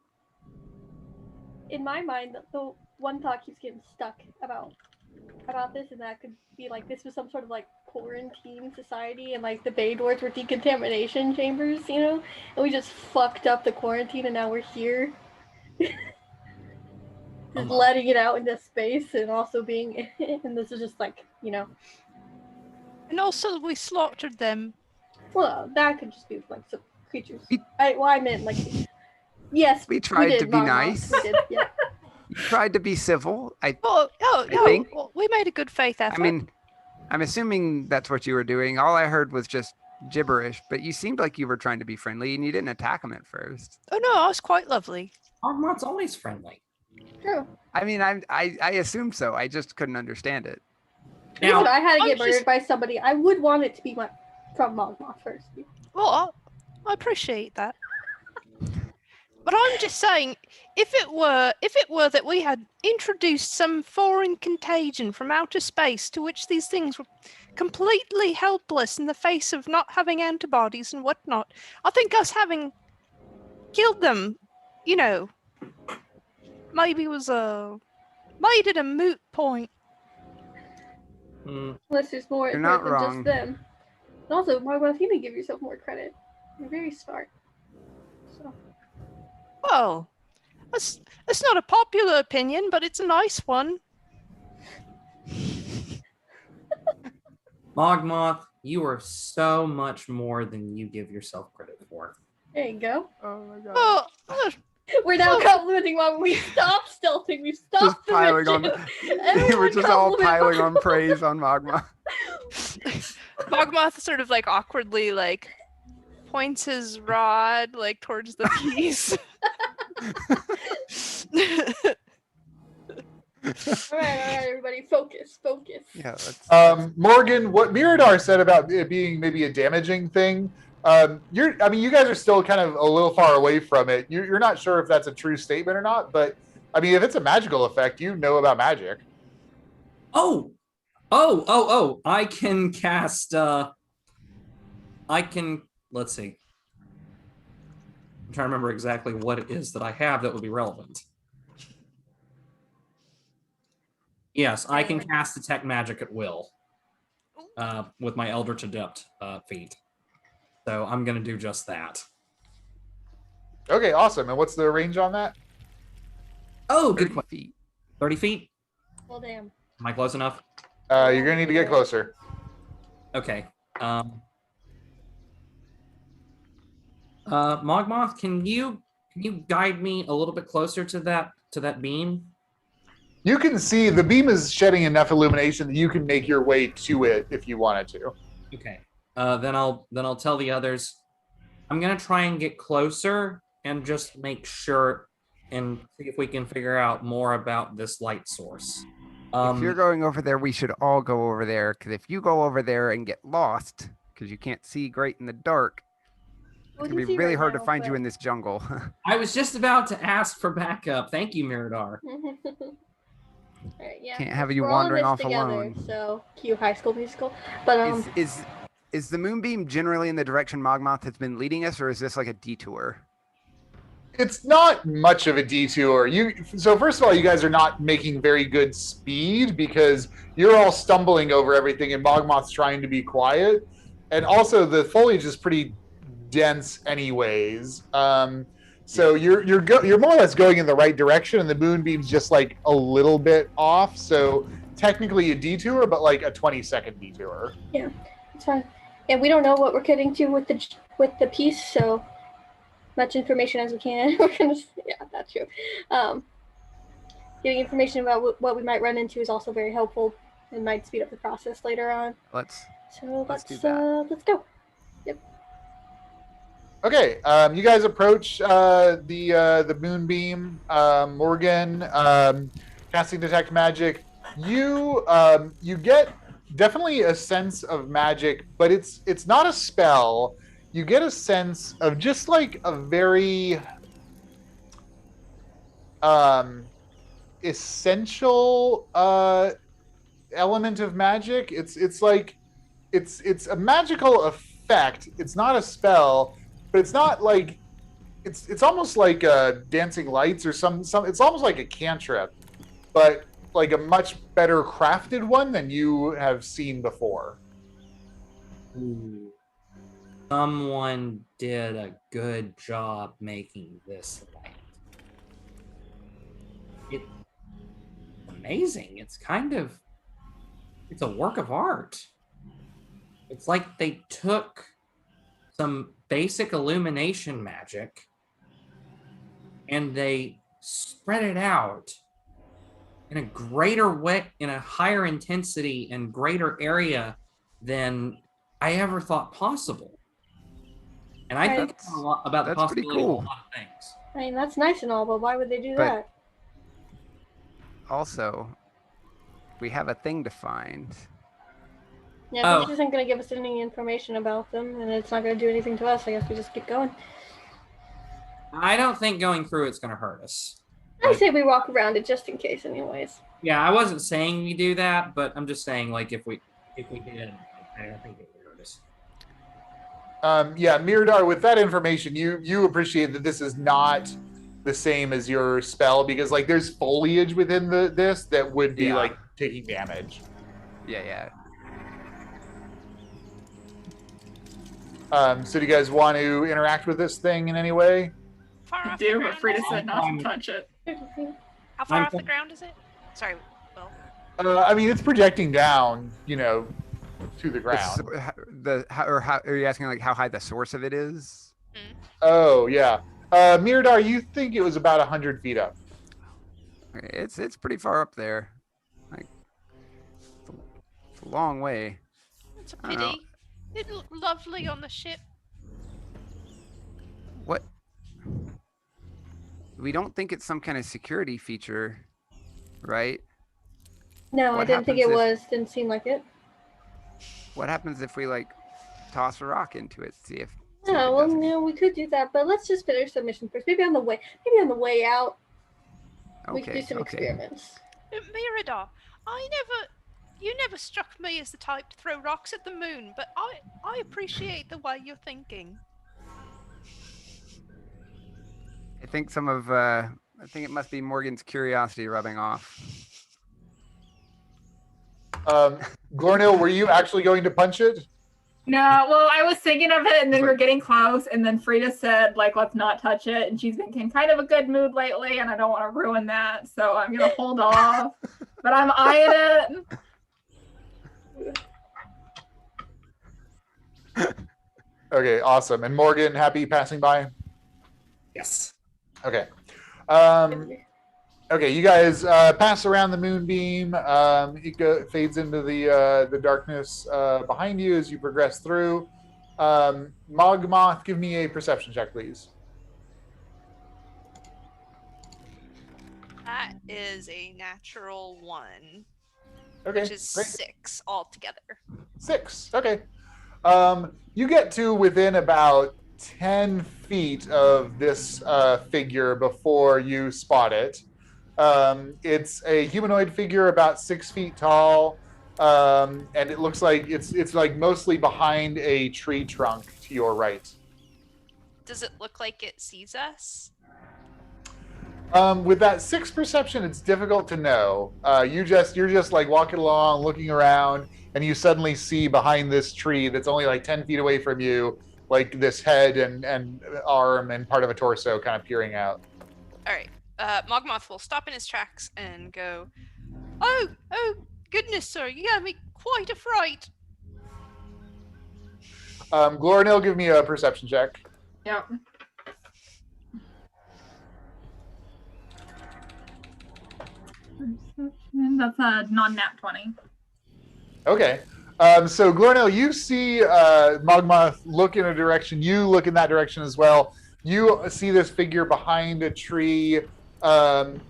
[SPEAKER 3] In my mind, the one thought keeps getting stuck about this, and that could be like this was some sort of like quarantine society, and like the bay doors were decontamination chambers, you know, and we just fucked up the quarantine, and now we're here. Just letting it out into space and also being and this is just like, you know,
[SPEAKER 4] And also, we slaughtered them.
[SPEAKER 3] well, that could just be like some creatures.
[SPEAKER 2] We-
[SPEAKER 3] I meant like, yes,
[SPEAKER 2] We tried
[SPEAKER 3] did,
[SPEAKER 2] to be
[SPEAKER 3] Mama,
[SPEAKER 2] nice.
[SPEAKER 3] We did, yeah.
[SPEAKER 2] You tried to be civil.
[SPEAKER 4] Oh,
[SPEAKER 2] I
[SPEAKER 4] no,
[SPEAKER 2] think-
[SPEAKER 4] we made a good faith effort.
[SPEAKER 2] I mean, I'm assuming that's what you were doing. All I heard was just gibberish, but you seemed like you were trying to be friendly and you didn't attack him at first.
[SPEAKER 4] Oh no, I was quite lovely.
[SPEAKER 6] Armor's always friendly.
[SPEAKER 3] True.
[SPEAKER 2] I mean, I assumed so. I just couldn't understand it.
[SPEAKER 3] If
[SPEAKER 6] Now,
[SPEAKER 3] I had to
[SPEAKER 4] I'm
[SPEAKER 3] get murdered
[SPEAKER 4] just-
[SPEAKER 3] by somebody, I would want it to be from Magma first.
[SPEAKER 4] Well, I appreciate that. But I'm just saying, if it were that we had introduced some foreign contagion from outer space to which these things were completely helpless in the face of not having antibodies and whatnot, I think us having killed them, you know, maybe made it a moot point.
[SPEAKER 3] Unless there's more
[SPEAKER 2] You're
[SPEAKER 3] to it
[SPEAKER 2] not
[SPEAKER 3] than
[SPEAKER 2] wrong.
[SPEAKER 3] just them. And also, Magma, you need to give yourself more credit. You're very smart. So,
[SPEAKER 4] Well, that's not a popular opinion, but it's a nice one.
[SPEAKER 6] Mogmoth, you are so much more than you give yourself credit for.
[SPEAKER 3] there you go.
[SPEAKER 2] Oh my god.
[SPEAKER 4] Oh,
[SPEAKER 3] We're now complimenting Magma. We stopped stealthing. We
[SPEAKER 2] Just
[SPEAKER 3] stopped the
[SPEAKER 2] piling on.
[SPEAKER 3] mission.
[SPEAKER 2] We're
[SPEAKER 3] Everyone
[SPEAKER 2] just all
[SPEAKER 3] compliment
[SPEAKER 2] piling on
[SPEAKER 3] Magma.
[SPEAKER 2] praise on Magma.
[SPEAKER 4] Mogmoth sort of like awkwardly like points his rod like towards the piece.
[SPEAKER 3] All right, everybody, focus.
[SPEAKER 2] Yeah.
[SPEAKER 1] Morgan, what Mirador said about it being maybe a damaging thing, you guys are still kind of a little far away from it. You're not sure if that's a true statement or not, but I mean, if it's a magical effect, you know about magic.
[SPEAKER 6] Oh, I can cast, let's see. I'm trying to remember exactly what it is that I have that would be relevant. Yes, I can cast Detect Magic at will with my Eldritch Adept feat. So I'm going to do just that.
[SPEAKER 1] Okay, awesome. And what's the range on that?
[SPEAKER 6] Oh, good
[SPEAKER 2] 30
[SPEAKER 6] question.
[SPEAKER 2] feet.
[SPEAKER 6] 30 feet?
[SPEAKER 3] Well, damn.
[SPEAKER 6] Am I close enough?
[SPEAKER 1] You're gonna need to get closer.
[SPEAKER 6] Okay. Mogmoth, can you guide me a little bit closer to that beam?
[SPEAKER 1] You can see the beam is shedding enough illumination that you can make your way to it if you wanted to.
[SPEAKER 6] Okay. Then I'll tell the others. I'm gonna try and get closer and just make sure and see if we can figure out more about this light source.
[SPEAKER 2] If you're going over there, we should all go over there. Because if you go over there and get lost, because you can't see great in the dark,
[SPEAKER 3] We
[SPEAKER 2] it
[SPEAKER 3] can
[SPEAKER 2] can be
[SPEAKER 3] see
[SPEAKER 2] really
[SPEAKER 3] right
[SPEAKER 2] hard
[SPEAKER 3] now,
[SPEAKER 2] to find you
[SPEAKER 3] but-
[SPEAKER 2] in this jungle.
[SPEAKER 6] I was just about to ask for backup. Thank you, Mirador.
[SPEAKER 3] Alright, yeah.
[SPEAKER 2] Can't have you
[SPEAKER 3] we're all in
[SPEAKER 2] wandering
[SPEAKER 3] this
[SPEAKER 2] off
[SPEAKER 3] together,
[SPEAKER 2] alone.
[SPEAKER 3] So, cue High School Musical. But
[SPEAKER 2] Is the moonbeam generally in the direction Mogmoth has been leading us, or is this like a detour?
[SPEAKER 1] It's not much of a detour. So first of all, you guys are not making very good speed because you're all stumbling over everything, and Mogmoth's trying to be quiet. And also, the foliage is pretty dense, anyways. So you're more or less going in the right direction, and the moonbeam's just like a little bit off. So technically a detour, but like a 20-second detour.
[SPEAKER 3] it's fine. And we don't know what we're getting to with the piece, so much information as we can. We're gonna, yeah, that's true. Getting information about what we might run into is also very helpful and might speed up the process later on.
[SPEAKER 2] Let's
[SPEAKER 3] So
[SPEAKER 2] Let's
[SPEAKER 3] let's
[SPEAKER 2] do that.
[SPEAKER 3] let's go.
[SPEAKER 1] Okay, you guys approach the moonbeam. Morgan, casting detect magic. You get definitely a sense of magic, but it's not a spell. You get a sense of just like a very essential element of magic. It's like it's a magical effect. It's not a spell, but it's not like it's almost like dancing lights or some. It's almost like a cantrip, but like a much better crafted one than you have seen before.
[SPEAKER 6] Ooh. Someone did a good job making this light. It's amazing. It's a work of art. It's like they took some basic illumination magic and they spread it out in a greater way, in a higher intensity and greater area than I ever thought possible. And I think
[SPEAKER 2] That's-
[SPEAKER 6] a lot about the
[SPEAKER 2] that's pretty
[SPEAKER 6] possibility
[SPEAKER 2] cool.
[SPEAKER 6] of a lot of things.
[SPEAKER 3] I mean, that's nice and all, but why would they do
[SPEAKER 2] But-
[SPEAKER 3] that?
[SPEAKER 2] Also, we have a thing to find.
[SPEAKER 3] Yeah,
[SPEAKER 6] Oh.
[SPEAKER 3] this isn't going to give us any information about them, and it's not going to do anything to us. I guess we just keep going.
[SPEAKER 6] I don't think going through it's going to hurt us.
[SPEAKER 3] I say we walk around it just in case, anyways.
[SPEAKER 6] Yeah, I wasn't saying we do that, but I'm just saying, like, if we did, I don't think it would hurt us.
[SPEAKER 1] Yeah, Miradar, with that information, you appreciate that this is not the same as your spell because like there's foliage within this that would be
[SPEAKER 2] Yeah.
[SPEAKER 1] like taking damage.
[SPEAKER 2] Yeah.
[SPEAKER 1] So do you guys want to interact with this thing in any way?
[SPEAKER 4] Far
[SPEAKER 5] I
[SPEAKER 4] off the
[SPEAKER 5] do, but
[SPEAKER 4] ground
[SPEAKER 5] Frida
[SPEAKER 4] is
[SPEAKER 5] said
[SPEAKER 4] it?
[SPEAKER 5] not to touch it.
[SPEAKER 4] How far
[SPEAKER 6] I'm
[SPEAKER 4] off the
[SPEAKER 6] fine.
[SPEAKER 4] ground is it? Sorry, Will.
[SPEAKER 1] I mean, it's projecting down, to the
[SPEAKER 2] The
[SPEAKER 1] ground.
[SPEAKER 2] how are you asking like how high the source of it is?
[SPEAKER 1] Oh, yeah. Miradar, you think it was about 100 feet up.
[SPEAKER 2] Okay, it's pretty far up there. Like it's a long way.
[SPEAKER 4] It's a
[SPEAKER 2] I don't know.
[SPEAKER 4] pity. It looked lovely on the ship.
[SPEAKER 2] What? We don't think it's some kind of security feature, right?
[SPEAKER 3] No, I
[SPEAKER 2] What
[SPEAKER 3] didn't think it
[SPEAKER 2] happens
[SPEAKER 3] was. Didn't seem like it.
[SPEAKER 2] What happens if we like toss a rock into it, see if
[SPEAKER 3] No, well,
[SPEAKER 2] does it.
[SPEAKER 3] no, we could do that, but let's just finish the mission first. Maybe on the way out, we could do some experiments.
[SPEAKER 4] Mirador, you never struck me as the type to throw rocks at the moon, but I appreciate the way you're thinking.
[SPEAKER 2] I think I think it must be Morgan's curiosity rubbing off.
[SPEAKER 1] Glornil, were you actually going to punch it?
[SPEAKER 5] No, well, I was thinking of it, and then we
[SPEAKER 2] But-
[SPEAKER 5] were getting close, and then Frida said, like, let's not touch it, and she's been in kind of a good mood lately, and I don't want to ruin that, so I'm gonna hold off. But I'm eyeing it.
[SPEAKER 1] Okay, awesome. And Morgan, happy passing by?
[SPEAKER 6] Yes.
[SPEAKER 1] Okay. Okay, you guys pass around the moonbeam. It fades into the darkness behind you as you progress through. Mogmoth, give me a perception check, please.
[SPEAKER 4] That is a natural 1,
[SPEAKER 1] Okay,
[SPEAKER 4] which is
[SPEAKER 1] great.
[SPEAKER 4] 6 altogether.
[SPEAKER 1] 6. Okay. You get to within about 10 feet of this figure before you spot it. It's a humanoid figure about 6 feet tall, and it looks like it's like mostly behind a tree trunk to your right.
[SPEAKER 4] Does it look like it sees us?
[SPEAKER 1] With that 6 perception, it's difficult to know. You're just like walking along, looking around, and you suddenly see behind this tree that's only like 10 feet away from you, like this head and arm and part of a torso kind of peering out.
[SPEAKER 4] All right. Mogmoth will stop in his tracks and go, "Oh, goodness, sir, you gave me quite a fright."
[SPEAKER 1] Glornil, give me a perception check.
[SPEAKER 5] Yep. That's a non-nat 20.
[SPEAKER 1] Okay. So Glornell, you see Mogmoth look in a direction. You look in that direction as well. You see this figure behind a tree. Head,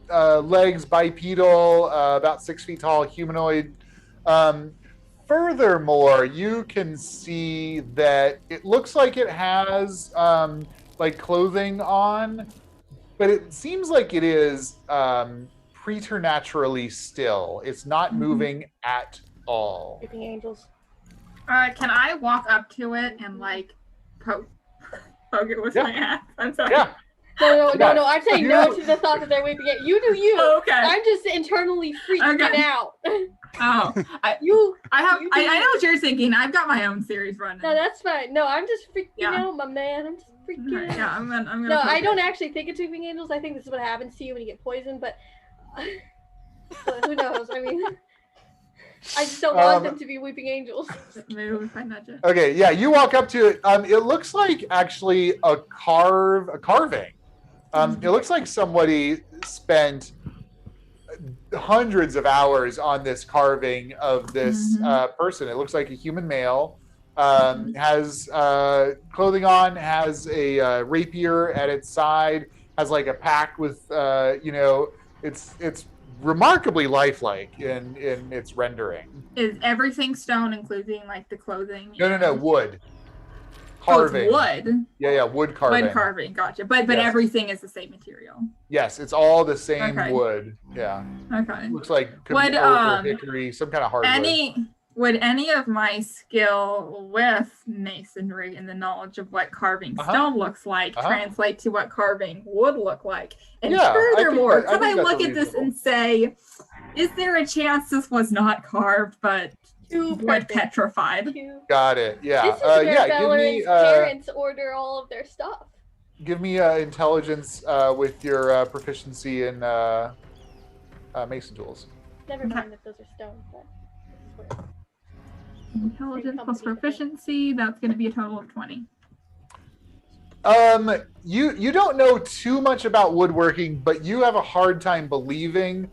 [SPEAKER 1] legs bipedal, about 6 feet tall, humanoid. Furthermore, you can see that it looks like it has like clothing on, but it seems like it is preternaturally still. It's not moving at all.
[SPEAKER 3] Weeping angels.
[SPEAKER 5] Can I walk up to it and like poke it with my axe? I'm sorry.
[SPEAKER 1] Yeah.
[SPEAKER 3] No.
[SPEAKER 1] Yeah.
[SPEAKER 3] I'm saying no to the thought that they're weeping angels. You do you.
[SPEAKER 5] Oh, okay.
[SPEAKER 3] I'm just internally freaking
[SPEAKER 5] Okay.
[SPEAKER 3] out.
[SPEAKER 5] Oh, I know what you're thinking. I've got my own series running.
[SPEAKER 3] No, that's fine. No, I'm just freaking
[SPEAKER 5] Yeah.
[SPEAKER 3] out, my man. I'm just freaking
[SPEAKER 5] Right,
[SPEAKER 3] out.
[SPEAKER 5] yeah, I'm gonna.
[SPEAKER 3] No,
[SPEAKER 5] poke
[SPEAKER 3] I don't
[SPEAKER 5] it.
[SPEAKER 3] actually think it's weeping angels. I think this is what happens to you when you get poisoned, but who knows? I mean, I just don't want them to be weeping angels.
[SPEAKER 5] Move if I nudge it.
[SPEAKER 1] Okay, yeah, you walk up to it. It looks like actually a carving. It looks like somebody spent hundreds of hours on this carving of this person. It looks like a human male. Has clothing on, has a rapier at its side, has like a pack with it's remarkably lifelike in its rendering.
[SPEAKER 5] Is everything stone, including like the clothing?
[SPEAKER 1] No, wood.
[SPEAKER 5] Oh, it's
[SPEAKER 1] Carving.
[SPEAKER 5] wood.
[SPEAKER 1] Yeah, wood carving.
[SPEAKER 5] Wood carving, gotcha. But
[SPEAKER 1] Yes.
[SPEAKER 5] everything is the same material.
[SPEAKER 1] Yes, it's all the same
[SPEAKER 5] Okay.
[SPEAKER 1] wood. Yeah.
[SPEAKER 5] Okay.
[SPEAKER 1] Looks like could
[SPEAKER 5] Would,
[SPEAKER 1] be oak or hickory, some kind of hardwood.
[SPEAKER 5] Would any of my skill with masonry and the knowledge of what carving stone looks like translate to what carving wood look like? And
[SPEAKER 1] Yeah,
[SPEAKER 5] furthermore,
[SPEAKER 1] I think
[SPEAKER 5] could I
[SPEAKER 1] that's
[SPEAKER 5] look at this
[SPEAKER 1] reasonable.
[SPEAKER 5] and say, is there a chance this was not carved but
[SPEAKER 3] Too
[SPEAKER 5] wood
[SPEAKER 3] perfect.
[SPEAKER 5] petrified?
[SPEAKER 1] Got it. Yeah.
[SPEAKER 3] This is where
[SPEAKER 1] Give
[SPEAKER 3] Bellerin's
[SPEAKER 1] me
[SPEAKER 3] parents order all of their stuff.
[SPEAKER 1] intelligence with your proficiency in mason tools.
[SPEAKER 3] Never mind that those are stone, but this is where
[SPEAKER 5] Intelligence plus proficiency, that's going to be a total of 20.
[SPEAKER 1] You don't know too much about woodworking, but you have a hard time believing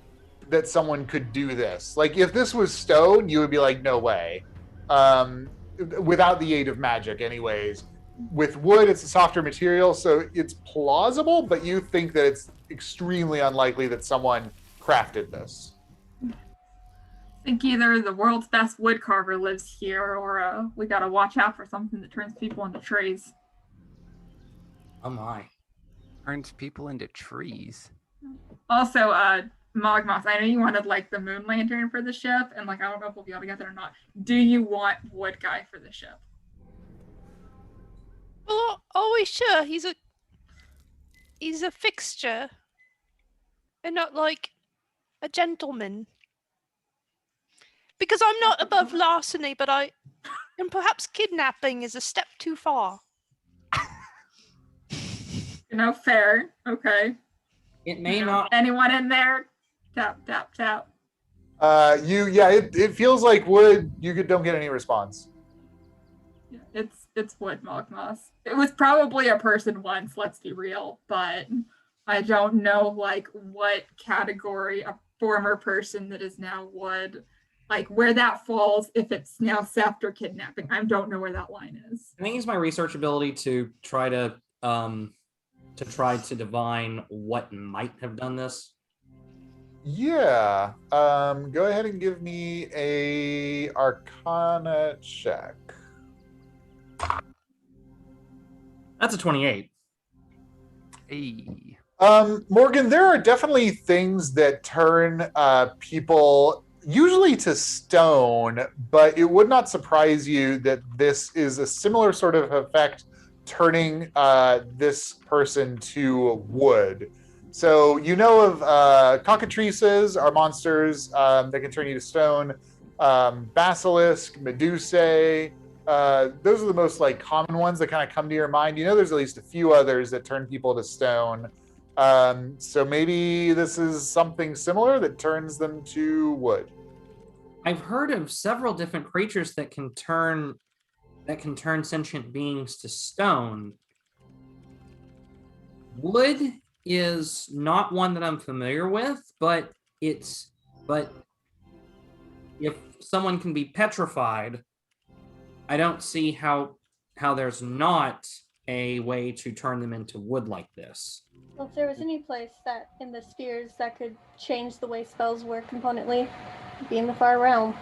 [SPEAKER 1] that someone could do this. Like if this was stone, you would be like, no way. Without the aid of magic, anyways. With wood, it's a softer material, so it's plausible, but you think that it's extremely unlikely that someone crafted this.
[SPEAKER 5] I think either the world's best wood carver lives here, or we gotta watch out for something that turns people into trees.
[SPEAKER 6] Oh my.
[SPEAKER 2] Turns people into trees.
[SPEAKER 5] Also, Mogmoth, I know you wanted like the moon lantern for the ship, and like I don't know if we'll be able to get there or not. Do you want wood guy for the ship?
[SPEAKER 4] Well, always sure he's a fixture, and not like a gentleman. Because I'm not above larceny, but and perhaps kidnapping is a step too far.
[SPEAKER 5] You know, fair. Okay.
[SPEAKER 6] It may not.
[SPEAKER 5] Anyone in there? Tap, tap, tap.
[SPEAKER 1] It feels like wood. Don't get any response.
[SPEAKER 5] Yeah, it's wood, Mogmoth. It was probably a person once, let's be real, but I don't know like what category a former person that is now wood, like where that falls, if it's now theft or kidnapping. I don't know where that line is.
[SPEAKER 6] I think use my research ability to try to divine what might have done this.
[SPEAKER 1] Yeah. Go ahead and give me a Arcana check.
[SPEAKER 6] That's a 28.
[SPEAKER 2] Hey.
[SPEAKER 1] Morgan, there are definitely things that turn people usually to stone, but it would not surprise you that this is a similar sort of effect turning this person to wood. So you know of cockatrices are monsters that can turn you to stone. Basilisk, Medusae, those are the most like common ones that kind of come to your mind. You know there's at least a few others that turn people to stone. So maybe this is something similar that turns them to wood.
[SPEAKER 6] I've heard of several different creatures that can turn sentient beings to stone. Wood is not one that I'm familiar with, but it if someone can be petrified, I don't see how there's not a way to turn them into wood like this.
[SPEAKER 3] Well, if there was any place that in the spheres that could change the way spells work componently, it'd be in the far realm.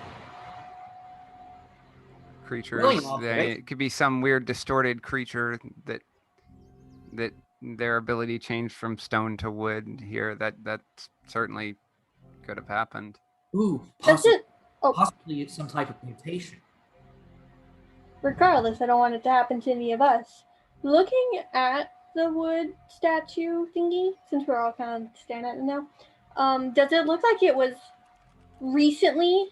[SPEAKER 2] Creatures.
[SPEAKER 6] Brilliant observation.
[SPEAKER 2] It could be some weird distorted creature that their ability changed from stone to wood here. That certainly could have happened.
[SPEAKER 6] Ooh,
[SPEAKER 3] Does it? Oh,
[SPEAKER 6] possibly it's some type of mutation.
[SPEAKER 3] regardless, I don't want it to happen to any of us. Looking at the wood statue thingy, since we're all kind of staring at it now, does it look like it was recently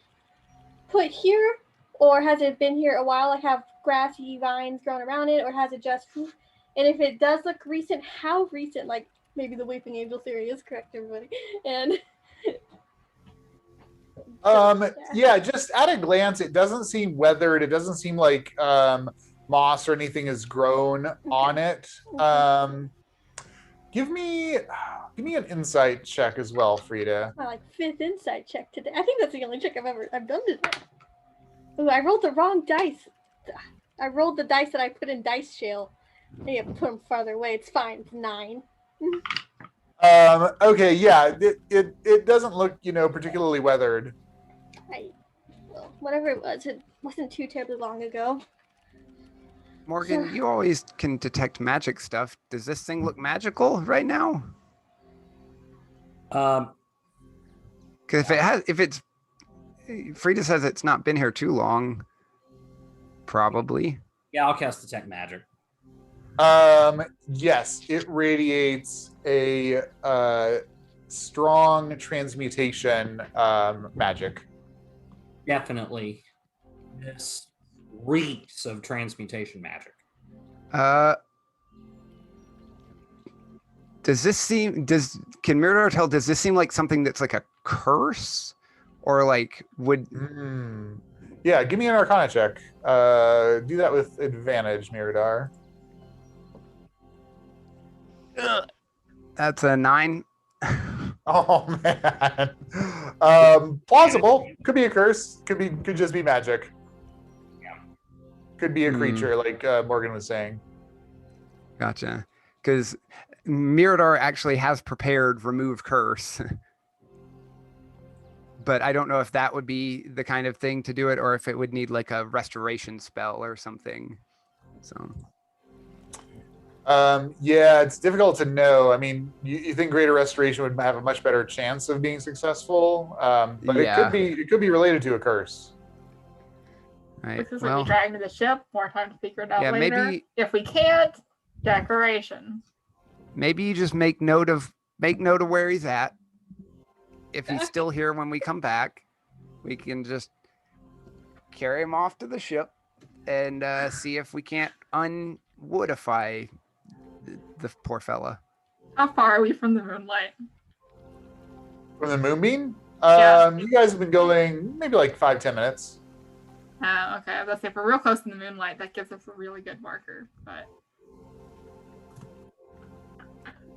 [SPEAKER 3] put here, or has it been here a while? Like, have grassy vines grown around it, or has it just? And if it does look recent, how recent? Like, maybe the Weeping Angel theory is correct, everybody. And
[SPEAKER 1] yeah, just at a glance, it doesn't seem weathered. It doesn't seem like moss or anything has grown on it. Give me an insight check as well, Frida.
[SPEAKER 3] my like 5th insight check today. I think that's the only check I've done today. Ooh, I rolled the wrong dice. I rolled the dice that I put in dice shell. I have to put them farther away. It's fine. It's 9.
[SPEAKER 1] Okay, yeah, it doesn't look, particularly weathered.
[SPEAKER 3] Well, whatever it wasn't too terribly long ago.
[SPEAKER 2] Morgan, you always can detect magic stuff. Does this thing look magical right now? Because if it's Frida says it's not been here too long, probably.
[SPEAKER 6] Yeah, I'll cast Detect Magic.
[SPEAKER 1] Yes, it radiates a strong transmutation magic.
[SPEAKER 6] Definitely. This reeks of transmutation magic.
[SPEAKER 2] Can Mirador tell, does this seem like something that's like a curse? Or like would
[SPEAKER 1] Yeah, give me an Arcana check. Do that with advantage, Mirador.
[SPEAKER 2] That's a 9.
[SPEAKER 1] Oh man. Plausible. Could be a curse. Could just be magic.
[SPEAKER 6] Yeah.
[SPEAKER 1] Could be a creature, like Morgan was saying.
[SPEAKER 2] Gotcha. Because Mirador actually has prepared remove curse. But I don't know if that would be the kind of thing to do it, or if it would need like a restoration spell or something. So
[SPEAKER 1] yeah, it's difficult to know. I mean, you think Greater Restoration would have a much better chance of being successful, but
[SPEAKER 2] Yeah.
[SPEAKER 1] it could be related to a curse.
[SPEAKER 2] right.
[SPEAKER 5] This is
[SPEAKER 2] Well,
[SPEAKER 5] we drag to the ship. More time to figure it out
[SPEAKER 2] yeah,
[SPEAKER 5] later.
[SPEAKER 2] maybe
[SPEAKER 5] If we can't, decoration.
[SPEAKER 2] maybe you just make note of where he's at. If he's still here when we come back, we can just carry him off to the ship and see if we can't unwoodify the poor fella.
[SPEAKER 5] How far are we from the moonlight?
[SPEAKER 1] From the moonbeam?
[SPEAKER 5] Yeah.
[SPEAKER 1] You guys have been going maybe like 5-10 minutes.
[SPEAKER 5] Okay, I was gonna say if we're real close to the moonlight, that gives us a really good marker. But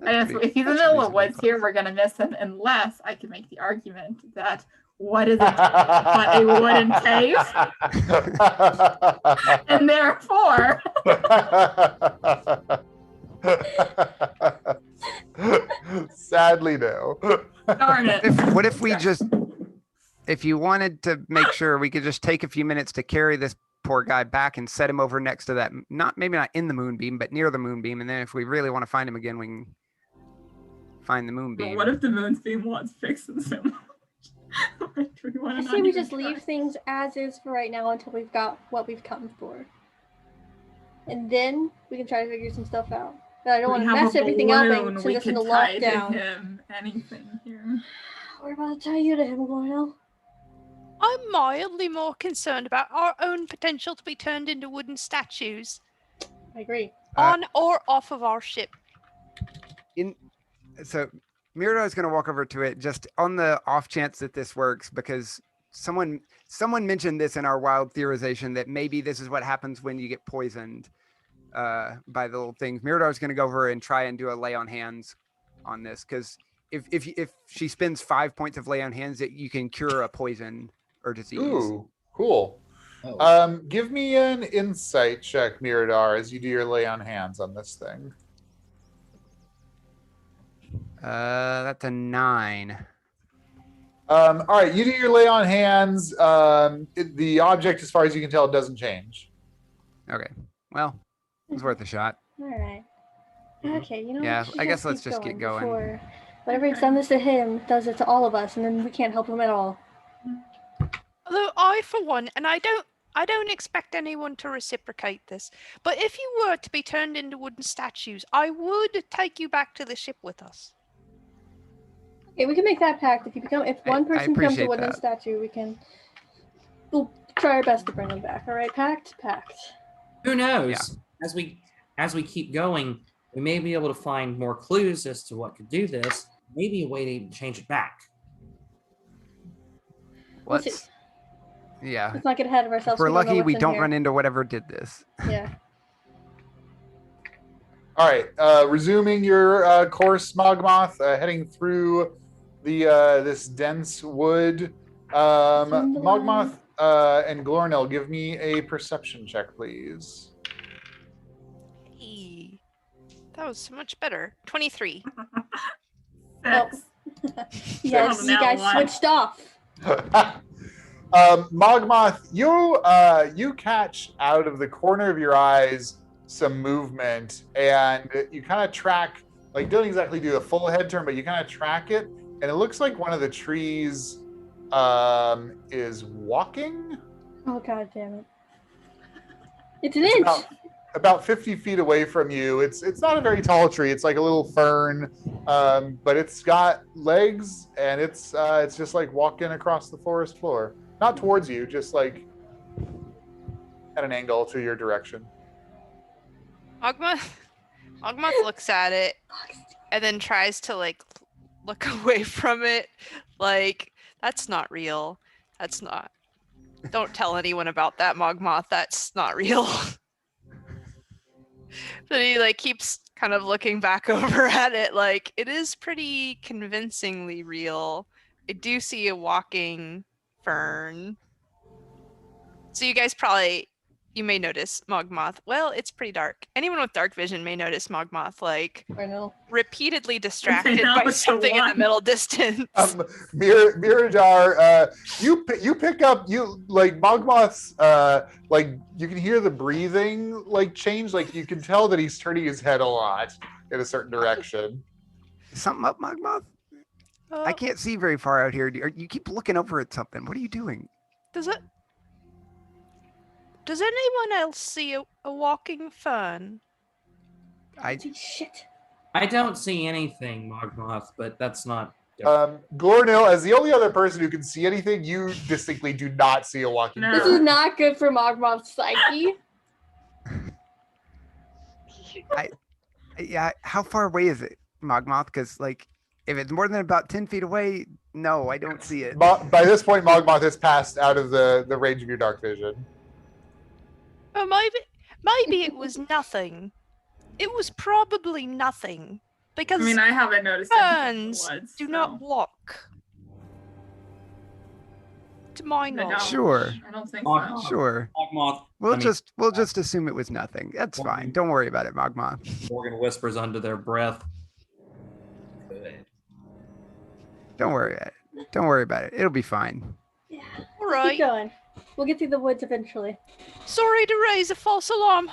[SPEAKER 5] I guess if he's in the middle of woods here, we're gonna miss him unless I can make the argument that what is it but a wooden cave, and therefore
[SPEAKER 1] Sadly, no.
[SPEAKER 5] darn it.
[SPEAKER 2] What if we just, if you wanted to make sure, we could just take a few minutes to carry this poor guy back and set him over next to that, maybe not in the moonbeam, but near the moonbeam. And then if we really want to find him again, we can find the moonbeam.
[SPEAKER 5] But what if the moonbeam wants fixing him?
[SPEAKER 3] I say we just leave things as is for right now until we've got what we've come for. And then we can try to figure some stuff out. But I don't want to mess everything up and send us into lockdown.
[SPEAKER 5] Him anything here.
[SPEAKER 3] We're about to tie you to him, Goyle.
[SPEAKER 4] I'm mildly more concerned about our own potential to be turned into wooden statues
[SPEAKER 3] I agree.
[SPEAKER 4] on or off of our ship.
[SPEAKER 2] So Mirador is going to walk over to it just on the off chance that this works, because someone mentioned this in our wild theorization that maybe this is what happens when you get poisoned by the little things. Mirador is going to go over and try and do a lay on hands on this, because if she spends 5 points of lay on hands, that you can cure a poison or disease.
[SPEAKER 1] Ooh, cool.
[SPEAKER 6] Oh.
[SPEAKER 1] Give me an insight check, Miradar, as you do your lay on hands on this thing.
[SPEAKER 2] That's a 9.
[SPEAKER 1] All right, you do your lay on hands. The object, as far as you can tell, doesn't change.
[SPEAKER 2] Okay. Well, it's worth a shot.
[SPEAKER 3] All right. Okay, you know.
[SPEAKER 2] Yeah,
[SPEAKER 3] we should
[SPEAKER 2] I guess let's
[SPEAKER 3] keep
[SPEAKER 2] just get going.
[SPEAKER 3] Before whatever it's done this to him does it to all of us, and then we can't help him at all.
[SPEAKER 4] Although I, for one, and I don't expect anyone to reciprocate this, but if you were to be turned into wooden statues, I would take you back to the ship with us.
[SPEAKER 3] Okay, we can make that pact. If one person becomes a
[SPEAKER 2] appreciate
[SPEAKER 3] wooden
[SPEAKER 2] that.
[SPEAKER 3] statue, we'll try our best to bring them back. All right, pact.
[SPEAKER 6] Who knows?
[SPEAKER 2] Yeah.
[SPEAKER 6] As we keep going, we may be able to find more clues as to what could do this. Maybe a way to change it back.
[SPEAKER 3] We'll see.
[SPEAKER 2] Yeah.
[SPEAKER 3] Let's not get ahead of ourselves.
[SPEAKER 2] If we're
[SPEAKER 3] don't know
[SPEAKER 2] lucky, we
[SPEAKER 3] what's in
[SPEAKER 2] don't
[SPEAKER 3] here.
[SPEAKER 2] run into whatever did this.
[SPEAKER 3] Yeah.
[SPEAKER 1] All right, resuming your course, Mogmoth, heading through the this dense wood. Mogmoth and Glornell, give me a perception check, please.
[SPEAKER 4] Hey, that was so much better. 23.
[SPEAKER 5] 6.
[SPEAKER 3] Yes,
[SPEAKER 5] Oh,
[SPEAKER 3] you guys
[SPEAKER 5] now
[SPEAKER 3] switched off.
[SPEAKER 1] Mogmoth, you catch out of the corner of your eyes some movement, and you kind of track, like, don't exactly do a full head turn, but you kind of track it, and it looks like one of the trees is walking.
[SPEAKER 3] Oh god damn it! It's an
[SPEAKER 1] It's
[SPEAKER 3] inch.
[SPEAKER 1] about 50 feet away from you. It's not a very tall tree. It's like a little fern, but it's got legs, and it's just like walking across the forest floor, not towards you, just like at an angle to your direction.
[SPEAKER 4] Ogmoth looks at it and then tries to like look away from it. Like, that's not real. That's not. Don't tell anyone about that, Mogmoth. That's not real. But he like keeps kind of looking back over at it like it is pretty convincingly real. I do see a walking fern. So you guys you may notice Mogmoth. Well, it's pretty dark. Anyone with dark vision may notice Mogmoth like
[SPEAKER 3] I know.
[SPEAKER 4] repeatedly distracted
[SPEAKER 5] know,
[SPEAKER 4] by
[SPEAKER 5] it's the
[SPEAKER 4] something in the
[SPEAKER 5] one.
[SPEAKER 4] middle distance.
[SPEAKER 1] Miradar, you pick up, you like Mogmoth's, like you can hear the breathing like change, like you can tell that he's turning his head a lot in a certain direction.
[SPEAKER 2] Is something up, Mogmoth? I can't see very far out here. You keep looking over at something. What are you doing?
[SPEAKER 4] Does anyone else see a walking fern?
[SPEAKER 3] Shit.
[SPEAKER 6] I don't see anything, Mogmoth, but that's not.
[SPEAKER 1] Glornil, as the only other person who can see anything, you distinctly do not see a walking
[SPEAKER 5] No.
[SPEAKER 3] This
[SPEAKER 1] fern.
[SPEAKER 3] is not good for Mogmoth's psyche.
[SPEAKER 2] Yeah, how far away is it, Mogmoth? Because like, if it's more than about 10 feet away, no, I don't see it.
[SPEAKER 1] By this point, Mogmoth has passed out of the range of your dark vision.
[SPEAKER 4] Or maybe it was nothing. It was probably nothing. Because
[SPEAKER 5] I mean, I haven't noticed anything in the
[SPEAKER 4] ferns
[SPEAKER 5] woods,
[SPEAKER 4] do
[SPEAKER 5] so.
[SPEAKER 4] not walk. To my
[SPEAKER 5] They don't.
[SPEAKER 4] knowledge.
[SPEAKER 2] Sure.
[SPEAKER 5] I don't think
[SPEAKER 6] Oh,
[SPEAKER 5] so.
[SPEAKER 2] Sure.
[SPEAKER 6] Mogmoth.
[SPEAKER 2] We'll
[SPEAKER 6] I mean,
[SPEAKER 2] just assume it was nothing. That's fine. Don't worry about it, Mogmoth.
[SPEAKER 6] Morgan whispers under their breath. Good.
[SPEAKER 2] Don't worry about it. Don't worry about it. It'll be fine.
[SPEAKER 3] Yeah.
[SPEAKER 4] All
[SPEAKER 3] Keep
[SPEAKER 4] right.
[SPEAKER 3] going. We'll get through the woods eventually.
[SPEAKER 4] Sorry to raise a false alarm.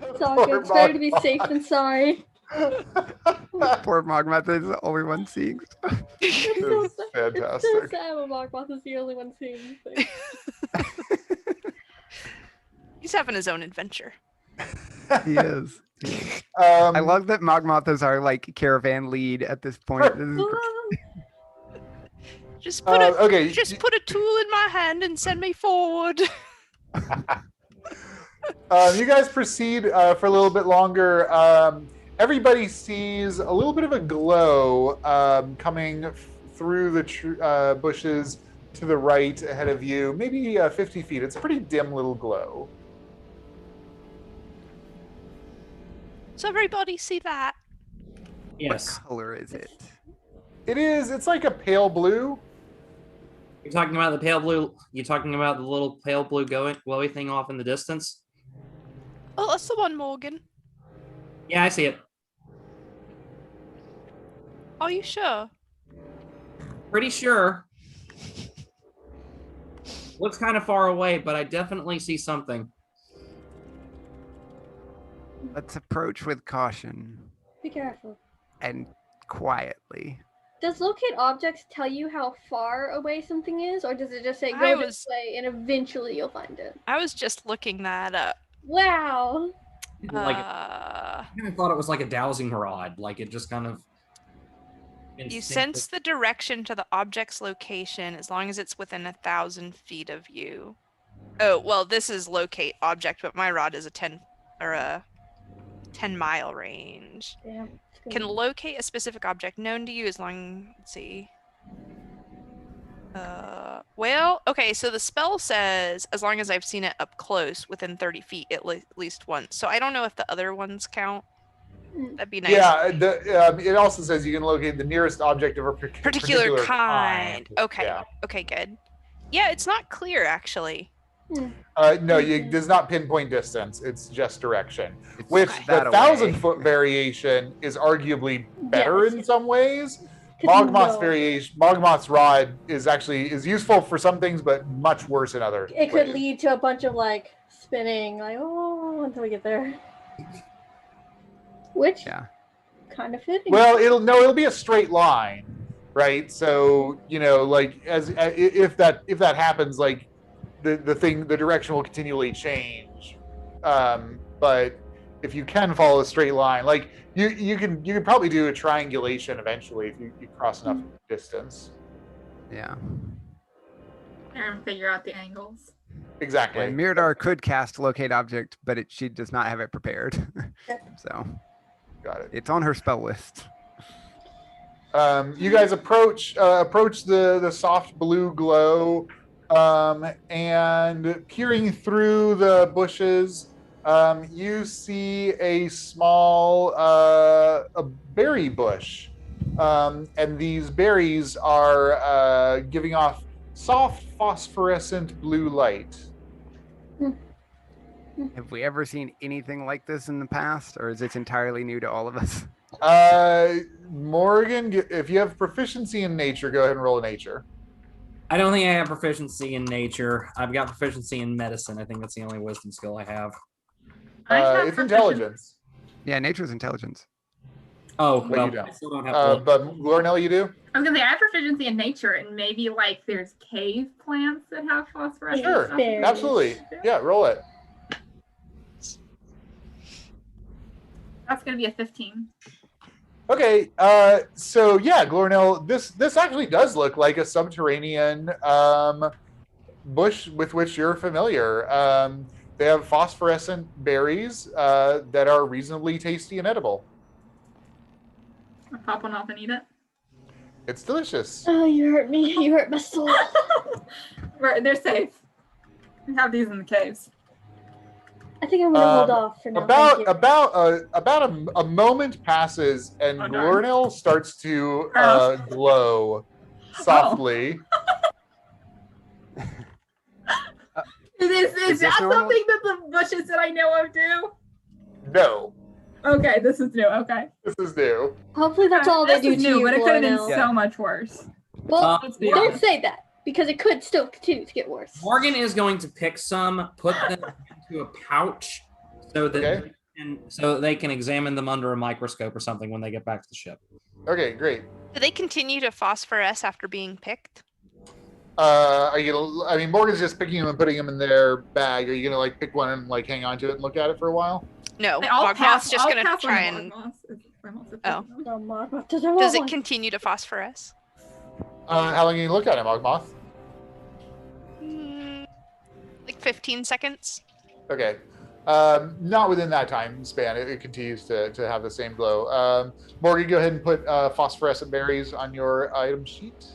[SPEAKER 3] It's all good. It's better to be safe than sorry.
[SPEAKER 2] Poor Mogmoth is the only one seeing stuff.
[SPEAKER 1] This is
[SPEAKER 3] It's so
[SPEAKER 1] fantastic.
[SPEAKER 3] sad when Mogmoth is the only one seeing things.
[SPEAKER 4] He's having his own adventure.
[SPEAKER 2] He is. I
[SPEAKER 1] Um,
[SPEAKER 2] love that Mogmoth is our like caravan lead at this point. This is great.
[SPEAKER 4] Just put
[SPEAKER 1] okay.
[SPEAKER 4] just put a tool in my hand and send me forward.
[SPEAKER 1] You guys proceed for a little bit longer. Everybody sees a little bit of a glow coming through the bushes to the right ahead of you, maybe 50 feet. It's a pretty dim little glow.
[SPEAKER 4] Does everybody see that?
[SPEAKER 6] Yes.
[SPEAKER 2] What color is it?
[SPEAKER 1] It is. It's like a pale blue.
[SPEAKER 6] You're talking about the pale blue. You're talking about the little pale blue glowy thing off in the distance.
[SPEAKER 4] Oh, that's the one, Morgan.
[SPEAKER 6] Yeah, I see it.
[SPEAKER 4] Are you sure?
[SPEAKER 6] Pretty sure. Looks kind of far away, but I definitely see something.
[SPEAKER 2] Let's approach with caution
[SPEAKER 3] Be careful.
[SPEAKER 2] and quietly.
[SPEAKER 3] Does locate objects tell you how far away something is, or does it just say
[SPEAKER 4] I
[SPEAKER 3] go this
[SPEAKER 4] was-
[SPEAKER 3] way and eventually you'll find it?
[SPEAKER 4] I was just looking that up.
[SPEAKER 3] Wow.
[SPEAKER 6] Like I kind of thought it was like a dowsing rod. Like it just kind of.
[SPEAKER 4] You sense the direction to the object's location as long as it's within 1,000 feet of you. Oh, well, this is locate object, but my rod is a 10 mile range.
[SPEAKER 3] Damn.
[SPEAKER 4] Can locate a specific object known to you as long. Let's see. Well, okay, so the spell says as long as I've seen it up close within 30 feet at least once. So I don't know if the other ones count. That'd be nice.
[SPEAKER 1] Yeah. It also says you can locate the nearest object of a
[SPEAKER 4] Particular kind. Okay.
[SPEAKER 1] Yeah.
[SPEAKER 4] Okay, good. Yeah, it's not clear actually.
[SPEAKER 1] No, it does not pinpoint distance. It's just direction.
[SPEAKER 2] It's
[SPEAKER 1] Which
[SPEAKER 2] that
[SPEAKER 1] the 1,000
[SPEAKER 2] away.
[SPEAKER 1] foot variation is arguably better
[SPEAKER 3] Yes.
[SPEAKER 1] in some ways.
[SPEAKER 3] 'Cause you
[SPEAKER 1] Mogmoth's
[SPEAKER 3] know
[SPEAKER 1] variation, Mogmoth's rod is useful for some things, but much worse in other.
[SPEAKER 3] it could
[SPEAKER 1] ways.
[SPEAKER 3] lead to a bunch of like spinning, like until we get there. Which
[SPEAKER 2] Yeah.
[SPEAKER 3] kind of fitting.
[SPEAKER 1] Well, it'll be a straight line, right? So like if that happens, like the direction will continually change. But if you can follow a straight line, like you can probably do a triangulation eventually if you cross enough distance.
[SPEAKER 2] Yeah.
[SPEAKER 5] And figure out the angles.
[SPEAKER 1] Exactly.
[SPEAKER 2] And Mirador could cast locate object, but she does not have it prepared. So
[SPEAKER 1] Got it.
[SPEAKER 2] it's on her spell list.
[SPEAKER 1] You guys approach the soft blue glow, and peering through the bushes, you see a small a berry bush, and these berries are giving off soft phosphorescent blue light.
[SPEAKER 2] Have we ever seen anything like this in the past, or is it entirely new to all of us?
[SPEAKER 1] Morgan, if you have proficiency in nature, go ahead and roll a nature.
[SPEAKER 6] I don't think I have proficiency in nature. I've got proficiency in medicine. I think that's the only wisdom skill I have.
[SPEAKER 5] I have
[SPEAKER 1] It's
[SPEAKER 5] proficien-
[SPEAKER 1] intelligence.
[SPEAKER 2] Yeah, nature's intelligence.
[SPEAKER 6] Oh,
[SPEAKER 1] But
[SPEAKER 6] well,
[SPEAKER 1] you don't.
[SPEAKER 6] I still don't have.
[SPEAKER 1] But Lornell, you do?
[SPEAKER 5] I was gonna say I have proficiency in nature, and maybe like there's cave plants that have phosphorescent
[SPEAKER 1] Sure,
[SPEAKER 5] stuff.
[SPEAKER 3] Berries.
[SPEAKER 1] absolutely. Yeah, roll it.
[SPEAKER 5] That's gonna be a 15.
[SPEAKER 1] Okay, so yeah, Glornell, this actually does look like a subterranean bush with which you're familiar. They have phosphorescent berries that are reasonably tasty and edible.
[SPEAKER 5] I'll pop one off and eat it.
[SPEAKER 1] It's delicious.
[SPEAKER 3] Oh, you hurt me. You hurt my soul.
[SPEAKER 5] They're safe. We have these in the caves.
[SPEAKER 3] I think I'm gonna hold off for now. Thank you.
[SPEAKER 1] About a moment passes and
[SPEAKER 5] Oh, darn.
[SPEAKER 1] Glornell starts to
[SPEAKER 5] Oh.
[SPEAKER 1] glow softly.
[SPEAKER 5] Is
[SPEAKER 2] Is this
[SPEAKER 5] that
[SPEAKER 2] normal?
[SPEAKER 5] something that the bushes that I know of do?
[SPEAKER 1] No,
[SPEAKER 5] Okay, this is new. Okay.
[SPEAKER 1] this is new.
[SPEAKER 3] Hopefully that's all they
[SPEAKER 5] This
[SPEAKER 3] do
[SPEAKER 5] is
[SPEAKER 3] to
[SPEAKER 5] new,
[SPEAKER 3] you,
[SPEAKER 5] but it could have been
[SPEAKER 3] Glornell.
[SPEAKER 2] Yeah.
[SPEAKER 5] so much worse.
[SPEAKER 3] Well,
[SPEAKER 5] Let's be
[SPEAKER 3] don't
[SPEAKER 5] honest.
[SPEAKER 3] say that because it could still continue to get worse.
[SPEAKER 6] Morgan is going to pick some, put them into a pouch, so that
[SPEAKER 1] Okay.
[SPEAKER 6] they can examine them under a microscope or something when they get back to the ship.
[SPEAKER 1] Okay, great.
[SPEAKER 4] Do they continue to phosphoresce after being picked?
[SPEAKER 1] Are you gonna? I mean, Morgan's just picking them and putting them in their bag. Are you gonna like pick one and like hang on to it and look at it for a while?
[SPEAKER 4] No.
[SPEAKER 5] They all
[SPEAKER 4] Mogmoth's just
[SPEAKER 5] I'll
[SPEAKER 4] gonna
[SPEAKER 5] pass
[SPEAKER 4] try
[SPEAKER 5] on
[SPEAKER 4] and.
[SPEAKER 5] Mogmoth if Mogmoth is
[SPEAKER 4] Oh.
[SPEAKER 5] picking them.
[SPEAKER 3] No, Mark,
[SPEAKER 4] Does it continue to phosphoresce?
[SPEAKER 1] How long can you look at him, Ogmoth?
[SPEAKER 4] Like 15 seconds?
[SPEAKER 1] Okay. Not within that time span. It continues to have the same glow. Morgan, go ahead and put phosphorescent berries on your item sheet.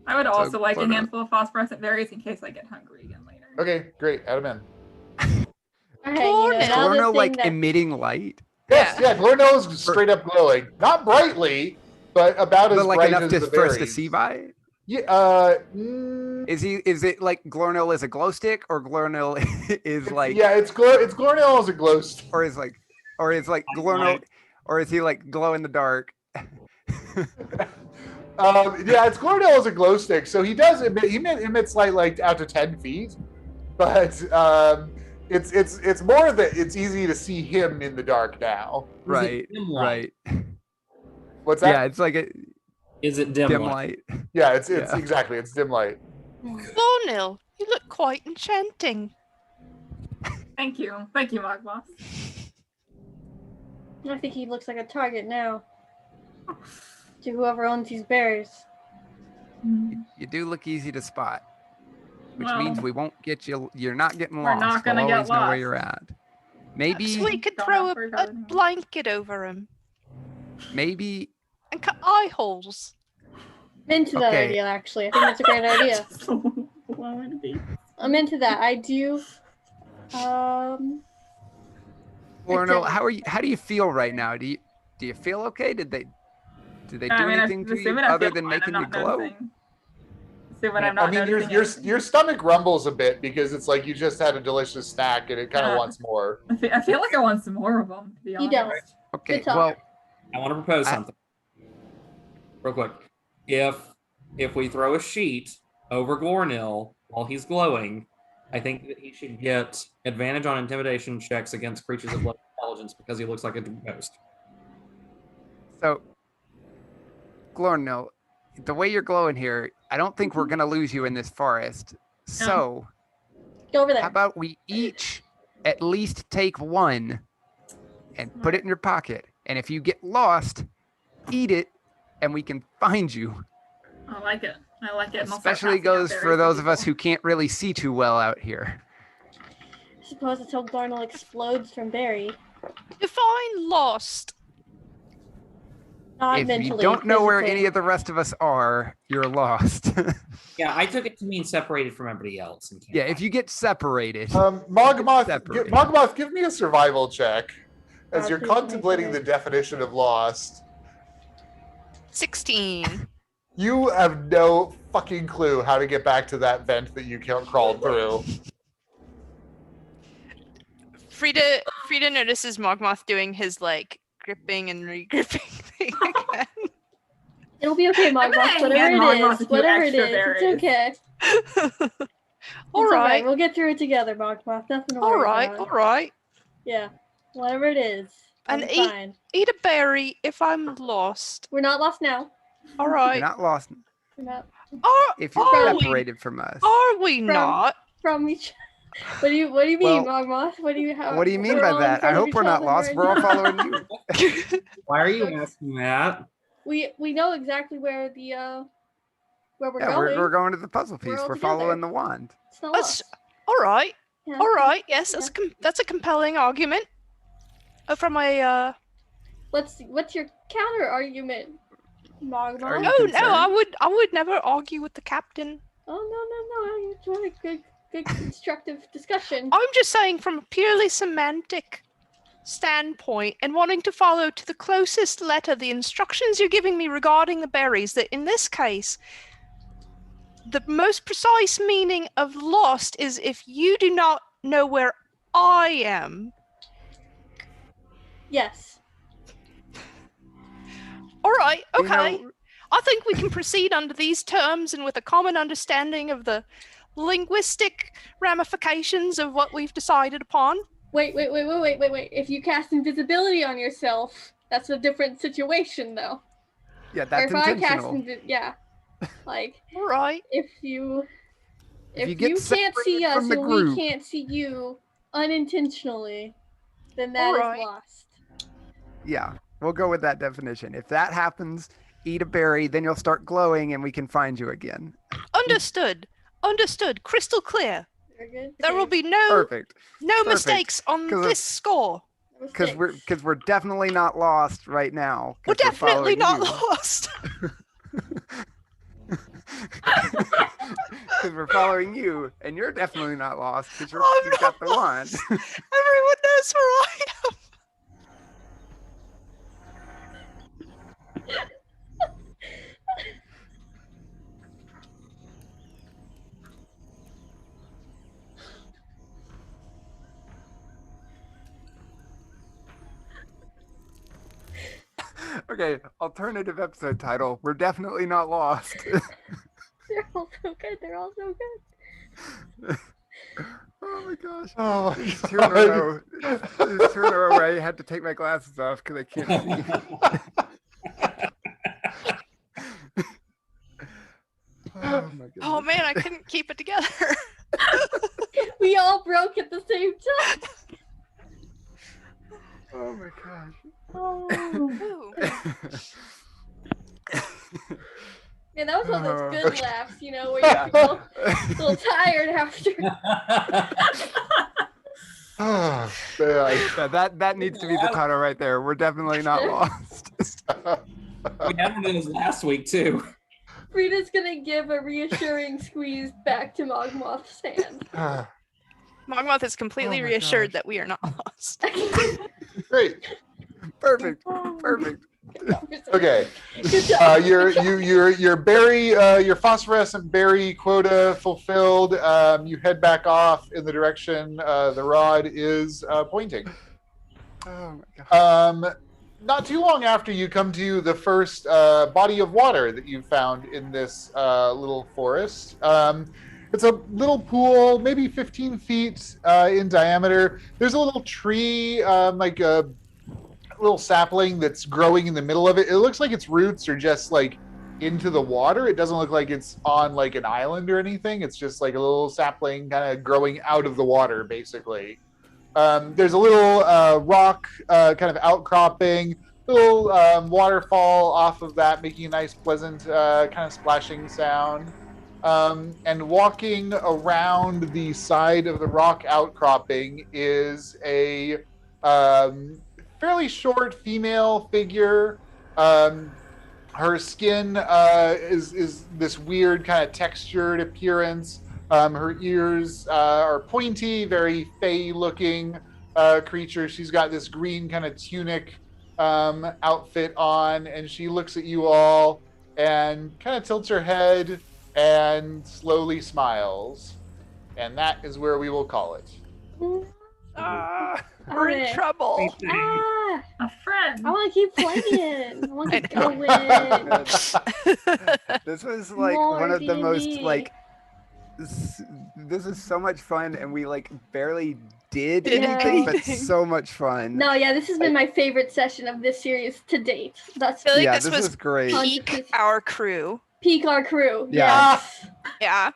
[SPEAKER 5] I would also like a
[SPEAKER 2] Glornell.
[SPEAKER 5] handful of phosphorescent berries in case I get hungry again later.
[SPEAKER 1] Okay, great. Add them in.
[SPEAKER 2] Is
[SPEAKER 3] now the
[SPEAKER 2] Glorno
[SPEAKER 3] thing
[SPEAKER 2] like
[SPEAKER 3] that-
[SPEAKER 2] emitting light?
[SPEAKER 1] Yes, yeah. Glornell is straight up glowing. Not brightly, but about as
[SPEAKER 2] But like
[SPEAKER 1] bright
[SPEAKER 2] enough
[SPEAKER 1] as
[SPEAKER 2] to,
[SPEAKER 1] the
[SPEAKER 2] for us to
[SPEAKER 1] berries.
[SPEAKER 2] see by?
[SPEAKER 1] Yeah.
[SPEAKER 2] Is it like Glornil is a glow stick, or Glornil is like,
[SPEAKER 1] yeah, it's Glornil as a glow stick.
[SPEAKER 2] or is like Glornil, or is he like glow in the dark?
[SPEAKER 1] Yeah, it's Glornil as a glow stick. So he does emits light like out to 10 feet, but it's more that it's easy to see him in the dark now.
[SPEAKER 2] Right,
[SPEAKER 6] dim light?
[SPEAKER 2] right.
[SPEAKER 1] What's that?
[SPEAKER 2] Yeah, it's like a
[SPEAKER 6] Is it dim,
[SPEAKER 2] dim
[SPEAKER 6] light?
[SPEAKER 2] light.
[SPEAKER 1] Yeah, it's
[SPEAKER 2] Yeah.
[SPEAKER 1] exactly, it's dim light.
[SPEAKER 4] Glornil, you look quite enchanting.
[SPEAKER 5] Thank you, Mogmoth.
[SPEAKER 3] I think he looks like a target now. To whoever owns these berries.
[SPEAKER 2] You do look easy to spot, which
[SPEAKER 5] Well,
[SPEAKER 2] means we won't get you. You're not getting
[SPEAKER 5] we're
[SPEAKER 2] lost.
[SPEAKER 5] not gonna
[SPEAKER 2] we'll
[SPEAKER 5] get
[SPEAKER 2] always know where
[SPEAKER 5] lost.
[SPEAKER 2] you're at. Maybe,
[SPEAKER 4] So we could
[SPEAKER 5] Don't
[SPEAKER 4] throw
[SPEAKER 5] have to worry
[SPEAKER 4] a
[SPEAKER 5] about it.
[SPEAKER 4] blanket over him
[SPEAKER 2] maybe.
[SPEAKER 4] and cut eye holes.
[SPEAKER 3] I'm into that
[SPEAKER 2] Okay.
[SPEAKER 3] idea, actually. I think that's a great idea.
[SPEAKER 5] What would it be?
[SPEAKER 3] I'm into that. I do.
[SPEAKER 2] Glornil, how do you feel right now? Do you feel okay? Did they do anything to you
[SPEAKER 5] assuming I
[SPEAKER 2] other
[SPEAKER 5] feel
[SPEAKER 2] than
[SPEAKER 5] fine,
[SPEAKER 2] making
[SPEAKER 5] I'm
[SPEAKER 2] you
[SPEAKER 5] not
[SPEAKER 2] glow?
[SPEAKER 5] noticing. Assuming I'm not
[SPEAKER 1] I mean,
[SPEAKER 5] noticing
[SPEAKER 1] your stomach rumbles a bit because it's like you just had a delicious snack and it kind of
[SPEAKER 5] Yeah.
[SPEAKER 1] wants more.
[SPEAKER 5] I feel like I want some more of them, to be
[SPEAKER 3] He
[SPEAKER 5] honest.
[SPEAKER 3] does.
[SPEAKER 2] Okay,
[SPEAKER 3] Good talk.
[SPEAKER 2] well,
[SPEAKER 6] I want to propose
[SPEAKER 2] I-
[SPEAKER 6] something. Real quick. If we throw a sheet over Glornil while he's glowing, I think that he should get advantage on intimidation checks against creatures of low intelligence because he looks like a ghost.
[SPEAKER 2] so Glornil, the way you're glowing here, I don't think we're gonna lose you in this forest. So
[SPEAKER 3] Go over
[SPEAKER 2] how
[SPEAKER 3] there.
[SPEAKER 2] about we each at least take one and put it in your pocket, and if you get lost, eat it, and we can find you.
[SPEAKER 5] I like it. I like it. and I'll start
[SPEAKER 2] Especially
[SPEAKER 5] passing out
[SPEAKER 2] goes
[SPEAKER 5] berries
[SPEAKER 2] for
[SPEAKER 5] to
[SPEAKER 2] those of us
[SPEAKER 5] people.
[SPEAKER 2] who can't really see too well out here.
[SPEAKER 3] I suppose until Garnel explodes from Barry.
[SPEAKER 4] Define lost.
[SPEAKER 3] Not
[SPEAKER 2] If
[SPEAKER 3] mentally.
[SPEAKER 2] you don't know where
[SPEAKER 3] physically.
[SPEAKER 2] any of the rest of us are, you're lost.
[SPEAKER 6] Yeah, I took it to mean separated from everybody else. And can't
[SPEAKER 2] Yeah, if
[SPEAKER 6] find
[SPEAKER 2] you get separated,
[SPEAKER 1] Mogmoth,
[SPEAKER 2] Separate.
[SPEAKER 1] Mogmoth, give me a survival check as you're
[SPEAKER 3] Please make
[SPEAKER 1] contemplating
[SPEAKER 3] it.
[SPEAKER 1] the definition of lost.
[SPEAKER 4] 16.
[SPEAKER 1] You have no fucking clue how to get back to that vent that you crawled through.
[SPEAKER 4] Frida notices Mogmoth doing his like gripping and re-gripping thing again.
[SPEAKER 3] It'll be okay,
[SPEAKER 5] I'm gonna
[SPEAKER 3] Mogmoth. Whatever
[SPEAKER 5] hand
[SPEAKER 3] it
[SPEAKER 5] Mogmoth a
[SPEAKER 3] is.
[SPEAKER 5] few
[SPEAKER 3] Whatever it
[SPEAKER 5] extra
[SPEAKER 3] is.
[SPEAKER 5] berries.
[SPEAKER 3] It's okay.
[SPEAKER 4] All
[SPEAKER 3] It's
[SPEAKER 4] right.
[SPEAKER 3] We'll get through it together, Mogmoth. Nothing to
[SPEAKER 4] All
[SPEAKER 3] worry
[SPEAKER 4] right.
[SPEAKER 3] about.
[SPEAKER 4] All right.
[SPEAKER 3] Yeah. Whatever it is.
[SPEAKER 4] And
[SPEAKER 3] I'm
[SPEAKER 4] eat-
[SPEAKER 3] fine.
[SPEAKER 4] Eat a berry if I'm lost.
[SPEAKER 3] We're not lost now.
[SPEAKER 4] All
[SPEAKER 2] you're
[SPEAKER 4] right.
[SPEAKER 2] not lost.
[SPEAKER 3] We're not
[SPEAKER 2] If you're
[SPEAKER 4] Are we-
[SPEAKER 2] separated from us,
[SPEAKER 4] Are we not?
[SPEAKER 3] from each. What do you mean,
[SPEAKER 2] Well,
[SPEAKER 3] Mogmoth? What do you have?
[SPEAKER 2] what do you mean
[SPEAKER 3] we're
[SPEAKER 2] by
[SPEAKER 3] all in
[SPEAKER 2] that? I
[SPEAKER 3] front of
[SPEAKER 2] hope
[SPEAKER 3] each
[SPEAKER 2] we're not
[SPEAKER 3] other
[SPEAKER 2] lost.
[SPEAKER 3] right
[SPEAKER 2] We're all
[SPEAKER 3] now.
[SPEAKER 2] following you.
[SPEAKER 6] Why are you asking that?
[SPEAKER 3] We know exactly where the where we're
[SPEAKER 2] Yeah,
[SPEAKER 3] going.
[SPEAKER 2] we're going to the puzzle
[SPEAKER 3] We're
[SPEAKER 2] piece.
[SPEAKER 3] all
[SPEAKER 2] We're
[SPEAKER 3] together.
[SPEAKER 2] following the wand.
[SPEAKER 3] It's not
[SPEAKER 4] That's-
[SPEAKER 3] lost.
[SPEAKER 4] All right.
[SPEAKER 3] Yeah.
[SPEAKER 4] All right. Yes, that's a compelling argument. From a
[SPEAKER 3] What's your counter argument, Mogmoth?
[SPEAKER 2] Are you
[SPEAKER 4] Oh no,
[SPEAKER 2] concerned?
[SPEAKER 4] I would never argue with the captain.
[SPEAKER 3] Oh no! I enjoy good constructive discussion.
[SPEAKER 4] I'm just saying from a purely semantic standpoint and wanting to follow to the closest letter the instructions you're giving me regarding the berries, that in this case the most precise meaning of lost is if you do not know where I am.
[SPEAKER 3] Yes.
[SPEAKER 4] All right,
[SPEAKER 2] You
[SPEAKER 4] okay.
[SPEAKER 2] know,
[SPEAKER 4] I think we can proceed under these terms and with a common understanding of the linguistic ramifications of what we've decided upon.
[SPEAKER 3] Wait. If you cast invisibility on yourself, that's a different situation, though.
[SPEAKER 2] yeah,
[SPEAKER 3] Or
[SPEAKER 2] that's
[SPEAKER 3] if I cast
[SPEAKER 2] intentional.
[SPEAKER 3] yeah, like
[SPEAKER 4] All right.
[SPEAKER 3] if you
[SPEAKER 2] you get
[SPEAKER 3] can't see
[SPEAKER 2] separated
[SPEAKER 3] us
[SPEAKER 2] from the
[SPEAKER 3] and
[SPEAKER 2] group.
[SPEAKER 3] we can't see you unintentionally, then that is
[SPEAKER 4] Alright.
[SPEAKER 3] lost.
[SPEAKER 2] Yeah, we'll go with that definition. If that happens, eat a berry, then you'll start glowing, and we can find you again.
[SPEAKER 4] Understood. Understood. Crystal clear.
[SPEAKER 3] Very good.
[SPEAKER 4] There will be no
[SPEAKER 2] Perfect. perfect.
[SPEAKER 4] mistakes on
[SPEAKER 2] 'Cause
[SPEAKER 4] this score.
[SPEAKER 2] Because we're definitely not lost right now.
[SPEAKER 4] We're
[SPEAKER 2] 'cause
[SPEAKER 4] definitely
[SPEAKER 2] following
[SPEAKER 4] not
[SPEAKER 2] you.
[SPEAKER 4] lost.
[SPEAKER 2] Because we're following you, and you're definitely not lost because
[SPEAKER 4] I'm
[SPEAKER 2] you've got the
[SPEAKER 4] not
[SPEAKER 2] wand.
[SPEAKER 4] Everyone knows where I am.
[SPEAKER 2] Okay, alternative episode title. We're definitely not lost.
[SPEAKER 3] They're all so good. They're all so good.
[SPEAKER 2] Oh my gosh.
[SPEAKER 1] Oh,
[SPEAKER 2] There's
[SPEAKER 1] my
[SPEAKER 2] two in a
[SPEAKER 1] God.
[SPEAKER 2] row. There's two in a row where I had to take my glasses off because I can't see. Oh my goodness.
[SPEAKER 4] Oh man, I couldn't keep it together.
[SPEAKER 3] We all broke at the same time.
[SPEAKER 2] Oh my gosh.
[SPEAKER 3] Oh.
[SPEAKER 4] Ooh.
[SPEAKER 3] Man, that was one of those good
[SPEAKER 1] Okay.
[SPEAKER 3] laughs, you know, where
[SPEAKER 2] Yeah.
[SPEAKER 3] you're a little tired after.
[SPEAKER 1] Oh, man.
[SPEAKER 2] Yeah, that needs to be the title right there. We're definitely not lost.
[SPEAKER 6] We had one of those last week too.
[SPEAKER 3] Frida's gonna give a reassuring squeeze back to Mogmoth's hand.
[SPEAKER 4] Mogmoth is completely
[SPEAKER 2] Oh my
[SPEAKER 4] reassured
[SPEAKER 2] gosh.
[SPEAKER 4] that we are not lost.
[SPEAKER 1] Great.
[SPEAKER 2] Perfect. Perfect.
[SPEAKER 1] Okay.
[SPEAKER 3] Good job.
[SPEAKER 1] Your berry, your phosphorescent berry quota fulfilled. You head back off in the direction the rod is pointing.
[SPEAKER 2] Oh my gosh.
[SPEAKER 1] Not too long after you come to the first body of water that you found in this little forest. It's a little pool, maybe 15 feet in diameter. There's a little tree, like a little sapling that's growing in the middle of it. It looks like its roots are just like into the water. It doesn't look like it's on like an island or anything. It's just like a little sapling kind of growing out of the water, basically. There's a little rock kind of outcropping, little waterfall off of that, making a nice, pleasant kind of splashing sound. And walking around the side of the rock outcropping is a fairly short female figure. Her skin is this weird kind of textured appearance. Her ears are pointy, very fey-looking creature. She's got this green kind of tunic outfit on, and she looks at you all and kind of tilts her head and slowly smiles. And that is where we will call it.
[SPEAKER 4] Ah, we're in
[SPEAKER 3] Okay.
[SPEAKER 4] trouble.
[SPEAKER 3] Ah,
[SPEAKER 5] A friend.
[SPEAKER 3] I want to keep playing. I want
[SPEAKER 4] I
[SPEAKER 3] to
[SPEAKER 4] know.
[SPEAKER 3] go in.
[SPEAKER 2] This was like
[SPEAKER 3] More
[SPEAKER 2] one of the most
[SPEAKER 3] D&D.
[SPEAKER 2] like this is so much fun, and we like barely did
[SPEAKER 4] Did
[SPEAKER 2] anything, but
[SPEAKER 4] anything.
[SPEAKER 2] so much fun.
[SPEAKER 3] No, yeah, this has been my favorite session of this series to date. That's
[SPEAKER 4] I feel like
[SPEAKER 2] yeah,
[SPEAKER 4] this
[SPEAKER 2] this
[SPEAKER 4] was
[SPEAKER 2] was great.
[SPEAKER 3] fun.
[SPEAKER 4] peak our crew.
[SPEAKER 3] peak our crew.
[SPEAKER 2] Yeah.
[SPEAKER 3] Yes.
[SPEAKER 4] Yeah.